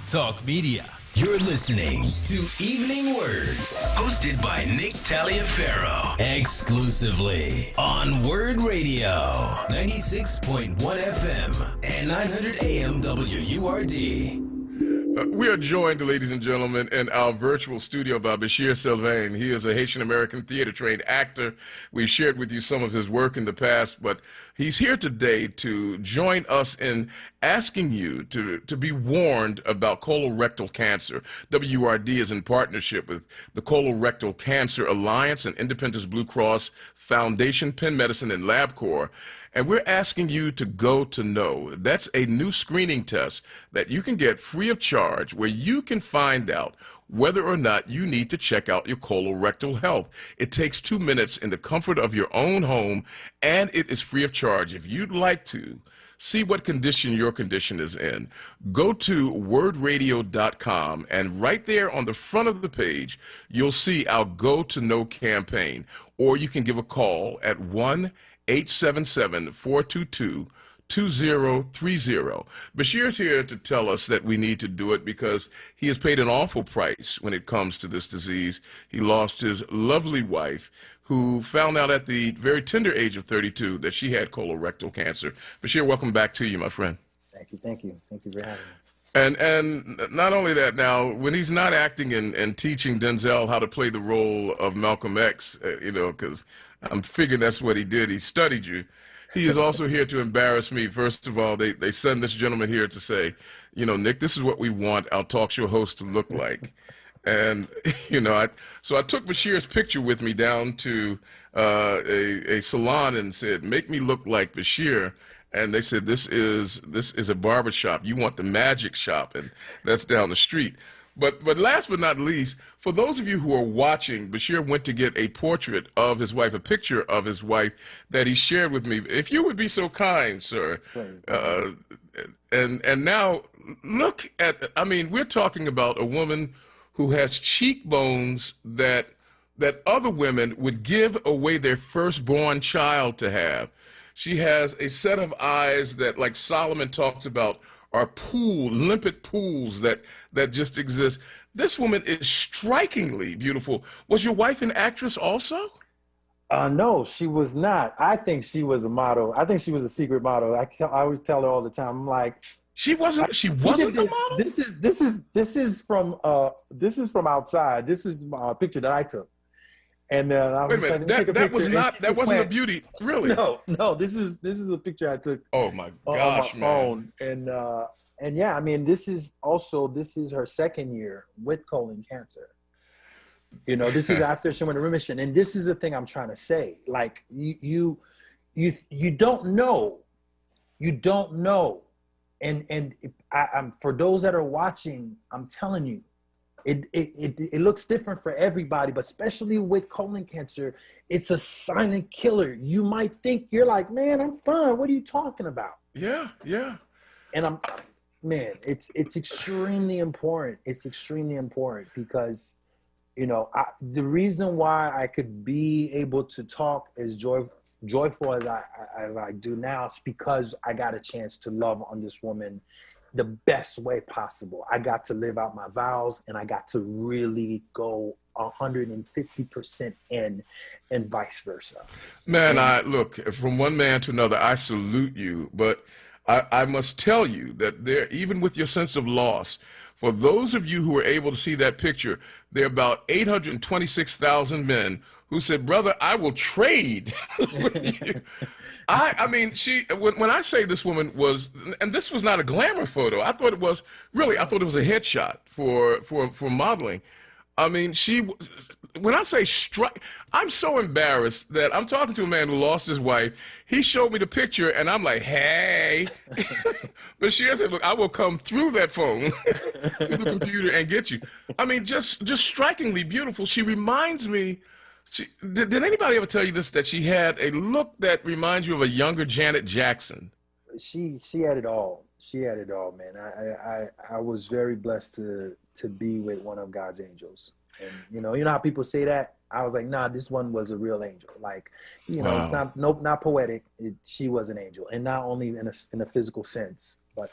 Talk Media. You're listening to Evening Words, hosted by Nick Taliaferro, exclusively on WURD Radio, 96.1 FM and 900 AM WURD. We are joined, ladies and gentlemen, in our virtual studio by Bashir Sylvain. He is a Haitian-American theater-trained actor. We've shared with you some of his work in the past, but he's here today to join us in asking you to be warned about colorectal cancer. WURD is in partnership with the Colorectal Cancer Alliance and Independence Blue Cross Foundation, Penn Medicine, and LabCorp. And we're asking you to go to know. That's a new screening test that you can get free of charge, where you can find out whether or not you need to check out your colorectal health. It takes 2 minutes in the comfort of your own home, and it is free of charge. If you'd like to see what condition your condition is in, go to wordradio.com, and right there on the front of the page, you'll see our Go to Know campaign. Or you can give a call at 1-877-422-2030. Bashir's here to tell us that we need to do it because he has paid an awful price when it comes to this disease. He lost his lovely wife, who found out at the very tender age of 32 that she had colorectal cancer. Bashir, welcome back to you, my friend. Thank you, thank you. Thank you for having me. And not only that, now, when he's not acting and teaching Denzel how to play the role of Malcolm X, you know, because I'm figuring that's what he did, he studied you. He is also here to embarrass me. First of all, they send this gentleman here to say, you know, Nick, this is what we want our talk show host to look like. And, you know, so I took Bashir's picture with me down to a salon and said, make me look like Bashir. And they said, this is a barbershop. You want the magic shop, and that's down the street. But last but not least, for those of you who are watching, Bashir went to get a portrait of his wife, a picture of his wife that he shared with me. If you would be so kind, sir. And now look at, I mean, we're talking about a woman who has cheekbones that other women would give away their firstborn child to have. She has a set of eyes that, like Solomon talks about, are limpid pools that just exist. This woman is strikingly beautiful. Was your wife an actress also? No, she was not. I think she was a model. I think she was a secret model. I always tell her all the time. I'm like, she wasn't a model. This is from outside. This is a picture that I took. And I was wait a minute, that wasn't a beauty, really? No, this is a picture I took. Oh my gosh, on my phone. And yeah, I mean, this is her second year with colon cancer. You know, this is after she went in remission, and this is the thing I'm trying to say. Like you don't know, and I'm for those that are watching, I'm telling you. It looks different for everybody, but especially with colon cancer, it's a silent killer. You might think you're like, man, I'm fine. What are you talking about? Yeah. And it's extremely important. It's extremely important because, you know, the reason why I could be able to talk as joyful as I do now is because I got a chance to love on this woman the best way possible. I got to live out my vows, and I got to really go 150% in, and vice versa. Man, look, from one man to another, I salute you, but I must tell you that even with your sense of loss, for those of you who were able to see that picture, there are about 826,000 men who said, brother, I will trade with you. I mean, when I say this woman was, and this was not a glamour photo, I thought it was a headshot for modeling. I mean, when I say strike, I'm so embarrassed that I'm talking to a man who lost his wife. He showed me the picture, and I'm like, hey. But she said, look, I will come through that phone, through the computer, and get you. I mean, just strikingly beautiful. She reminds me, did anybody ever tell you this, that she had a look that reminds you of a younger Janet Jackson? She had it all. She had it all, man. I was very blessed to be with one of God's angels. And you know how people say that? I was like, nah, this one was a real angel. Like, you know, It's not poetic. She was an angel, and not only in a physical sense, but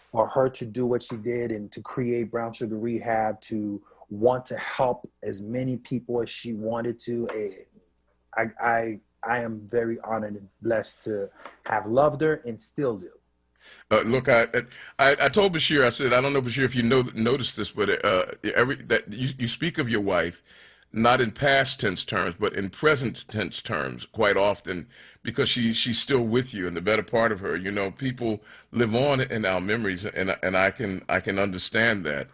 for her to do what she did and to create Brown Sugar Rehab, to want to help as many people as she wanted to. I am very honored and blessed to have loved her and still do. Look, I told Bashir, I said, I don't know, Bashir, if you noticed this, but you speak of your wife not in past tense terms, but in present tense terms quite often, because she's still with you and the better part of her. You know, people live on in our memories, and I can understand that.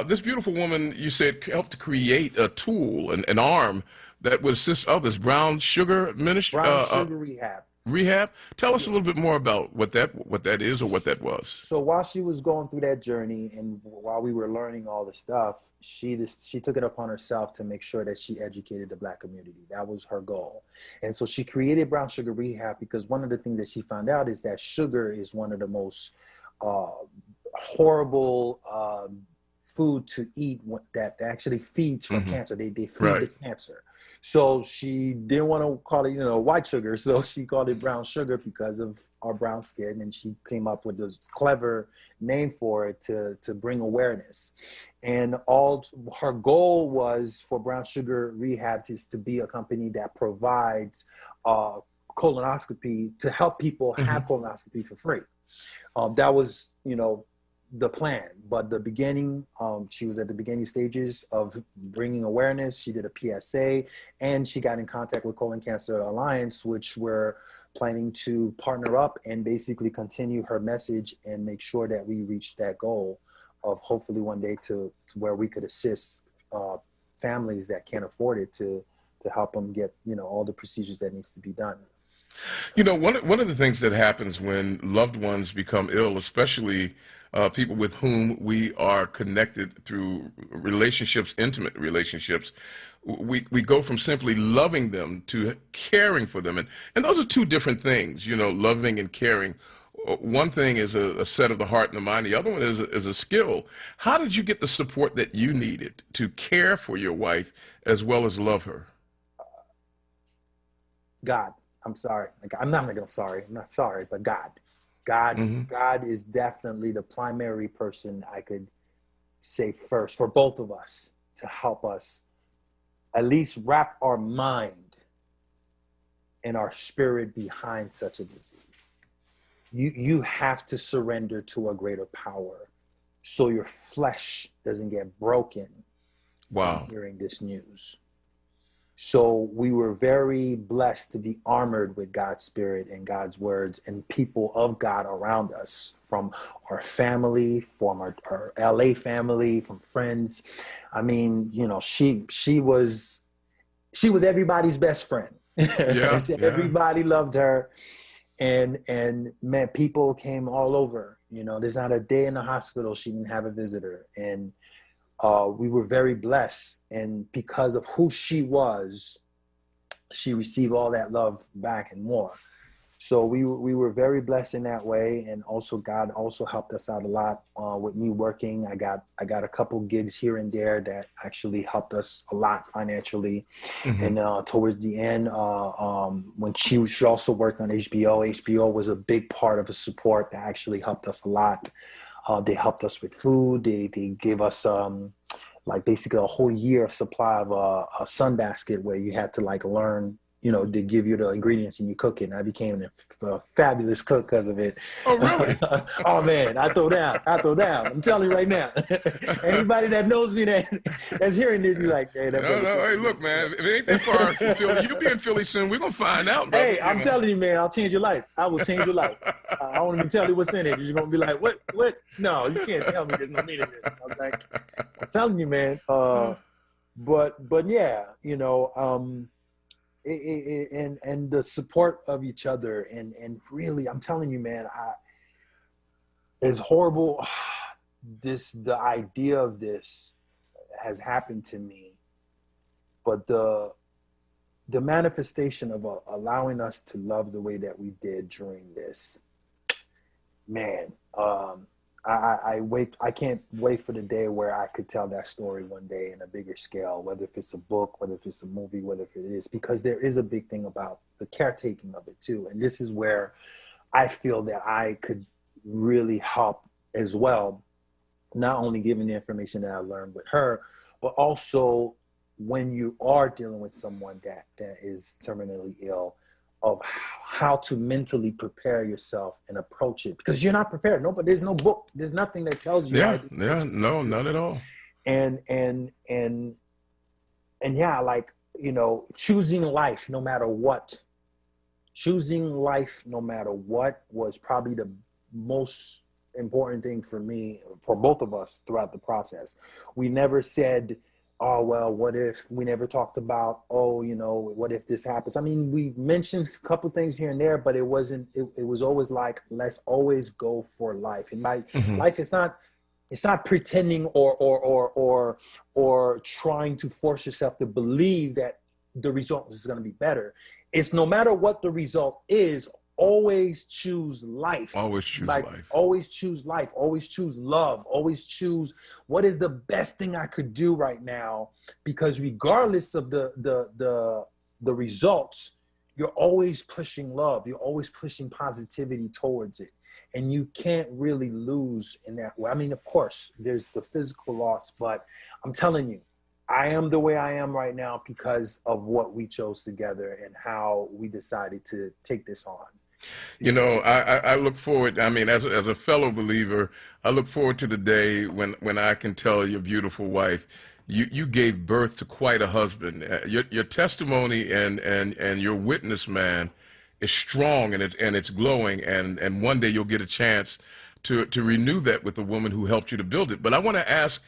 This beautiful woman, you said, helped to create a tool, an arm that would assist others. Brown Sugar Ministry. Brown Sugar Rehab. rehab. Tell us a little bit more about what that is or what that was. So while she was going through that journey and while we were learning all the stuff, she took it upon herself to make sure that she educated the Black community. That was her goal. And so she created Brown Sugar Rehab because one of the things that she found out is that sugar is one of the most horrible food to eat that actually feeds from cancer. They feed the cancer. So she didn't want to call it, white sugar. So she called it brown sugar because of our brown skin. And she came up with this clever name for it to bring awareness. And her goal was for Brown Sugar Rehab to be a company that provides colonoscopy to help people have colonoscopy for free. That was, the plan. But the beginning, she was at the beginning stages of bringing awareness. She did a PSA and she got in contact with Colon Cancer Alliance, which we're planning to partner up and basically continue her message and make sure that we reach that goal of hopefully one day to where we could assist families that can't afford it to help them get, all the procedures that needs to be done. One of the things that happens when loved ones become ill, especially people with whom we are connected through relationships, intimate relationships, we go from simply loving them to caring for them. And those are two different things, loving and caring. One thing is a set of the heart and the mind. The other one is a skill. How did you get the support that you needed to care for your wife as well as love her? God. I'm sorry. I'm not going to go sorry. I'm not sorry, but God. God is definitely the primary person I could say first for both of us to help us at least wrap our mind and our spirit behind such a disease. You have to surrender to a greater power so your flesh doesn't get broken. Wow. Hearing this news. So we were very blessed to be armored with God's spirit and God's words and people of God around us, from our family, from our LA family, from friends. I mean, she was everybody's best friend. Everybody loved her. And man, people came all over. There's not a day in the hospital she didn't have a visitor. And we were very blessed, and because of who she was, she received all that love back and more. So we were very blessed in that way, and also God also helped us out a lot with me working. I got a couple gigs here and there that actually helped us a lot financially. And towards the end, when she also worked on HBO, HBO was a big part of the support that actually helped us a lot. They helped us with food. They gave us basically a whole year of supply of a sunbasket where you had to learn, they give you the ingredients and you cook it. And I became a fabulous cook because of it. Oh, really? Oh, man, I throw down. I'm telling you right now. Anybody that knows me that's hearing this is like, hey, hey, look, man, if it ain't that far from Philly, you'll be in Philly soon. We're going to find out, brother. Hey, I'm telling you, man, I'll change your life. I will change your life. I won't even tell you what's in it. You're going to be like, what? No, you can't tell me there's no meaning in this. I'm telling you, man. But yeah, and the support of each other and really, I'm telling you, man, as horrible the idea of this has happened to me, but the manifestation of allowing us to love the way that we did during this, man, I can't wait for the day where I could tell that story one day in a bigger scale, whether if it's a book, whether if it's a movie, whether if it is, because there is a big thing about the caretaking of it too. And this is where I feel that I could really help as well, not only giving the information that I learned with her, but also when you are dealing with someone that is terminally ill, of how to mentally prepare yourself and approach it, because you're not prepared. No, but there's no book. There's nothing that tells you. No, none at all. And yeah, choosing life no matter what. Choosing life no matter what was probably the most important thing for me, for both of us throughout the process. We never said, oh, well, what if we never talked about, oh, you know, what if this happens? I mean, we mentioned a couple things here and there, but it wasn't, it was always like, let's always go for life. And life is not, it's not pretending or trying to force yourself to believe that the result is going to be better. It's no matter what the result is, always choose life. Always choose life. Always choose life. Always choose love. Always choose what is the best thing I could do right now. Because regardless of the results, you're always pushing love. You're always pushing positivity towards it. And you can't really lose in that way. I mean, of course, there's the physical loss, but I'm telling you, I am the way I am right now because of what we chose together and how we decided to take this on. You know, I look forward, I mean, as a fellow believer, I look forward to the day when I can tell your beautiful wife, you gave birth to quite a husband. Your testimony and your witness, man, is strong and it's glowing, and one day you'll get a chance to renew that with the woman who helped you to build it. But I want to ask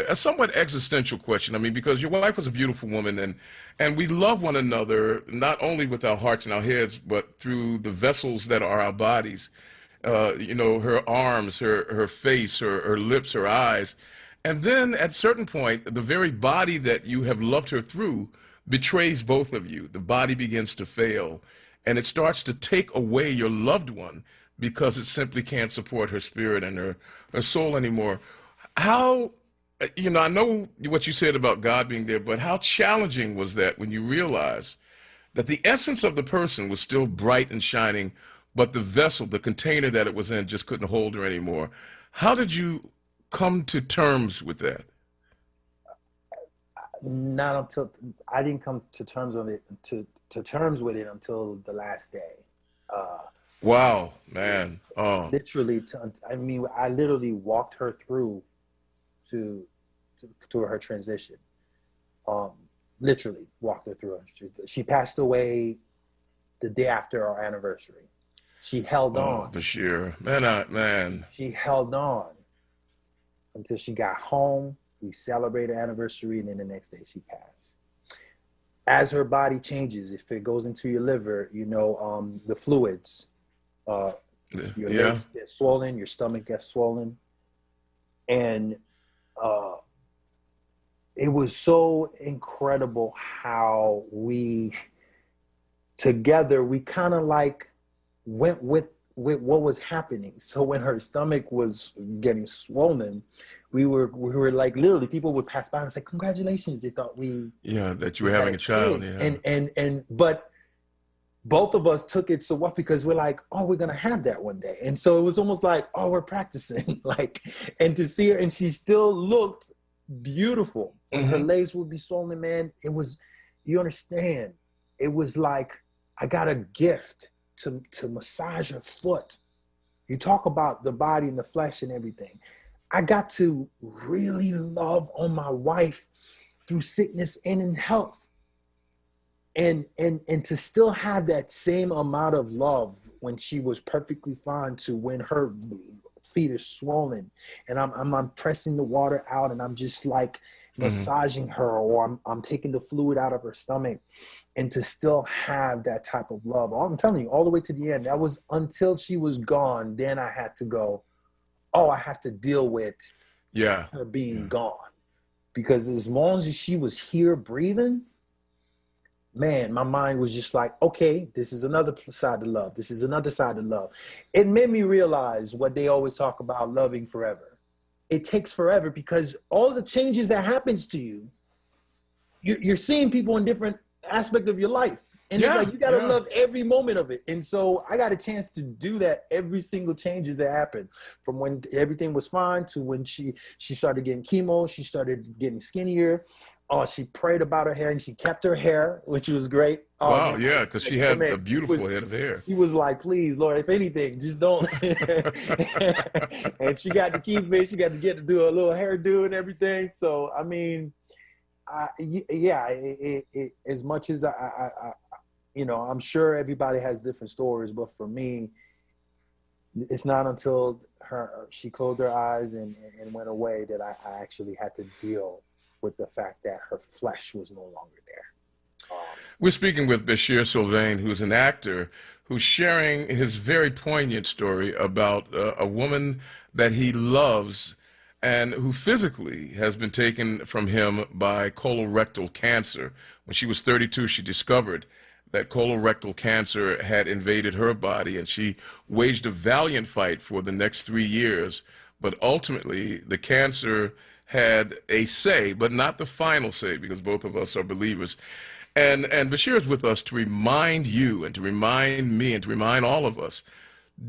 a somewhat existential question. I mean, because your wife was a beautiful woman, and we love one another, not only with our hearts and our heads, but through the vessels that are our bodies. You know, her arms, her face, her lips, her eyes. And then at a certain point, the very body that you have loved her through betrays both of you. The body begins to fail, and it starts to take away your loved one, because it simply can't support her spirit and her soul anymore. How, you know, I know what you said about God being there, but how challenging was that when you realized that the essence of the person was still bright and shining, but the vessel, the container that it was in, just couldn't hold her anymore? How did you come to terms with that? Not until, I didn't come to terms of it, to terms with it until the last day. Wow, man. Oh. Literally, I mean, I literally walked her through to her transition. Literally walked her through. She passed away the day after our anniversary. She held on. Bashir, man. She held on until she got home. We celebrated our anniversary, and then the next day she passed. As her body changes, if it goes into your liver, you know, the fluids, your legs get swollen, your stomach gets swollen. And it was so incredible how we together, we kind of like went with what was happening. So when her stomach was getting swollen, we were like, literally, people would pass by and say, congratulations. They thought that you were having a child. Yeah. But both of us took it so what, because we're like, oh, we're gonna have that one day. And so it was almost like, oh, we're practicing. And to see her, and she still looked beautiful. And her legs would be swollen, man. It was, you understand, it was like I got a gift to massage her foot. You talk about the body and the flesh and everything. I got to really love on my wife through sickness and in health. And to still have that same amount of love when she was perfectly fine to when her feet are swollen and I'm pressing the water out and I'm just like massaging her, or I'm taking the fluid out of her stomach, and to still have that type of love. I'm telling you, all the way to the end. That was until she was gone. Then I had to go, oh, I have to deal with her being gone. Because as long as she was here breathing, man, my mind was just like, okay, this is another side of love. This is another side of love. It made me realize what they always talk about, loving forever. It takes forever, because all the changes that happens to you, you're seeing people in different aspects of your life. And it's like, you got to love every moment of it. And so I got a chance to do that every single changes that happened, from when everything was fine to when she started getting chemo, she started getting skinnier. She prayed about her hair, and she kept her hair, which was great. Wow, yeah, because she had a beautiful head of hair. He was like, please, Lord, if anything, just don't. And she got to keep it. She got to get to do a little hairdo and everything. So, I mean, as much as you know, I'm sure everybody has different stories, but for me, it's not until she closed her eyes and went away that I actually had to deal with the fact that her flesh was no longer there. We're speaking with Bashir Sylvain, who's an actor who's sharing his very poignant story about a woman that he loves and who physically has been taken from him by colorectal cancer. When she was 32, she discovered that colorectal cancer had invaded her body, and she waged a valiant fight for the next 3 years. But ultimately, the cancer had a say, but not the final say, because both of us are believers. And Bashir is with us to remind you and to remind me and to remind all of us,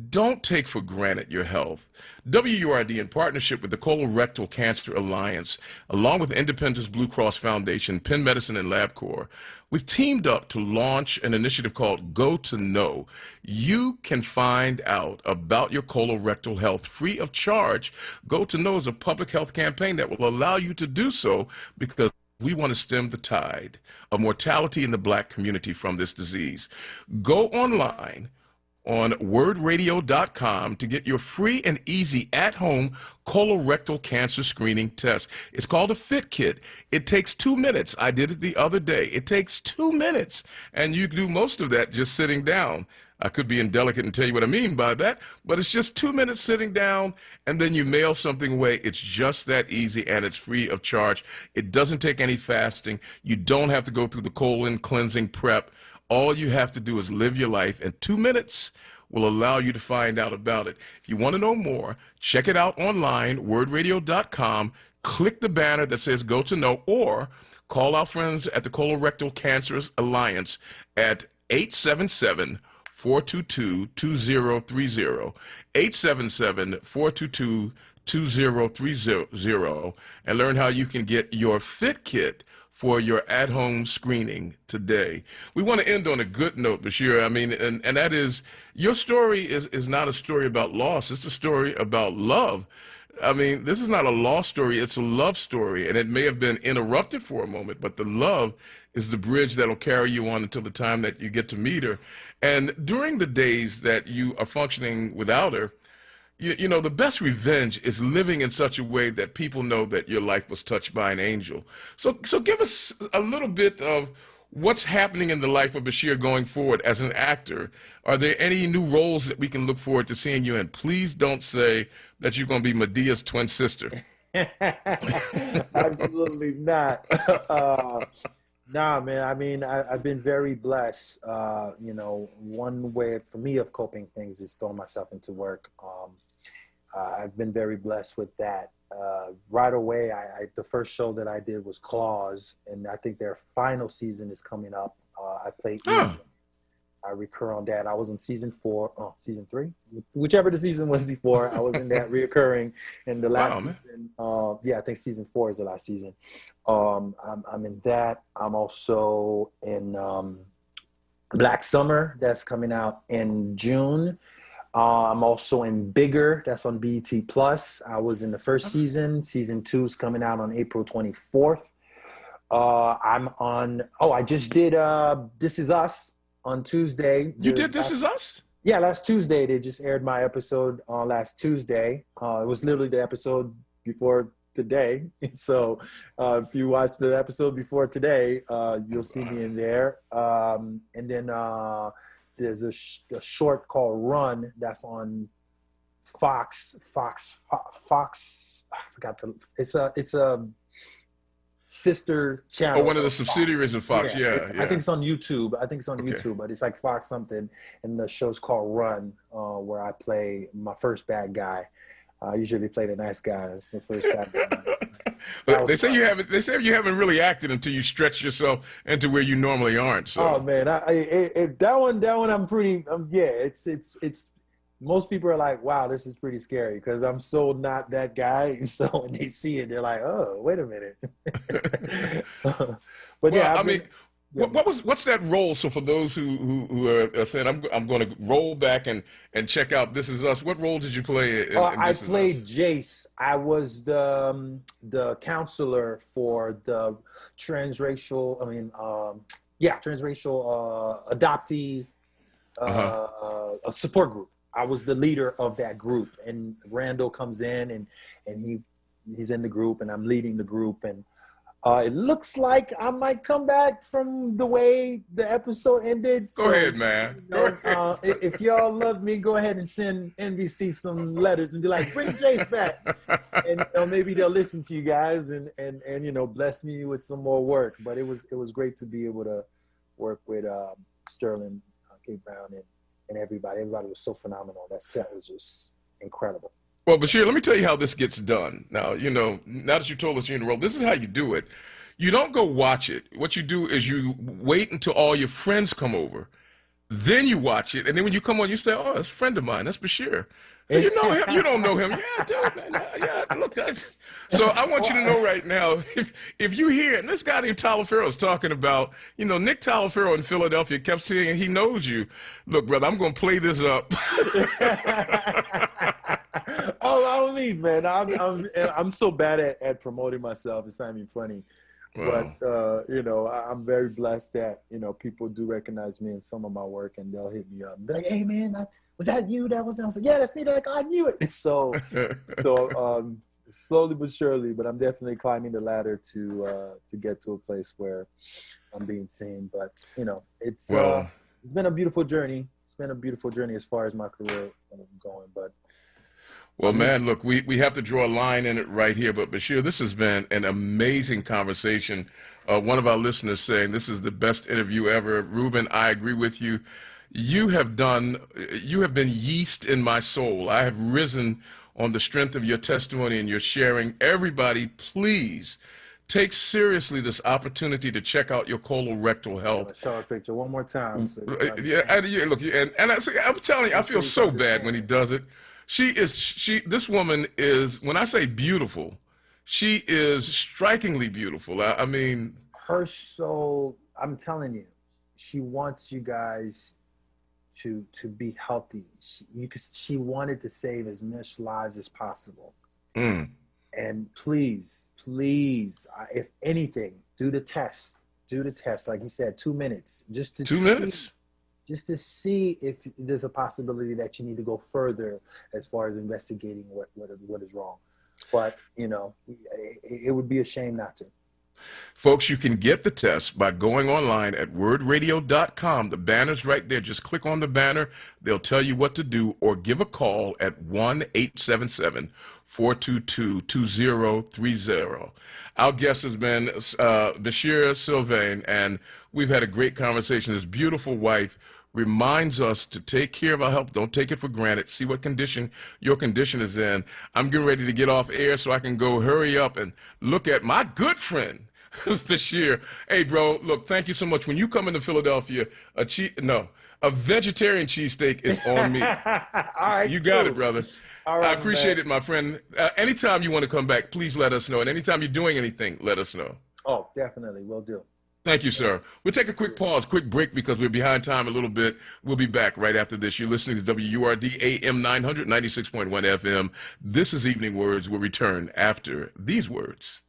don't take for granted your health. WURD, in partnership with the Colorectal Cancer Alliance, along with Independence Blue Cross Foundation, Penn Medicine, and LabCorp, we've teamed up to launch an initiative called Go to Know. You can find out about your colorectal health free of charge. Go to Know is a public health campaign that will allow you to do so, because we want to stem the tide of mortality in the Black community from this disease. Go online on WURDradio.com to get your free and easy at-home colorectal cancer screening test. It's called a Fit Kit. It takes 2 minutes. I did it the other day. It takes 2 minutes, and you can do most of that just sitting down. I could be indelicate and tell you what I mean by that, but it's just 2 minutes sitting down, and then you mail something away. It's just that easy, and it's free of charge. It doesn't take any fasting. You don't have to go through the colon cleansing prep. All you have to do is live your life, and 2 minutes will allow you to find out about it. If you want to know more, check it out online, WURDradio.com. Click the banner that says Go to Know, or call our friends at the Colorectal Cancer Alliance at 877-422-2030, 877-422-2030, and learn how you can get your Fit Kit for your at-home screening today. We want to end on a good note, Bashir. I mean, and that is, your story is not a story about loss. It's a story about love. I mean, this is not a loss story. It's a love story, and it may have been interrupted for a moment, but the love is the bridge that'll carry you on until the time that you get to meet her. And during the days that you are functioning without her, you know, the best revenge is living in such a way that people know that your life was touched by an angel. So give us a little bit of what's happening in the life of Bashir going forward as an actor. Are there any new roles that we can look forward to seeing you in? Please don't say that you're going to be Medea's twin sister. Absolutely not. Nah, man. I mean, I've been very blessed. You know, one way for me of coping things is throwing myself into work. I've been very blessed with that. Right away, the first show that I did was Claws, and I think their final season is coming up. I played I recur on that. I was in season 3, whichever the season was before. I was in that reoccurring. And the last season, yeah, I think season 4 is the last season. I'm in that. I'm also in Black Summer, that's coming out in June. I'm also in Bigger, that's on BET Plus. I was in the first season. Season 2 is coming out on April 24th. I'm on, I just did This Is Us on Tuesday. You did This Is Us? Yeah, last Tuesday. They just aired my episode on last Tuesday. It was literally the episode before today. So if you watch the episode before today, you'll see me in there. And then there's a short called Run that's on Fox. I forgot it's a sister channel. Oh, one of the subsidiaries of Fox. Yeah. I think it's on YouTube. YouTube, but it's like Fox something. And the show's called Run, where I play my first bad guy. I usually play the nice guy. It's the first bad guy. But they say you haven't really acted until you stretch yourself into where you normally aren't. So. Oh man, that one I'm pretty. Yeah, it's. Most people are like, wow, this is pretty scary because I'm so not that guy. So when they see it, they're like, oh, wait a minute. But yeah, I mean. What's that role? So for those who are saying I'm going to roll back and check out This Is Us, what role did you play in I This Is Us? played Jace. I was the counselor for the transracial. Transracial adoptee a support group. I was the leader of that group, and Randall comes in and he's in the group, and I'm leading the group, and It looks like I might come back from the way the episode ended. Go ahead, man. If y'all love me, go ahead and send NBC some letters and be like, bring Jace back. And maybe they'll listen to you guys and bless me with some more work. But it was great to be able to work with Sterling, Kate Brown, and everybody. Everybody was so phenomenal. That set was just incredible. Well, Bashir, let me tell you how this gets done. Now, now that you told us you're in the role, this is how you do it. You don't go watch it. What you do is you wait until all your friends come over. Then you watch it. And then when you come on, you say, oh, that's a friend of mine. That's Bashir. So you know him. You don't know him. Yeah, tell him, man. Yeah, look, guys. So I want you to know right now, if you hear, and this guy named Taliaferro is talking about, Nick Taliaferro in Philadelphia kept saying he knows you. Look, brother, I'm going to play this up. Oh, I don't need, man. I'm so bad at promoting myself. It's not even funny. Wow. But, I'm very blessed that, people do recognize me in some of my work, and they'll hit me up and be like, hey, man, was that you? I was like, yeah, that's me. They're like, I knew it. So slowly but surely, but I'm definitely climbing the ladder to get to a place where I'm being seen. But, it's been a beautiful journey. It's been a beautiful journey as far as my career going, but. Well, man, look, we have to draw a line in it right here. But, Bashir, this has been an amazing conversation. One of our listeners saying this is the best interview ever. Ruben, I agree with you. You have been yeast in my soul. I have risen on the strength of your testimony and your sharing. Everybody, please take seriously this opportunity to check out your colorectal health. Show a picture one more time. So look, I'm telling you, I feel so bad when he does it. This woman is, when I say beautiful, she is strikingly beautiful. I mean, her soul, I'm telling you, she wants you guys to be healthy. She wanted to save as much lives as possible. And please, if anything, do the test. Like you said, 2 minutes. Just to 2 minutes? Just to see if there's a possibility that you need to go further as far as investigating what is wrong. But, it would be a shame not to. Folks, you can get the test by going online at wordradio.com. The banner's right there. Just click on the banner. They'll tell you what to do, or give a call at 1-877-422-2030. Our guest has been Bashir Sylvain, and we've had a great conversation. His beautiful wife reminds us to take care of our health. Don't take it for granted. See what condition your condition is in. I'm getting ready to get off air so I can go hurry up and look at my good friend, Bashir. Hey, bro, look, thank you so much. When you come into Philadelphia, a vegetarian cheesesteak is on me. All right, you got it, brother. All right, I appreciate it, my friend. Anytime you want to come back, please let us know. And anytime you're doing anything, let us know. Oh, definitely. Will do. Thank you, sir. We'll take a quick pause, quick break, because we're behind time a little bit. We'll be back right after this. You're listening to WURD AM 900, 96.1 FM. This is Evening Words. We'll return after these words.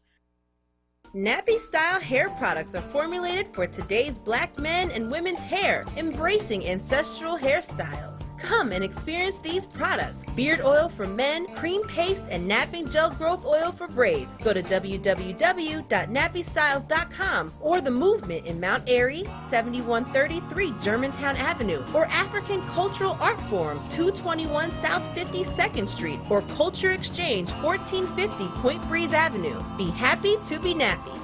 Nappy-style hair products are formulated for today's black men and women's hair, embracing ancestral hairstyles. Come and experience these products: beard oil for men, cream paste, and napping gel growth oil for braids. Go to www.nappystyles.com or The Movement in Mount Airy, 7133 Germantown Avenue, or African Cultural Art Forum, 221 South 52nd Street, or Culture Exchange, 1450 Point Breeze Avenue. Be happy to be nappy.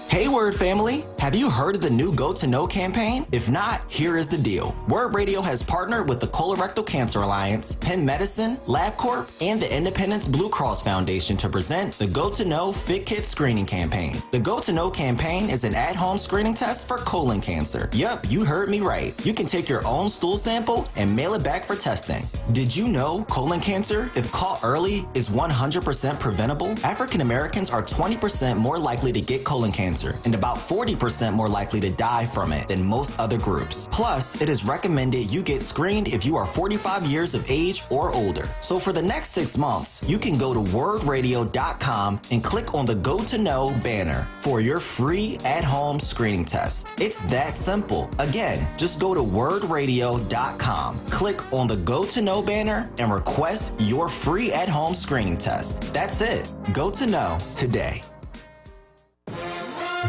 Hey, WURD family! Have you heard of the new Go to Know campaign? If not, here is the deal. WURD Radio has partnered with the Colorectal Cancer Alliance, Penn Medicine, LabCorp, and the Independence Blue Cross Foundation to present the Go to Know Fit Kit Screening Campaign. The Go to Know campaign is an at-home screening test for colon cancer. Yup, you heard me right. You can take your own stool sample and mail it back for testing. Did you know colon cancer, if caught early, is 100% preventable? African Americans are 20% more likely to get colon cancer and about 40% more likely to die from it than most other groups. Plus, it is recommended you get screened if you are 45 years of age or older. So for the next 6 months, you can go to wordradio.com and click on the Go to Know banner for your free at-home screening test. It's that simple. Again, just go to wordradio.com, click on the Go to Know banner, and request your free at-home screening test. That's it. Go to Know today.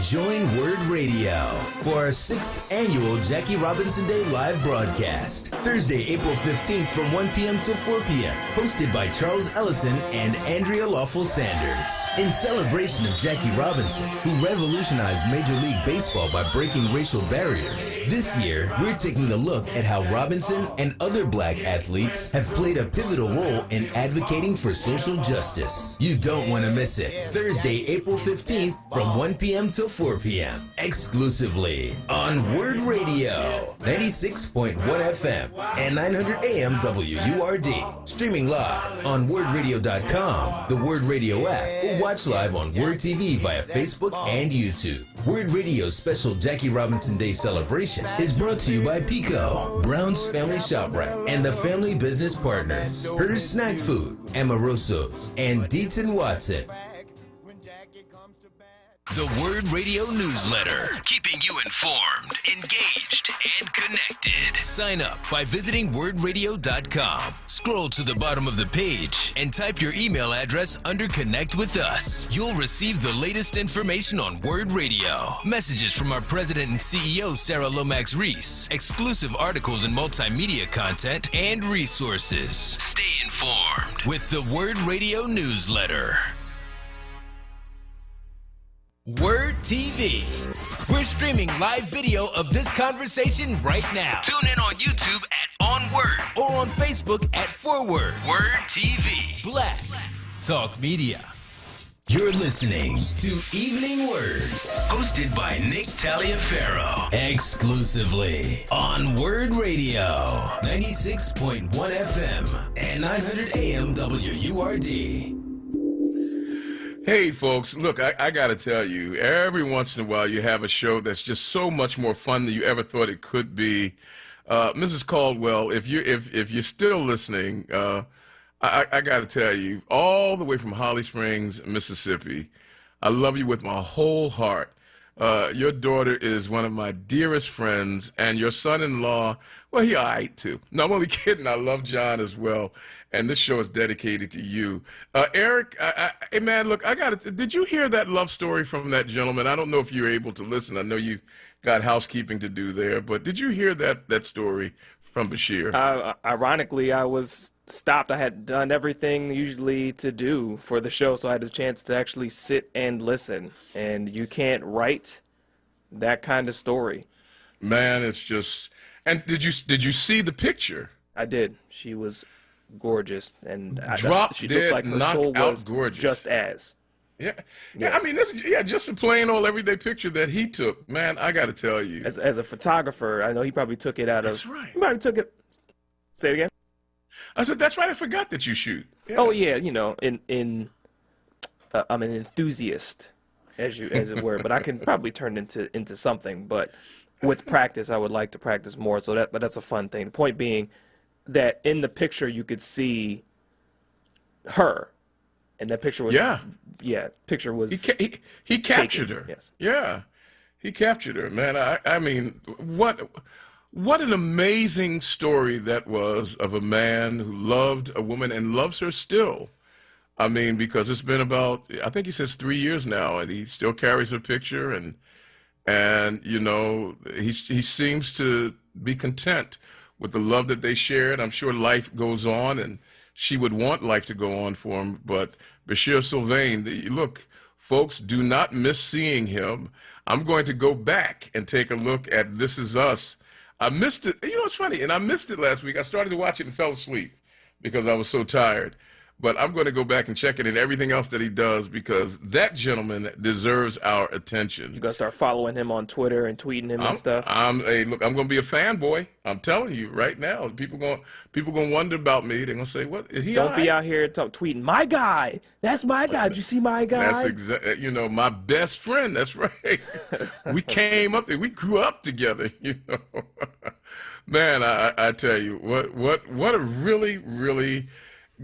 Join WURD Radio for our 6th annual Jackie Robinson Day live broadcast, Thursday, April 15th from 1 p.m. till 4 p.m., hosted by Charles Ellison and Andrea Lawful Sanders. In celebration of Jackie Robinson, who revolutionized Major League Baseball by breaking racial barriers, this year we're taking a look at how Robinson and other black athletes have played a pivotal role in advocating for social justice. You don't want to miss it. Thursday, April 15th from 1 p.m. till 4 p.m. exclusively on WURD Radio, 96.1 FM and 900 AM WURD. Streaming live on WURDradio.com, the WURD Radio app, or watch live on WURD TV via Facebook and YouTube. WURD Radio's special Jackie Robinson Day celebration is brought to you by Pico, Brown's Family ShopRite, and the Family Business Partners, Hers Snack Food, Amoroso's, and Dietz & Watson. The WURD Radio newsletter, keeping you informed, engaged, and connected. Sign up by visiting WURDradio.com. Scroll to the bottom of the page and type your email address under Connect with Us. You'll receive the latest information on WURD Radio, messages from our president and CEO, Sarah Lomax Reese, exclusive articles and multimedia content, and resources. Stay informed with the WURD Radio newsletter. WURD TV. We're streaming live video of this conversation right now. Tune in on YouTube at onWURD or on Facebook at ForWord. WURD TV. Black Talk Media. You're listening to Evening Words, hosted by Nick Taliaferro, exclusively on WURD Radio, 96.1 FM and 900 AM WURD. Hey, folks, look, I got to tell you, every once in a while you have a show that's just so much more fun than you ever thought it could be. Mrs. Caldwell, if you're still listening, I got to tell you, all the way from Holly Springs, Mississippi, I love you with my whole heart. Your daughter is one of my dearest friends, and your son-in-law, well, he all right, too. No, I'm only kidding. I love John as well, and this show is dedicated to you. Eric, hey, man, look, did you hear that love story from that gentleman? I don't know if you were able to listen. I know you got housekeeping to do there, but did you hear that story from Bashir? Ironically, I was stopped. I had done everything usually to do for the show, so I had a chance to actually sit and listen. And you can't write that kind of story. Man, it's just. And did you see the picture? I did. She was gorgeous, and she looked like her soul was gorgeous. Just as. Yeah, yeah. I mean, just a plain old everyday picture that he took. Man, I got to tell you, as a photographer, I know he probably took it out of. That's right. He probably took it. Say it again. I said, that's right. I forgot that you shoot. Yeah. Oh yeah, you know, I'm an enthusiast, as it were, but I can probably turn into something. But with practice, I would like to practice more. But that's a fun thing. The point being that in the picture you could see her, and that picture was picture was he captured taken. her. Yes. Yeah, he captured her. Man, I mean, what an amazing story that was of a man who loved a woman and loves her still. I mean, because it's been about, I think he says 3 years now, and he still carries her picture, and you know, he seems to be content with the love that they shared. I'm sure life goes on, and she would want life to go on for him. But Bashir Sylvain, look, folks, do not miss seeing him. I'm going to go back and take a look at This Is Us. I missed it. You know, it's funny, and I missed it last week. I started to watch it and fell asleep because I was so tired. But I'm going to go back and check it and everything else that he does, because that gentleman deserves our attention. You're going to start following him on Twitter and tweeting him and stuff? Look, I'm going to be a fanboy. I'm telling you right now. People going to wonder about me. They're going to say, what, is he Don't be out here tweeting, my guy. That's my guy. Did you see my guy? That's exactly, you know, my best friend. That's right. We came up there. We grew up together, you know. Man, I tell you, what a really, really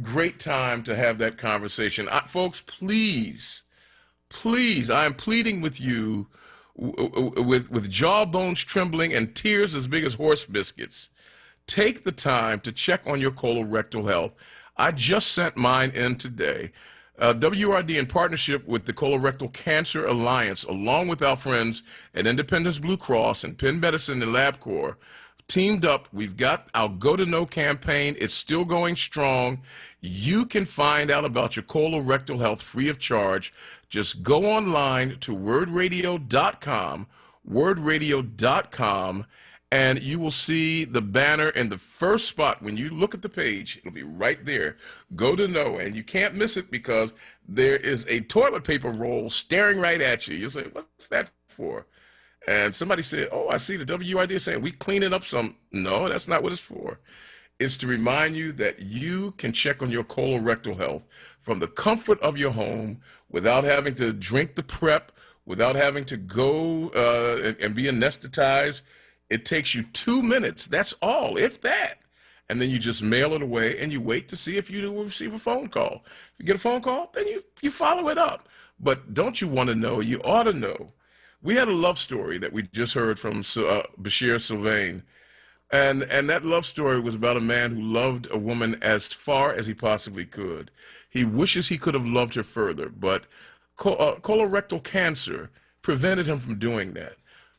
great time to have that conversation. Folks, please, I am pleading with you with jawbones trembling and tears as big as horse biscuits. Take the time to check on your colorectal health. I just sent mine in today. WURD, in partnership with the Colorectal Cancer Alliance, along with our friends at Independence Blue Cross and Penn Medicine and LabCorp, teamed up. We've got our Go to Know campaign. It's still going strong. You can find out about your colorectal health free of charge. Just go online to wordradio.com, wordradio.com, and you will see the banner in the first spot. When you look at the page, it'll be right there. Go to Know, and you can't miss it because there is a toilet paper roll staring right at you. You'll say, what's that for? And somebody said, oh, I see the WURD saying we cleaning up some. No, that's not what it's for. It's to remind you that you can check on your colorectal health from the comfort of your home without having to drink the prep, without having to go and be anesthetized. It takes you 2 minutes. That's all, if that. And then you just mail it away and you wait to see if you will receive a phone call. If you get a phone call, then you follow it up. But don't you want to know? You ought to know. We had a love story that we just heard from Bashir Sylvain. And that love story was about a man who loved a woman as far as he possibly could. He wishes he could have loved her further, but colorectal cancer prevented him from doing that.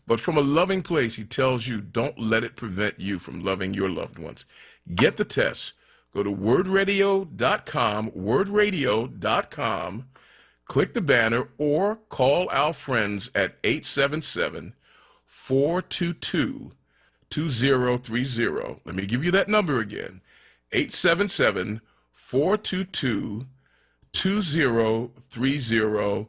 But from a loving place, he tells you, don't let it prevent you from loving your loved ones. Get the test. Go to wordradio.com, wordradio.com, click the banner, or call our friends at 877-422-2030. Let me give you that number again, 877-422-2030.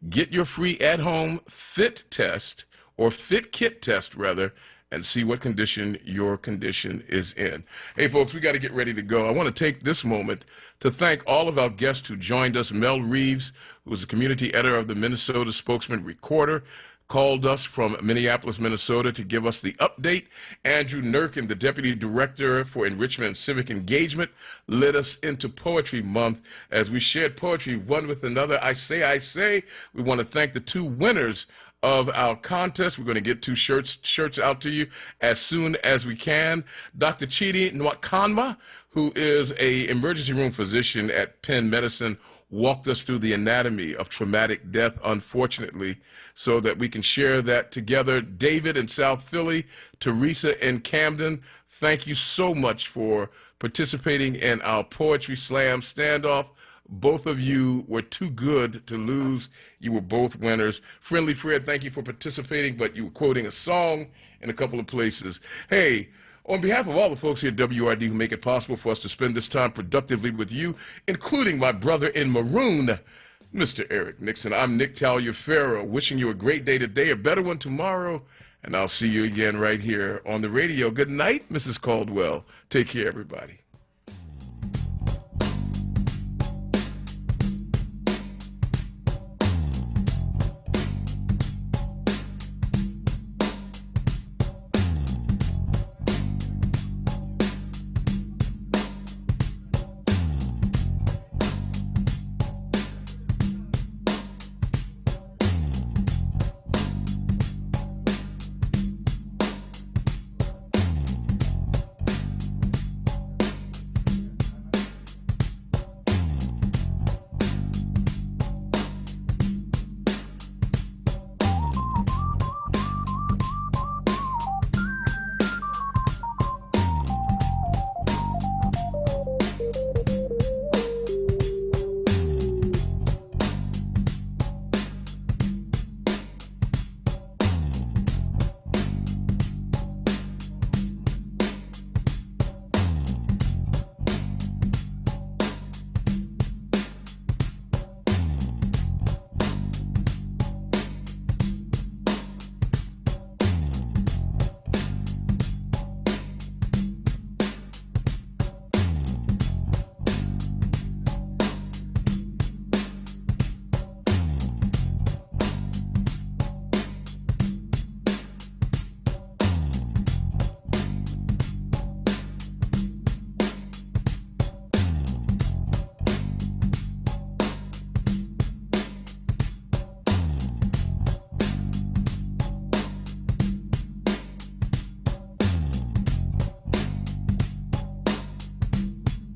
Get your free at-home fit test, or fit kit test rather, and see what condition your condition is in. Hey folks, we got to get ready to go. I want to take this moment to thank all of our guests who joined us. Mel Reeves, who is the community editor of the Minnesota Spokesman Recorder, called us from Minneapolis, Minnesota to give us the update. Andrew Nurkin, the Deputy Director for Enrichment and Civic Engagement, led us into Poetry Month as we shared poetry one with another. I say. We want to thank the two winners of our contest. We're going to get two shirts out to you as soon as we can. Dr. Chidi Nwakama, who is an emergency room physician at Penn Medicine, walked us through the anatomy of traumatic death, unfortunately, so that we can share that together. David in South Philly, Teresa in Camden, thank you so much for participating in our Poetry Slam standoff. Both of you were too good to lose. You were both winners. Friendly Fred, thank you for participating, but you were quoting a song in a couple of places. Hey, on behalf of all the folks here at WURD who make it possible for us to spend this time productively with you, including my brother in maroon, Mr. Eric Nixon, I'm Nick Taliaferro, wishing you a great day today, a better one tomorrow, and I'll see you again right here on the radio. Good night, Mrs. Caldwell. Take care, everybody.